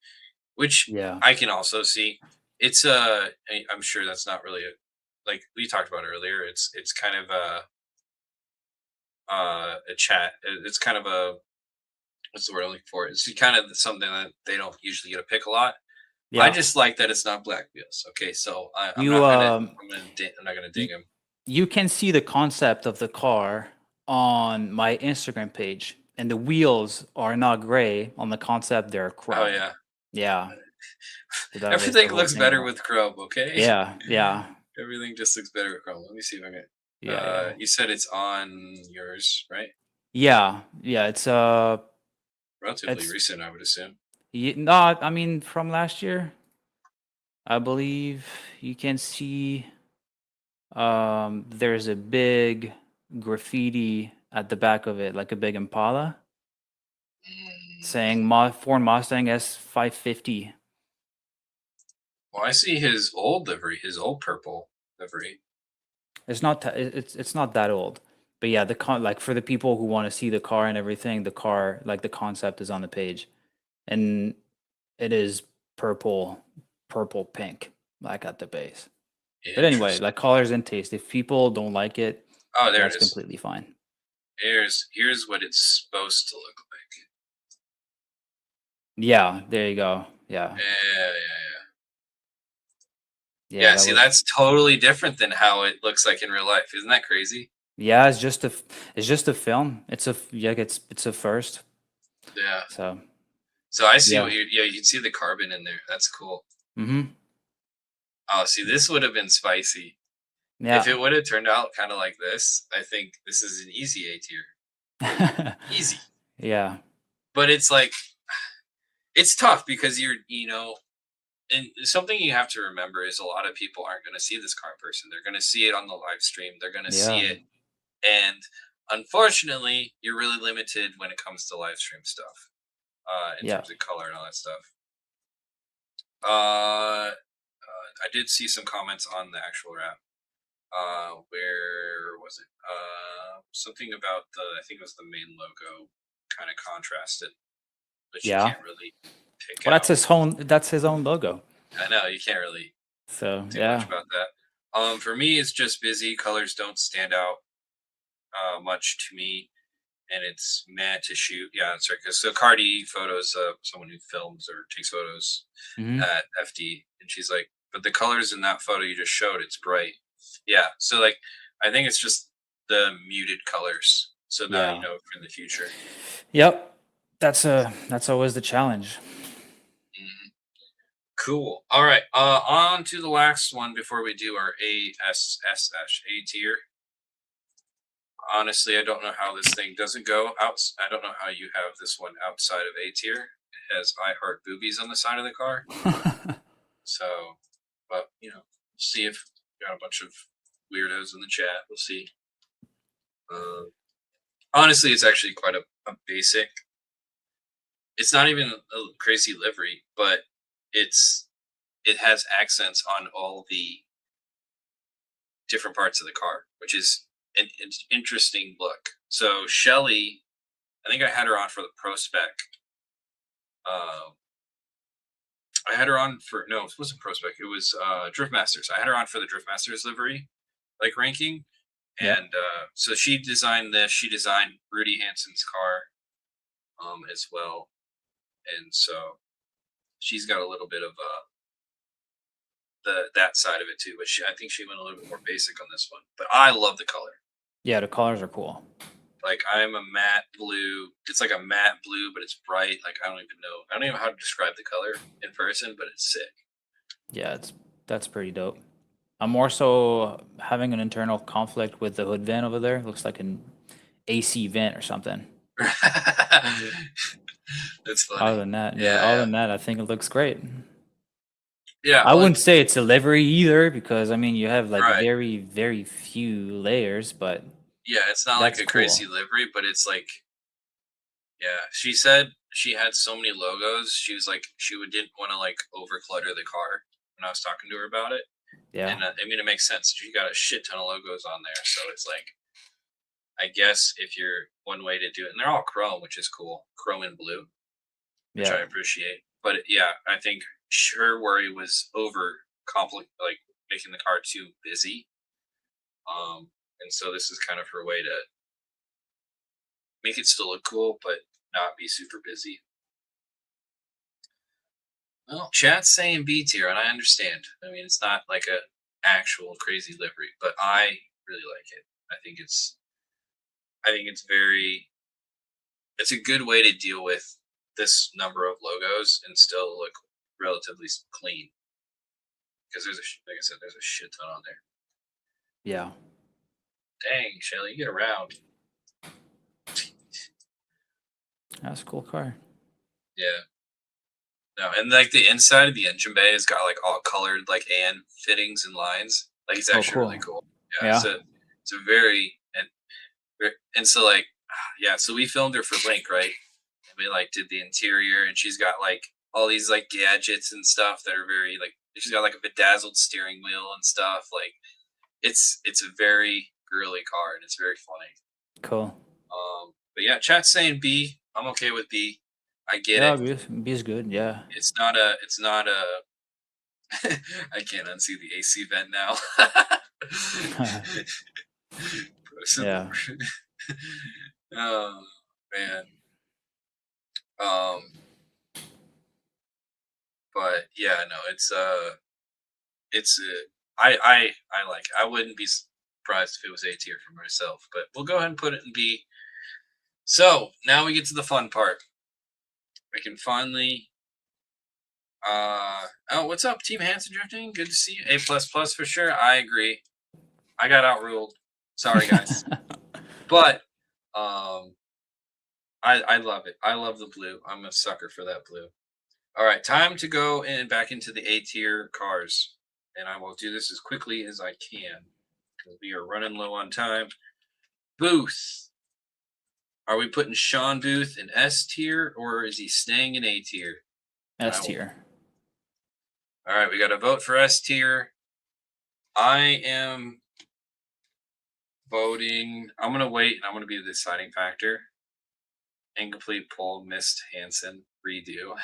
which Yeah. I can also see. It's I'm sure that's not really like we talked about earlier. It's kind of a chat. It's kind of a what's the word I'm looking for? It's kind of something that they don't usually get to pick a lot. Yeah. I just like that it's not black wheels. Okay, so I'm You, not gonna ding him. You can see the concept of the car on my Instagram page, and the wheels are not gray on the concept; they're chrome. Oh yeah, Yeah. So that was the everything whole looks thing better about- with chrome. Okay. Yeah. Yeah. Everything just looks better with chrome. Let me see if I can. Yeah. You said it's on yours, right? Yeah. Yeah. It's Relatively It's- recent, I would assume. not. I mean, from last year, I believe you can see. There's a big graffiti at the back of it, like a big Impala, saying Ford Mustang S550. Well, I see his old livery, his old purple livery. It's not. It's not that old, but yeah, like for the people who want to see the car and everything, the car like the concept is on the page, and it is purple pink, like at the base. But anyway, Interesting. like colors and taste. If people don't like it, Oh, there that's it is. completely fine. Here's what it's supposed to look like. Yeah, there you go. Yeah, Yeah, see, that's totally different than how it looks like in real life. Isn't that crazy? Yeah, it's just a film. It's a first. Yeah. So I see Yeah. you can see the carbon in there. That's cool. mm-hmm. Oh, see, this would have been spicy. Yeah. If it would have turned out kind of like this, I think this is an easy A tier. Easy. Yeah. But it's like it's tough because and something you have to remember is a lot of people aren't going to see this car in person. They're going to see it on the live stream. They're going to see Yeah. it, and unfortunately, you're really limited when it comes to live stream stuff, in Yeah. terms of color and all that stuff. I did see some comments on the actual wrap. Where was it? Something about I think it was the main logo kind of contrasted, but you Yeah. can't really pick Well, out. that's his own logo. I know you can't really So do yeah. much about that. For me, it's just busy. Colors don't stand out much to me, and it's mad to shoot. Yeah, that's right. Because so Cardi photos, someone who films or takes photos Mhm. at FD, and she's like, "But the colors in that photo you just showed, it's bright." Yeah, so like, I think it's just the muted colors. So now you Yeah. know for the future. Yep. That's always the challenge. Mhm. Cool. All right. On to the last one before we do our A tier. Honestly, I don't know how this thing doesn't go out. I don't know how you have this one outside of A tier. It has I Heart Boobies on the side of the car. So, but see if we got a bunch of weirdos in the chat. We'll see. Honestly, it's actually quite a basic. It's not even a crazy livery, but it has accents on all the different parts of the car, which is an interesting look. So Shelly, I think I had her on for the Prospec. I had her on for no, it wasn't Prospec. It was Drift Masters. I had her on for the Drift Masters livery, like ranking, Yep. and so she designed this. She designed Rudy Hanson's car, as well, and so she's got a little bit of that side of it too. But I think she went a little bit more basic on this one. But I love the color. Yeah, the colors are cool. Like I'm a matte blue. It's like a matte blue, but it's bright. Like I don't even know how to describe the color in person, but it's sick. Yeah, that's pretty dope. I'm more so having an internal conflict with the hood vent over there. Looks like an AC vent or something. That's funny. Other than that, I think it looks great. Yeah, I wouldn't say it's a livery either because I mean you have like Right. very, very few layers, but yeah, it's not like That's a crazy livery, but it's like, yeah. She said she had so many logos. She was like, didn't want to like over clutter the car when I was talking to her about it. yeah, And I mean, it makes sense. She got a shit ton of logos on there, so it's like, I guess if you're one way to do it, and they're all chrome, which is cool, chrome and blue, which I yeah, appreciate. But yeah, I think her worry was over like making the car too busy. And so this is kind of her way to make it still look cool, but not be super busy. Well, chat's saying B tier, and I understand. I mean, it's not like a actual crazy livery, but I really like it. I think it's it's a good way to deal with this number of logos and still look relatively clean. Because like I said, there's a shit ton on there. yeah. Dang, Shelly, get around. That's a cool car. Yeah. No, and like the inside of the engine bay has got like all colored like and fittings and lines. Like it's actually really cool. Yeah. It's a very and so like yeah, so we filmed her for Link, right? And we like did the interior, and she's got like all these like gadgets and stuff that are very like she's got like a bedazzled steering wheel and stuff. Like it's a very girly car and it's very funny. Cool. But yeah, chat's saying B. I'm okay with B. I get it. B is good. Yeah. It's not a I can't unsee the AC vent now. Yeah. Oh man. But yeah, no, I like it. I wouldn't be surprised if it was A tier for myself, but we'll go ahead and put it in B. So now we get to the fun part. We can finally oh, what's up, Team Hanson Drifting? Good to see you. A for sure. I agree. I got outruled. Sorry guys. But I love it. I love the blue. I'm a sucker for that blue. All right, time to go in back into the A tier cars, and I will do this as quickly as I can because we are running low on time. Booth. Are we putting Sean Booth in S tier or is he staying in A tier? S tier. All right, we got to vote for S tier. I am voting. I'm going to wait and I'm going to be the deciding factor. Incomplete poll, missed Hansen, redo.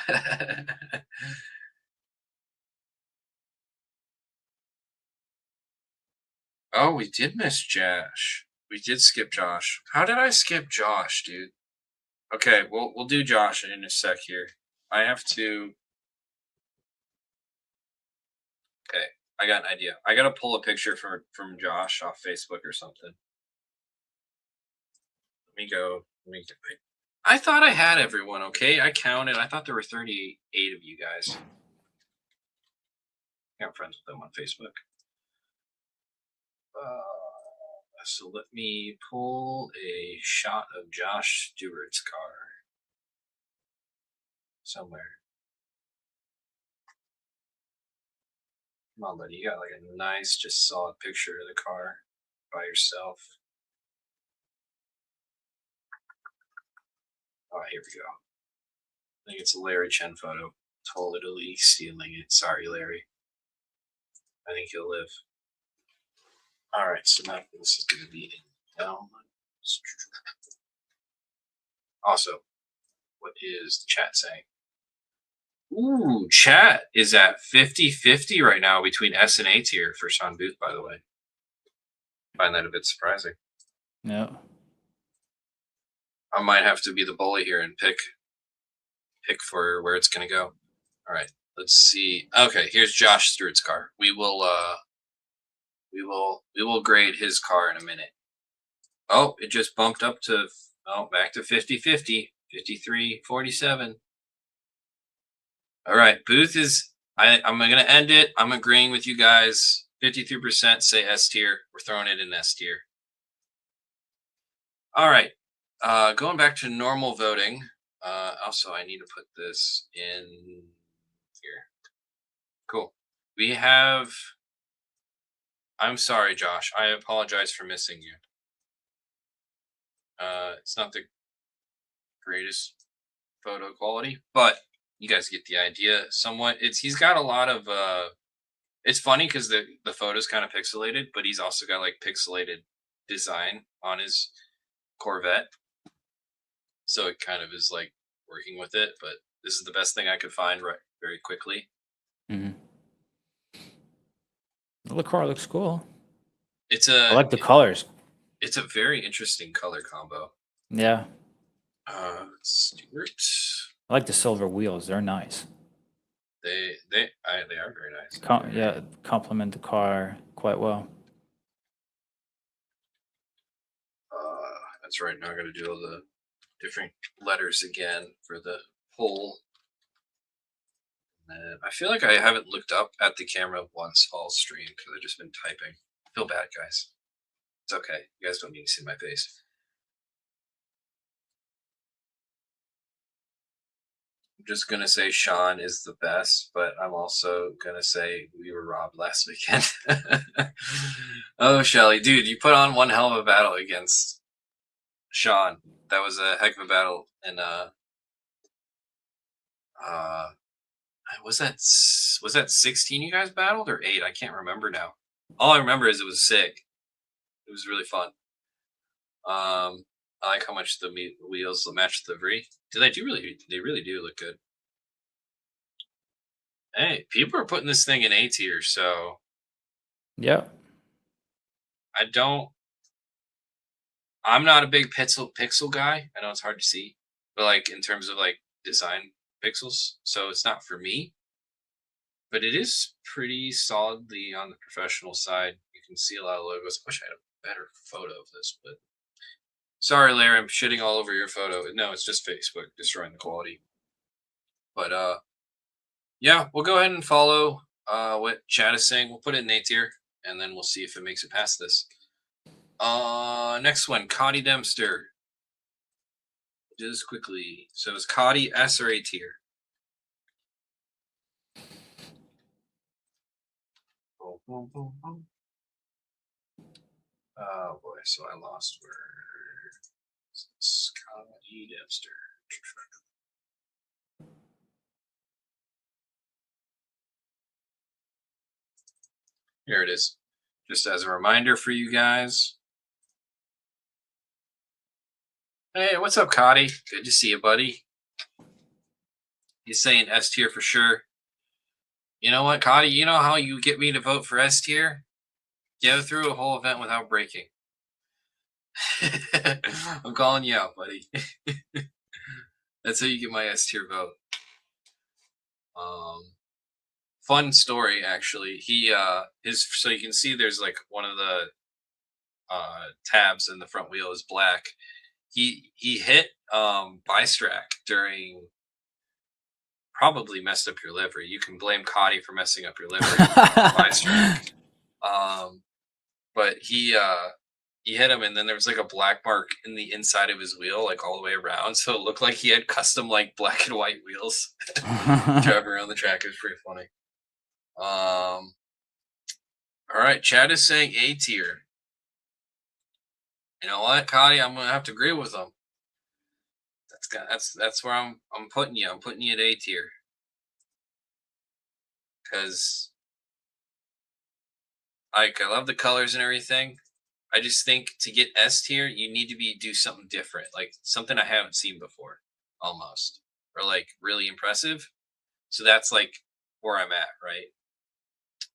Oh, we did miss Josh. We did skip Josh. How did I skip Josh, dude? Okay, we'll do Josh in a sec here. I have to. Okay, I got an idea. I gotta pull a picture from Josh off Facebook or something. Let me go. I thought I had everyone. Okay, I counted. I thought there were 38 of you guys. I'm friends with them on Facebook. So let me pull a shot of Josh Stewart's car somewhere. Come on, buddy. You got like a nice, just solid picture of the car by yourself. Oh, here we go. I think it's a Larry Chen photo. Totally stealing it. Sorry, Larry. I think he'll live. All right, so now this is going to be in down. Also, what is the chat saying? Ooh, chat is at 50-50 right now between S and A tier for Sean Booth, by the way. I find that a bit surprising. Yeah. I might have to be the bully here and pick for where it's going to go. All right, let's see. Okay, here's Josh Stewart's car. We will grade his car in a minute. Oh, it just bumped up to back to 50-50, 53-47. All right, Booth is. I'm gonna end it. I'm agreeing with you guys. 53% say S tier. We're throwing it in S tier. All right, going back to normal voting. Also, I need to put this in here. Cool. We have. I'm sorry, Josh. I apologize for missing you. It's not the greatest photo quality, but you guys get the idea somewhat. He's got a lot of it's funny because the photo's kind of pixelated, but he's also got like pixelated design on his Corvette. So it kind of is like working with it, but this is the best thing I could find very quickly. Mm-hmm. Well, the car looks cool. I like the colors. It's a very interesting color combo. Yeah. Stewart. I like the silver wheels. They're nice. They are very nice. Yeah, complement the car quite well. That's right. Now I got to do all the different letters again for the poll. And I feel like I haven't looked up at the camera once all stream because I've just been typing. I feel bad, guys. It's okay. You guys don't need to see my face. I'm just going to say Sean is the best, but I'm also going to say we were robbed last weekend. Oh, Shelly. Dude, you put on one hell of a battle against Sean. That was a heck of a battle. And was that 16 you guys battled or 8? I can't remember now. All I remember is it was sick. It was really fun. I like how much the wheels match the livery. They really do look good. Hey, people are putting this thing in A tier, so yeah. I'm not a big pixel guy. I know it's hard to see, but like in terms of like design pixels, so it's not for me. But it is pretty solidly on the professional side. You can see a lot of logos. I wish I had a better photo of this, but sorry, Larry, I'm shitting all over your photo. No, it's just Facebook destroying the quality. But yeah, we'll go ahead and follow what chat is saying. We'll put it in A tier, and then we'll see if it makes it past this. Next one, Cotty Dempster. Do this quickly. So is Cotty S or A tier? boom, boom, boom. Oh boy, so I lost where Comedy Dempster. Here it is. Just as a reminder for you guys. Hey, what's up, Cotty? Good to see you, buddy. He's saying S tier for sure. You know what, Cotty? You know how you get me to vote for S tier? Go through a whole event without breaking. I'm calling you out, buddy. That's how you get my S tier vote. Fun story, actually. He so you can see there's like one of the tabs in the front wheel is black. He hit Bystrack during, probably messed up your livery. You can blame Cotty for messing up your livery. Bystrack. But he hit him, and then there was like a black mark in the inside of his wheel, like all the way around. So it looked like he had custom like black and white wheels driving around the track. It was pretty funny. All right, Chad is saying A tier. You know what, Cotty? I'm gonna have to agree with him. That's where I'm putting you. I'm putting you at A tier. Because I love the colors and everything. I just think to get S tier, you need to do something different, like something I haven't seen before, almost, or like really impressive. So that's like where I'm at, right?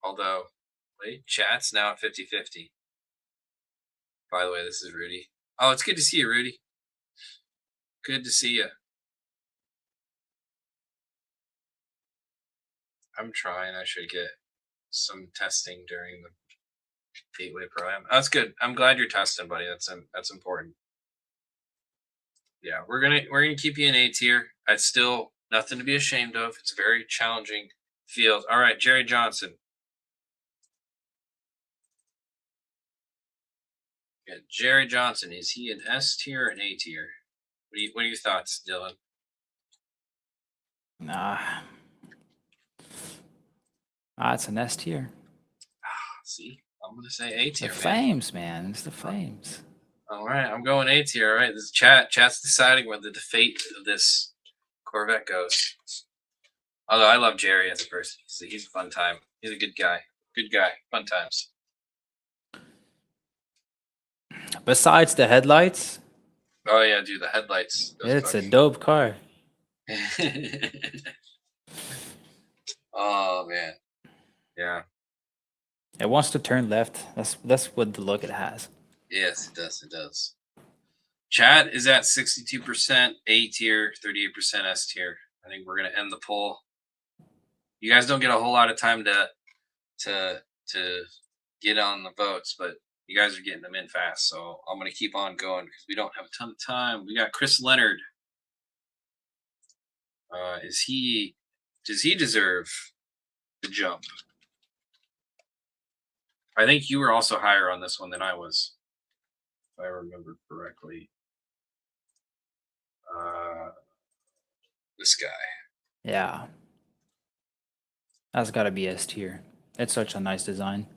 Although, wait, chat's now at 50-50. By the way, this is Rudy. Oh, it's good to see you, Rudy. Good to see you. I'm trying. I should get some testing during the Gateway Pro-Am. That's good. I'm glad you're testing, buddy. That's important. Yeah, we're gonna keep you in A tier. It's still nothing to be ashamed of. It's a very challenging field. All right, Jerry Johnson. Yeah, Jerry Johnson. Is he an S tier or an A tier? What are your thoughts, Dylan? It's an S tier. See, I'm gonna say A The tier, man. flames, man. It's the flames. All right, I'm going A tier. All right, this chat's deciding where the fate of this Corvette goes. Although I love Jerry as a person, he's a fun time. He's a good guy. Good guy. Fun times. Besides the headlights, Oh yeah, dude, the headlights. it's a dope car. Oh man, yeah. It wants to turn left. That's what the look it has. Yes, it does. It does. Chat is at 62% A tier, 38% S tier. I think we're gonna end the poll. You guys don't get a whole lot of time to get on the votes, but you guys are getting them in fast. So I'm gonna keep on going because we don't have a ton of time. We got Chris Leonard. Does he deserve the jump? I think you were also higher on this one than I was, if I remember correctly. This guy. Yeah. That's got to be S tier. It's such a nice design.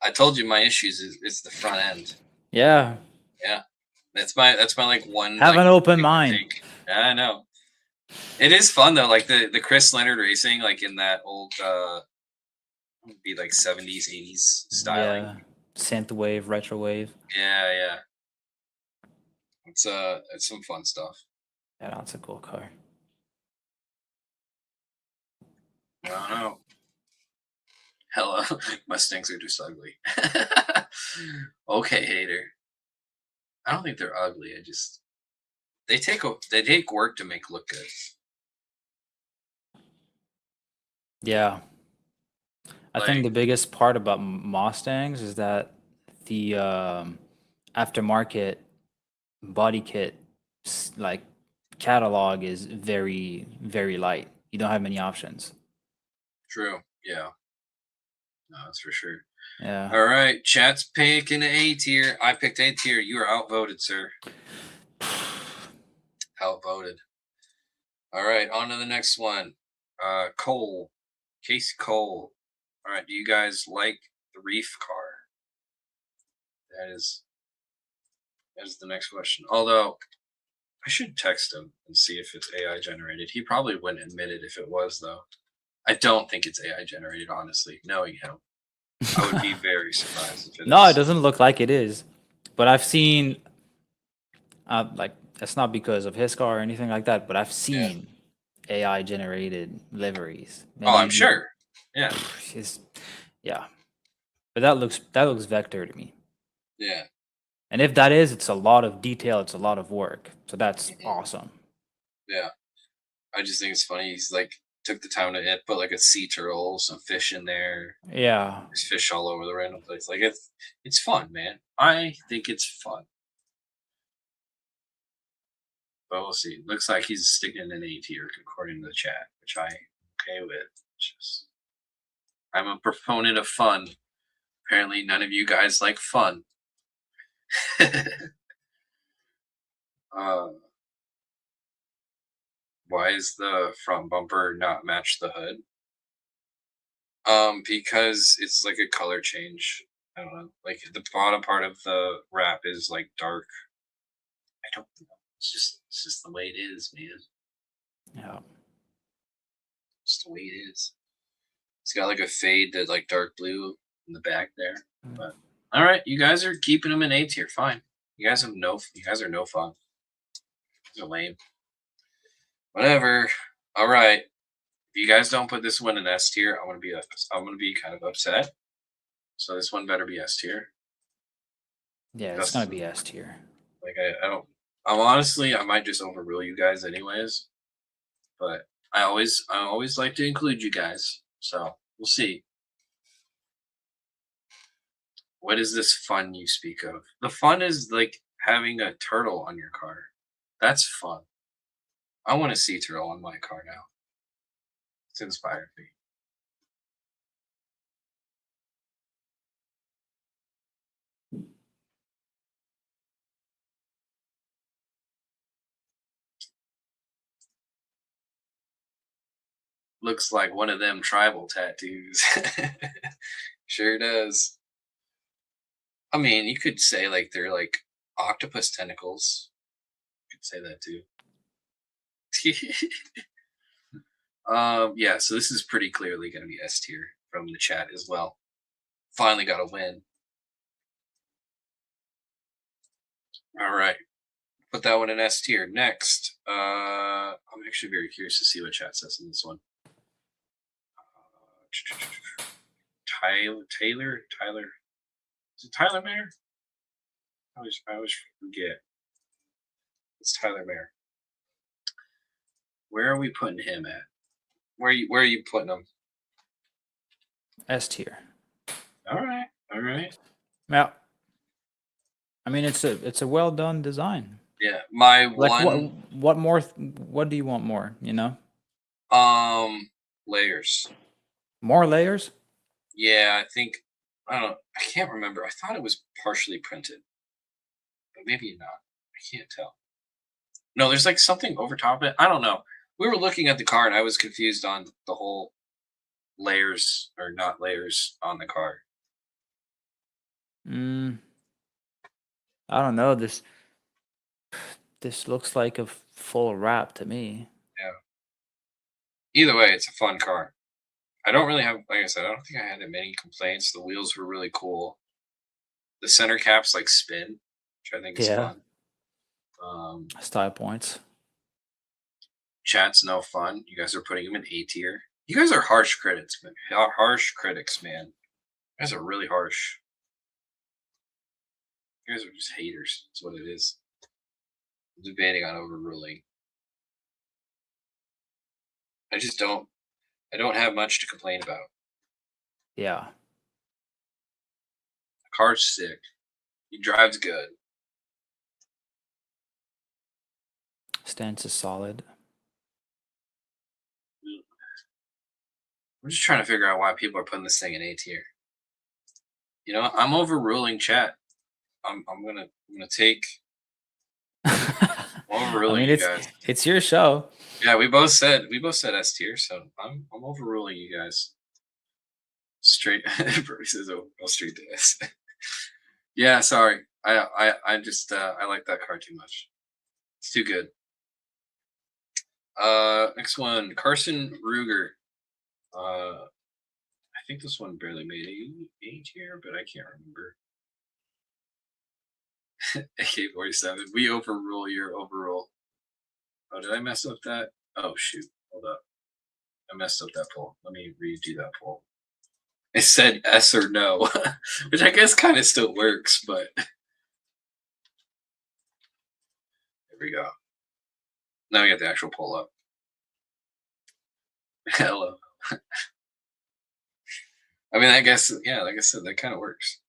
I told you my issues is the front end. Yeah. Yeah. That's my like one. Have like, an open mind. Yeah, I know. It is fun though, like the Chris Leonard racing, like in that old would be like 70s, 80s styling. Yeah. Synth wave, retro wave. Yeah. It's some fun stuff. Yeah, that's a cool car. I don't know. Hello, Mustangs are just ugly. Okay, hater. I don't think they're ugly. They take work to make look good. Yeah. I think the biggest part about Mustangs is that the aftermarket body kit like catalog is very, very light. You don't have many options. True. Yeah. No, that's for sure. Yeah. All right. Chat's picking A tier. I picked A tier. You are outvoted, sir. Outvoted. All right. On to the next one. Cole. Casey Cole. All right. Do you guys like the Reef car? That is the next question. Although I should text him and see if it's AI generated. He probably wouldn't admit it if it was, though. I don't think it's AI generated, honestly. Knowing him, I would be very surprised if it No, is. it doesn't look like it is. But I've seen, like, that's not because of his car or anything like that, but I've seen AI generated liveries. Oh, I'm sure. Yeah. Yeah. But that looks vector to me. Yeah. And if that is, it's a lot of detail, it's a lot of work. So that's awesome. Yeah. I just think it's funny. He's like took the time to put like a sea turtle, some fish in there. Yeah. There's fish all over the random place. Like it's fun, man. I think it's fun. But we'll see. Looks like he's sticking in an A tier according to the chat, which I'm okay with. Just I'm a proponent of fun. Apparently none of you guys like fun. Why is the front bumper not match the hood? Because it's like a color change. I don't know. Like the bottom part of the wrap is like dark. I don't know. It's just the way it is, man. Yeah. It's the way it is. It's got like a fade to like dark blue in the back there. But all right, you guys are keeping them in A tier. Fine. You guys are no fun. You're lame. Whatever. All right. If you guys don't put this one in S tier, I'm gonna be kind of upset. So this one better be S tier. Yeah, it's gonna be S tier. Like I might just overrule you guys anyways. But I always like to include you guys. So we'll see. What is this fun you speak of? The fun is like having a turtle on your car. That's fun. I want a sea turtle on my car now. It's inspired me. Looks like one of them tribal tattoos. Sure does. I mean, you could say like they're like octopus tentacles. You could say that too. Yeah, so this is pretty clearly going to be S tier from the chat as well. Finally got a win. All right. Put that one in S tier. Next, I'm actually very curious to see what chat says in this one. Taylor. Is it Tyler Mayer? I always forget. It's Tyler Mayer. Where are we putting him at? Where are you putting him? S tier. All right. Yeah. I mean, it's a well done design. Yeah, my Like one. what more? What do you want more? You know. Layers. More layers. Yeah, I think I don't know. I can't remember. I thought it was partially printed, but maybe not. I can't tell. No, there's like something over top of it. I don't know. We were looking at the car and I was confused on the whole layers or not layers on the car. I don't know. This looks like a full wrap to me. Yeah. Either way, it's a fun car. I don't really have, like I said, I don't think I had many complaints. The wheels were really cool. The center caps like spin, which I think is fun. Style points. Chat's no fun. You guys are putting him in A tier. You guys are harsh critics, man. Harsh critics, man. You guys are really harsh. You guys are just haters. That's what it is. I'm debating on overruling. I don't have much to complain about. Yeah. The car's sick. He drives good. Stance is solid. I'm just trying to figure out why people are putting this thing in A tier. You know, I'm overruling chat. I'm gonna take overruling I mean, you guys. it's your show. Yeah, we both said S tier, so I'm overruling you guys. Straight. Brody says, "Oh, I'll straight to S." Yeah, sorry. I just I like that car too much. It's too good. Next one, Carson Ruger. I think this one barely made a tier, but I can't remember. AK-47. We overrule your overrule. Oh, did I mess up that? Oh shoot! Hold up. I messed up that poll. Let me redo that poll. It said S or no, which I guess kind of still works, but there we go. Now we got the actual poll up. Hello. I mean, I guess, yeah, like I said, that kind of works.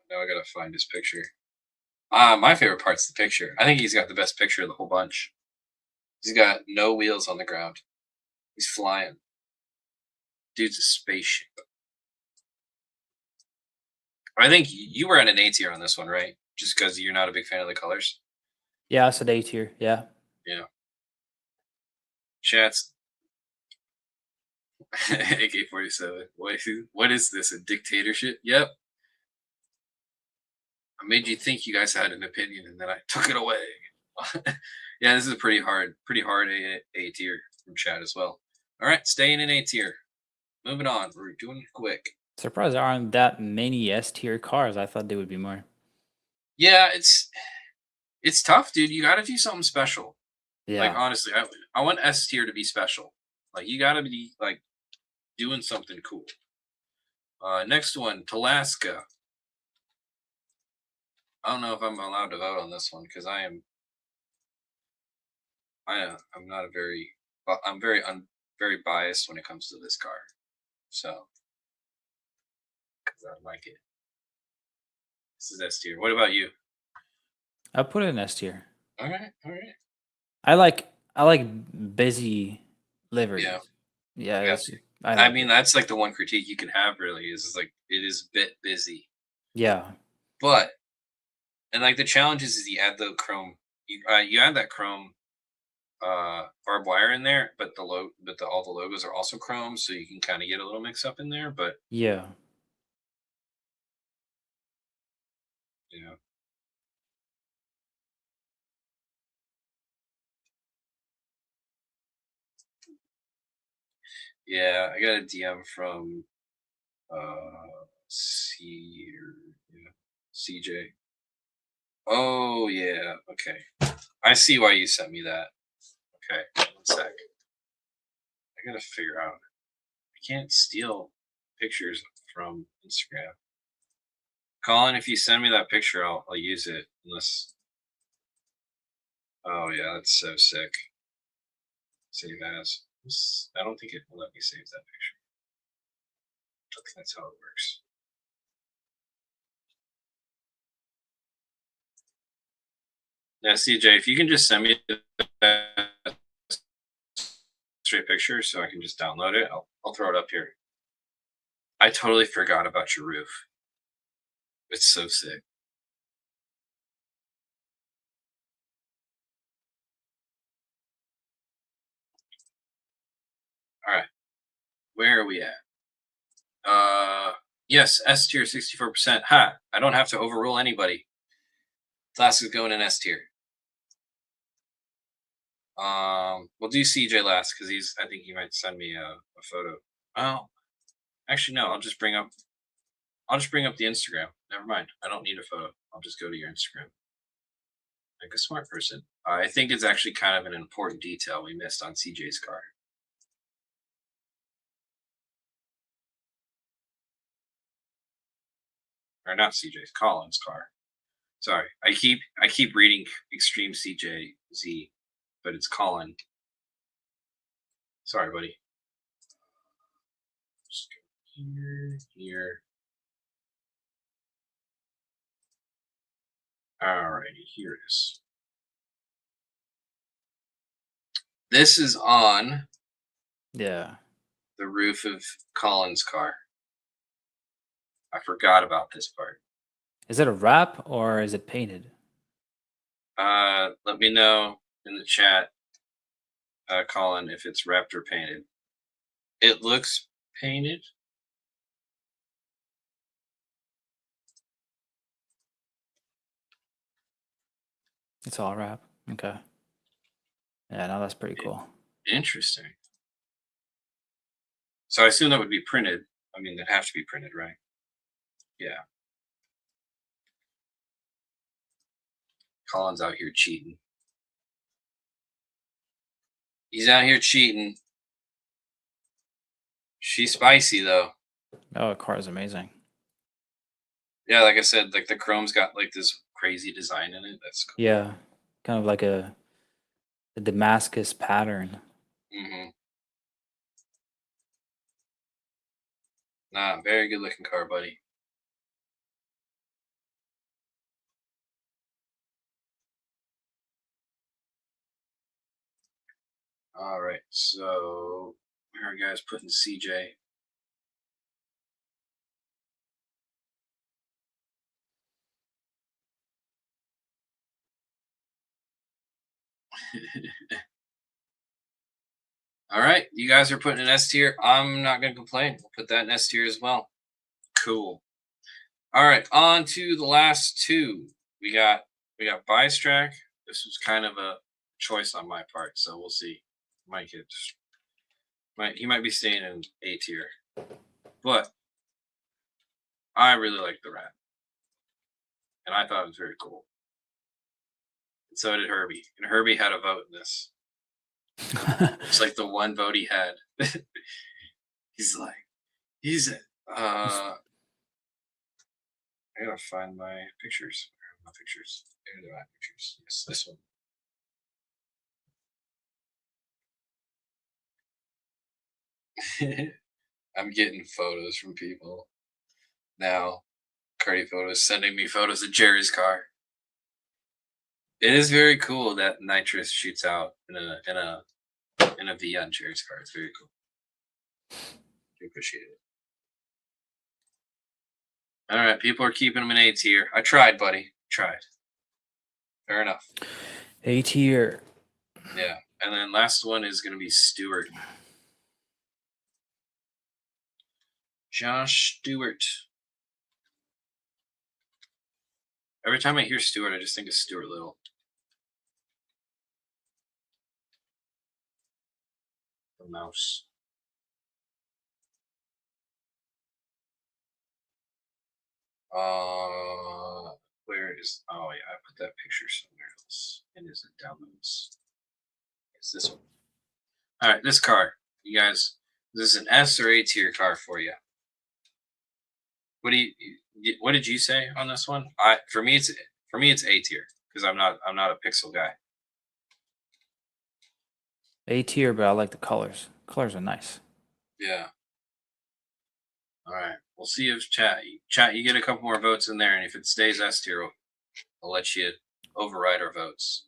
Now I gotta find his picture. My favorite part's the picture. I think he's got the best picture of the whole bunch. He's got no wheels on the ground. He's flying. Dude's a spaceship. I think you were at an A tier on this one, right? Just because you're not a big fan of the colors. Yeah, it's an A tier. Yeah. Yeah. Chats. AK-47. What is this? A dictatorship? Yep. I made you think you guys had an opinion, and then I took it away. Yeah, this is a pretty hard A tier from chat as well. All right, staying in A tier. Moving on. We're doing it quick. Surprised there aren't that many S tier cars. I thought there would be more. Yeah, it's tough, dude. You got to do something special. Yeah. Like honestly, I want S tier to be special. Like you got to be like doing something cool. Next one, Talaska. I don't know if I'm allowed to vote on this one because I'm not a very, I'm very biased when it comes to this car. So, because I like it. This is S tier. What about you? I put it in S tier. All right, all right. I like busy liveries. Yeah. Yeah. Yeah. It's, I mean, that's like the one critique you can have. Really, is like it is a bit busy. Yeah. But and like the challenge is you add the chrome. You add that chrome barbed wire in there, but all the logos are also chrome, so you can kind of get a little mix up in there. But Yeah. you know, yeah, I got a DM from CJ. Oh yeah, okay. I see why you sent me that. Okay, 1 sec. I gotta figure out. I can't steal pictures from Instagram. Colin, if you send me that picture, I'll use it. Unless. Oh yeah, that's so sick. Save as. I don't think it will let me save that picture. I think that's how it works. Yeah, CJ, if you can just send me a straight picture so I can just download it, I'll throw it up here. I totally forgot about your roof. It's so sick. All right, where are we at? Yes, S tier 64%. Ha! I don't have to overrule anybody. Last is going in S tier. We'll do CJ last because I think he might send me a photo. Oh, actually no. I'll just bring up the Instagram. Never mind. I don't need a photo. I'll just go to your Instagram. Like a smart person. I think it's actually kind of an important detail we missed on CJ's car. Or not CJ's, Colin's car. Sorry, I keep reading Extreme CJZ, but it's Colin. Sorry, buddy. Just go here. Alrighty, here it is. This is on Yeah. the roof of Colin's car. I forgot about this part. Is it a wrap or is it painted? Let me know in the chat Colin, if it's wrapped or painted. It looks painted. It's all wrap. Okay. Yeah, no, that's pretty cool. Interesting. So I assume that would be printed. I mean, that'd have to be printed, right? Yeah. Colin's out here cheating. He's out here cheating. She's spicy though. Oh, the car is amazing. Yeah, like I said, like the chrome's got like this crazy design in it. That's cool. Yeah, kind of like a Damascus pattern. Mm-hmm. Nah, very good looking car, buddy. All right, so where are you guys putting CJ? All right, you guys are putting an S tier. I'm not gonna complain. We'll put that in S tier as well. Cool. All right, on to the last two. We got Bystrack. This was kind of a choice on my part, so we'll see. He might be staying in A tier, but I really like the rat, and I thought it was very cool. And so did Herbie, and Herbie had a vote in this. It's like the one vote he had. He's I gotta find my pictures. Where are my pictures? There are my pictures. Yes, this one. I'm getting photos from people now. Cardi Photos sending me photos of Jerry's car. It is very cool that nitrous shoots out in a V on Jerry's car. It's very cool. I appreciate it. All right, people are keeping them in A tier. I tried, buddy. Tried. Fair enough. A tier. Yeah, and then last one is going to be Stewart. Josh Stewart. Every time I hear Stewart, I just think of Stuart Little. The mouse. Where is? Oh yeah, I put that picture somewhere else. And is it downloads? It's this one. All right, this car, you guys. This is an S or A tier car for you. What did you say on this one? For me it's A tier because I'm not a pixel guy. A tier, but I like the colors. Colors are nice. Yeah. All right. We'll see if chat, you get a couple more votes in there, and if it stays S tier, I'll let you override our votes.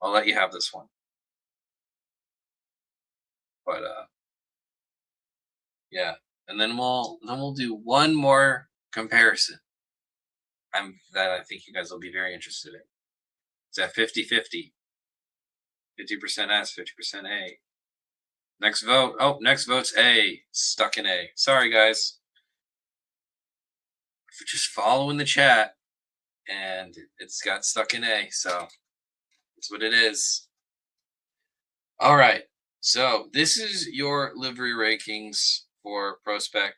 I'll let you have this one. But yeah, and then we'll do one more comparison. That I think you guys will be very interested in. It's at 50-50. 50% S, 50% A. Next vote. Oh, next vote's A. Stuck in A. Sorry, guys. Just following the chat, and it's got stuck in A. So that's what it is. All right. So this is your livery rankings for Prospec.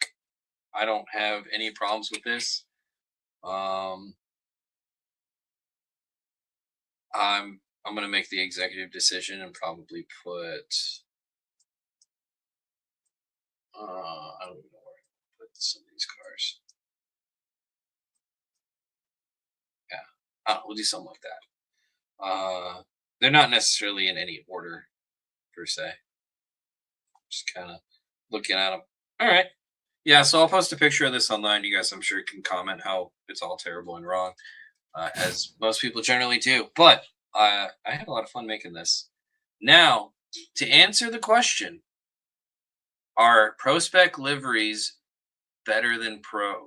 I don't have any problems with this. I'm gonna make the executive decision and probably put I don't even know where to put some of these cars. Yeah, we'll do something like that. They're not necessarily in any order per se. Just kind of looking at them. All right. Yeah, so I'll post a picture of this online. You guys, I'm sure, can comment how it's all terrible and wrong, as most people generally do. But I had a lot of fun making this. Now, to answer the question, are Prospec liveries better than Pro?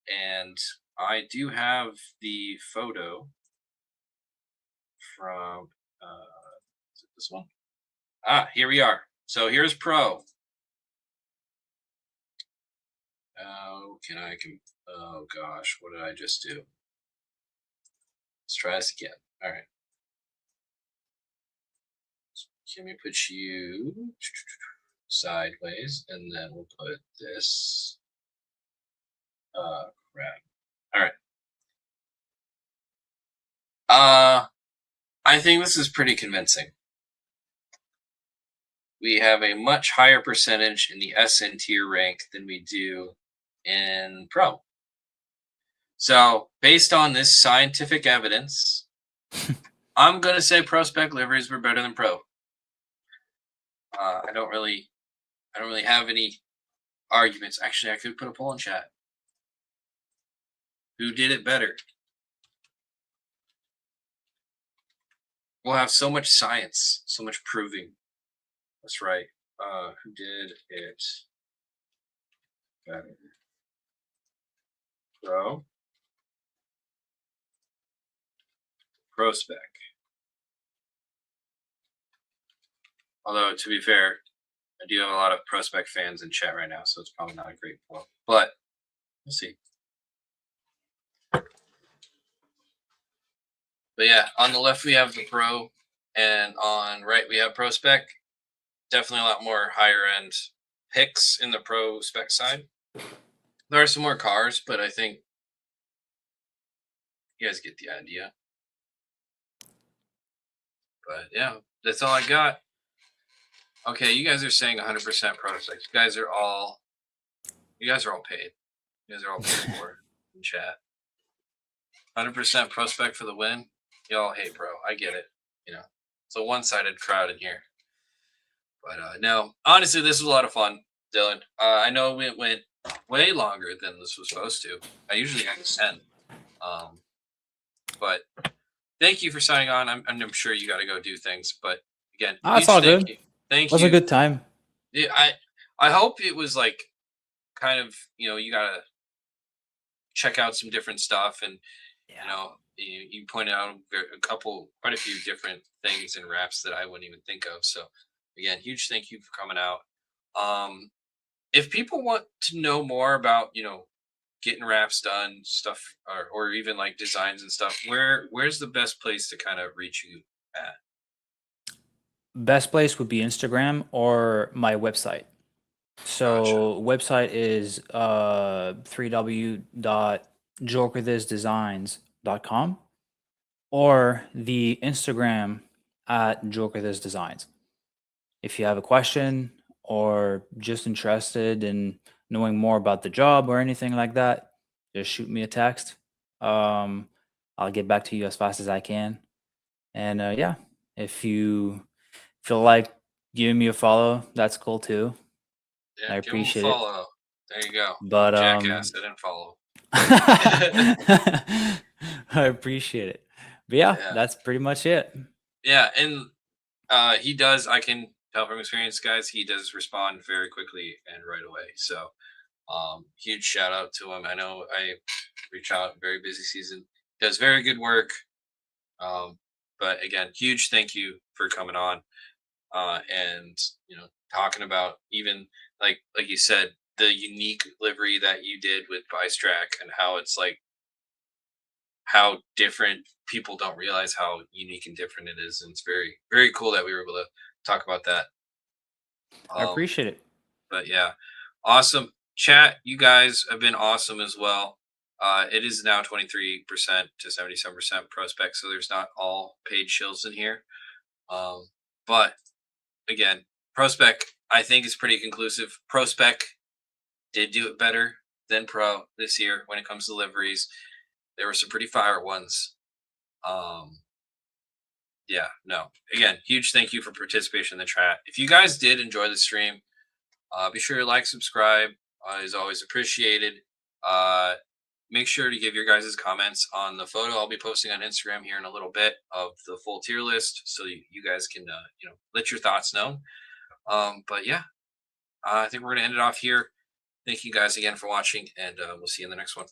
And I do have the photo from Is it this one? Ah, here we are. So here's Pro. Oh, oh gosh, what did I just do? Let's try this again. All right. Can we put you sideways, and then we'll put this. Crap. All right. I think this is pretty convincing. We have a much higher percentage in the SN tier rank than we do in Pro. So, based on this scientific evidence, I'm gonna say Prospec liveries were better than Pro. I don't really have any arguments. Actually, I could put a poll in chat. Who did it better? We'll have so much science, so much proving. That's right. Who did it better? Pro? Prospec. Although, to be fair, I do have a lot of Prospec fans in chat right now, so it's probably not a great poll. But we'll see. But yeah, on the left we have the Pro, and on right we have Prospec. Definitely a lot more higher end picks in the Prospec side. There are some more cars, but I think you guys get the idea. But yeah, that's all I got. Okay, you guys are saying 100% Prospec. You guys are all paid. You guys are all paid for in chat. 100% Prospec for the win. Y'all hate Pro. I get it. You know, it's a one-sided crowd in here. But no, honestly, this was a lot of fun, Dylan. I know it went way longer than this was supposed to. I usually have 10. But thank you for signing on. I'm sure you got to go do things, but again, It's all good. Thank you. It was a good time. Yeah, I hope it was like kind of, you know, you gotta check out some different stuff, and you know, you pointed out quite a few different things and wraps that I wouldn't even think of. So again, huge thank you for coming out. If people want to know more about, you know, getting wraps done, stuff, or even like designs and stuff, where's the best place to kind of reach you at? Best place would be Instagram or my website. So website is www.JokerthisDesigns.com, or the Instagram at JokerthisDesigns. If you have a question or just interested in knowing more about the job or anything like that, just shoot me a text. I'll get back to you as fast as I can. And yeah, if you feel like giving me a follow, that's cool too. Yeah, I appreciate it. Follow. There you go. But Jackass, I didn't follow. I appreciate it. But yeah, that's pretty much it. Yeah, and he does, I can tell from experience, guys, he does respond very quickly and right away. So huge shout out to him. I know I reach out, very busy season. Does very good work. But again, huge thank you for coming on. And you know, talking about even like you said, the unique livery that you did with Bystrack, and how it's like how different, people don't realize how unique and different it is, and it's very, very cool that we were able to talk about that. I appreciate it. But yeah, awesome. Chat, you guys have been awesome as well. It is now 23% to 77% Prospec, so there's not all paid shills in here. But again, Prospec, I think, is pretty conclusive. Prospec did do it better than Pro this year when it comes to liveries. There were some pretty fire ones. Yeah, no. Again, huge thank you for participation in the chat. If you guys did enjoy the stream, be sure to like, subscribe. Is always appreciated. Make sure to give your guys' comments on the photo I'll be posting on Instagram here in a little bit of the full tier list, so you guys can you know, let your thoughts known. But yeah, I think we're gonna end it off here. Thank you guys again for watching, and we'll see you in the next one.